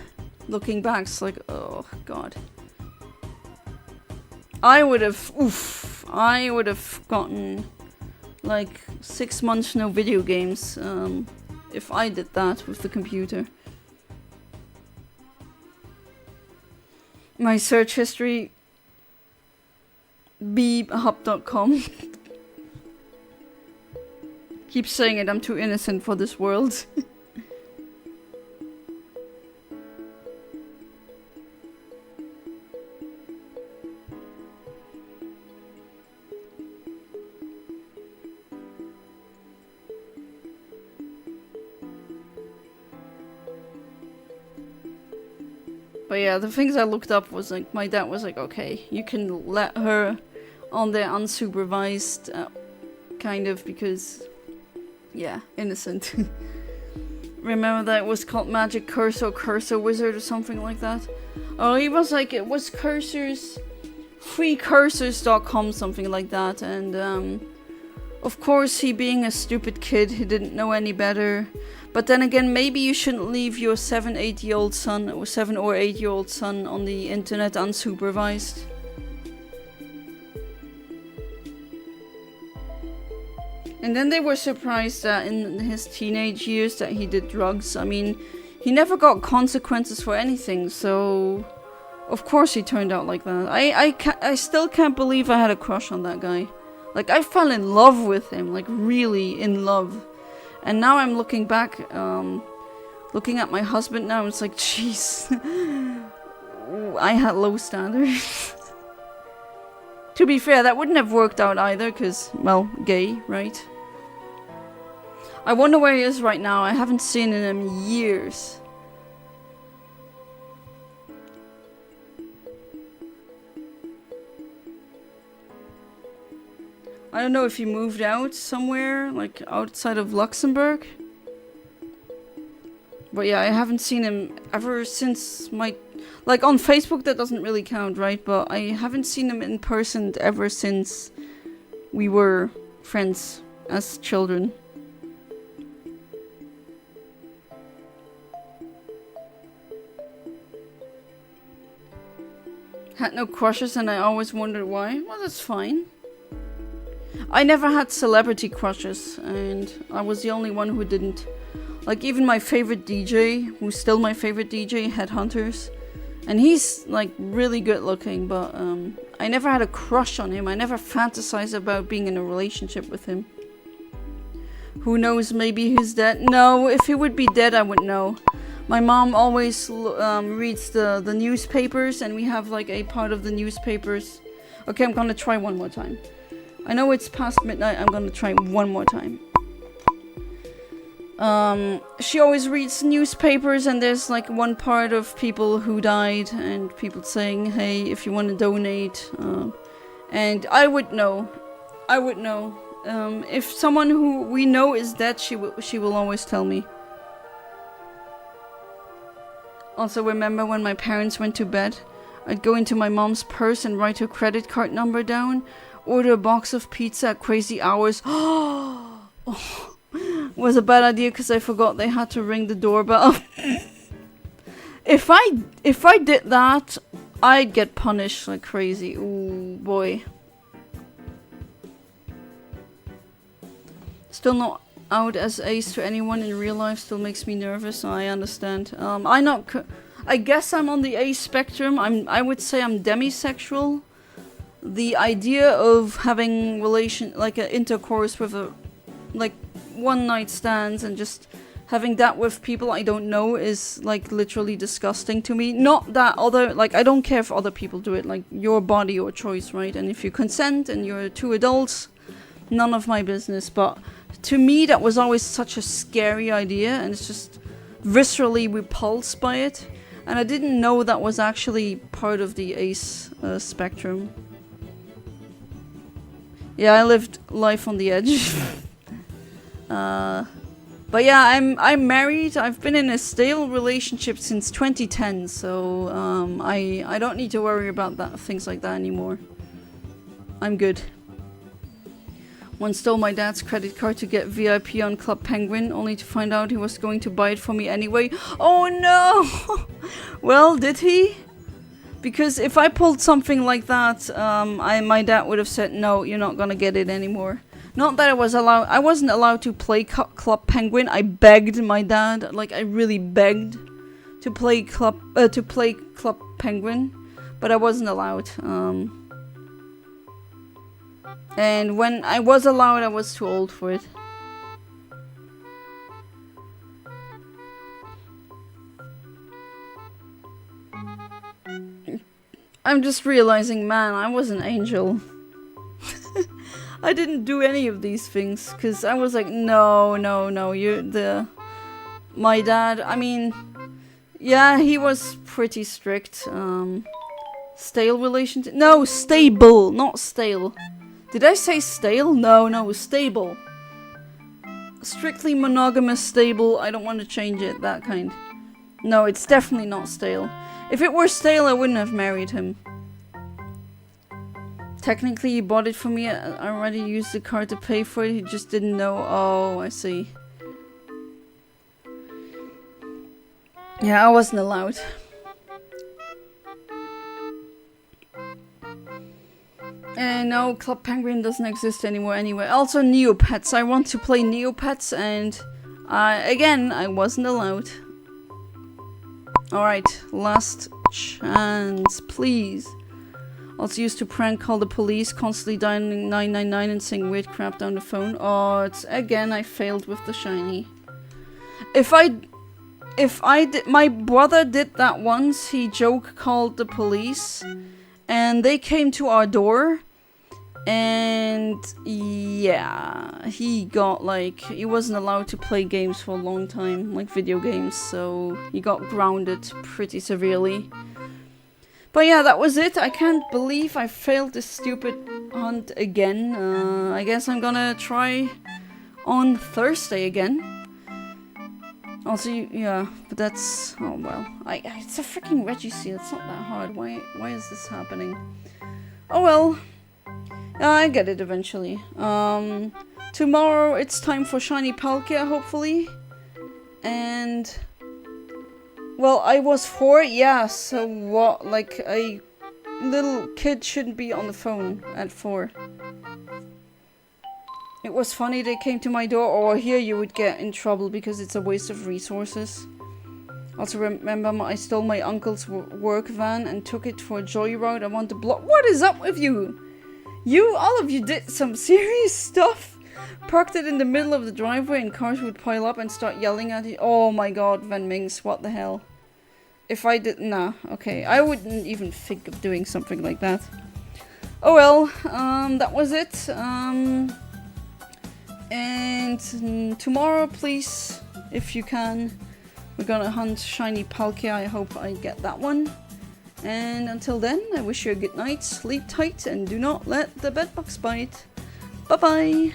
Looking back, it's like, oh god. I would have gotten like 6 months no video games if I did that with the computer. My search history, beehub.com. Keep saying it, I'm too innocent for this world. But yeah, the things I looked up was like, my dad was like, okay, you can let her on there unsupervised, kind of, because, yeah, innocent. Remember that it was called Magic Cursor, Cursor Wizard or something like that? Oh, he was like, it was cursors, freecursors.com, something like that, and of course, he being a stupid kid, he didn't know any better. But then again, maybe you shouldn't leave your 7 or 8 year old son on the internet unsupervised. And then they were surprised that in his teenage years that he did drugs. I mean, he never got consequences for anything, so of course he turned out like that. I still can't believe I had a crush on that guy. Like, I fell in love with him, like really in love. And now I'm looking back, looking at my husband now, it's like, jeez, I had low standards. To be fair, that wouldn't have worked out either, because, well, gay, right? I wonder where he is right now. I haven't seen him in years. I don't know if he moved out somewhere, like outside of Luxembourg. But yeah, I haven't seen him ever since my... Like, on Facebook that doesn't really count, right? But I haven't seen him in person ever since we were friends as children. Had no crushes and I always wondered why. Well, that's fine. I never had celebrity crushes, and I was the only one who didn't. Like, even my favorite DJ, who's still my favorite DJ, Headhunters, and he's, like, really good looking, but I never had a crush on him. I never fantasized about being in a relationship with him. Who knows, maybe he's dead? No, if he would be dead, I would know. My mom always reads the newspapers, and we have like a part of the newspapers. Okay, I'm gonna try one more time. I know it's past midnight, I'm gonna try one more time. She always reads newspapers, and there's like one part of people who died and people saying, hey, if you want to donate, and I would know. If someone who we know is dead, she will always tell me. Also, remember when my parents went to bed, I'd go into my mom's purse and write her credit card number down, order a box of pizza at crazy hours. Was a bad idea because I forgot they had to ring the doorbell. If I did that, I'd get punished like crazy. Ooh, boy. Still not out as ace to anyone in real life. Still makes me nervous. I understand. I guess I'm on the ace spectrum. I would say I'm demisexual. The idea of having like an intercourse with a like one night stands and just having that with people I don't know is like literally disgusting to me. Not that I don't care if other people do it, like your body, your choice, right? And if you consent and you're two adults, none of my business. But to me that was always such a scary idea, and it's just viscerally repulsed by it. And I didn't know that was actually part of the ace spectrum. Yeah, I lived life on the edge. But yeah, I'm married. I've been in a stale relationship since 2010, so I don't need to worry about things like that anymore. I'm good. Once stole my dad's credit card to get VIP on Club Penguin, only to find out he was going to buy it for me anyway. Oh no! Well, did he? Because if I pulled something like that, my dad would have said, no, you're not gonna get it anymore. Not that I wasn't allowed to play Club Penguin. I begged my dad, like I really begged to play Club Penguin, but I wasn't allowed. And when I was allowed, I was too old for it. I'm just realizing, man, I was an angel. I didn't do any of these things, because I was like, no, my dad, I mean, yeah, he was pretty strict. Stale relationship? No, stable, not stale. Did I say stale? No, stable. Strictly monogamous, stable, I don't want to change it, that kind. No, it's definitely not stale. If it were stale, I wouldn't have married him. Technically, he bought it for me. I already used the card to pay for it. He just didn't know. Oh, I see. Yeah, I wasn't allowed. And no, Club Penguin doesn't exist anymore anyway. Also, Neopets. I want to play Neopets, and again, I wasn't allowed. Alright, last chance, please. Also used to prank call the police, constantly dialing 999 and saying weird crap down the phone. Oh, it's again, I failed with the shiny. My brother did that once. He joke called the police, and they came to our door, and yeah, he got like, he wasn't allowed to play games for a long time, like video games, so he got grounded pretty severely. But yeah, that was it. I can't believe I failed this stupid hunt again. I guess I'm gonna try on Thursday again. Also, yeah, but that's, oh well. It's a freaking Registeel. It's not that hard. Why is this happening? Oh well. I get it eventually. Tomorrow it's time for Shiny Palkia, hopefully. And well, I was 4, yeah, so what, like, a little kid shouldn't be on the phone at 4. It was funny they came to my door, or here you would get in trouble because it's a waste of resources. Also remember, I stole my uncle's work van and took it for a joyride. I want to block. What is up with you? All of you did some serious stuff. Parked it in the middle of the driveway and cars would pile up and start yelling at it. Oh my god, Van Mings, what the hell? If I did... Nah, okay. I wouldn't even think of doing something like that. Oh well, that was it. And tomorrow, please, if you can, we're gonna hunt shiny Palkia. I hope I get that one. And until then, I wish you a good night, sleep tight, and do not let the bedbugs bite. Bye-bye!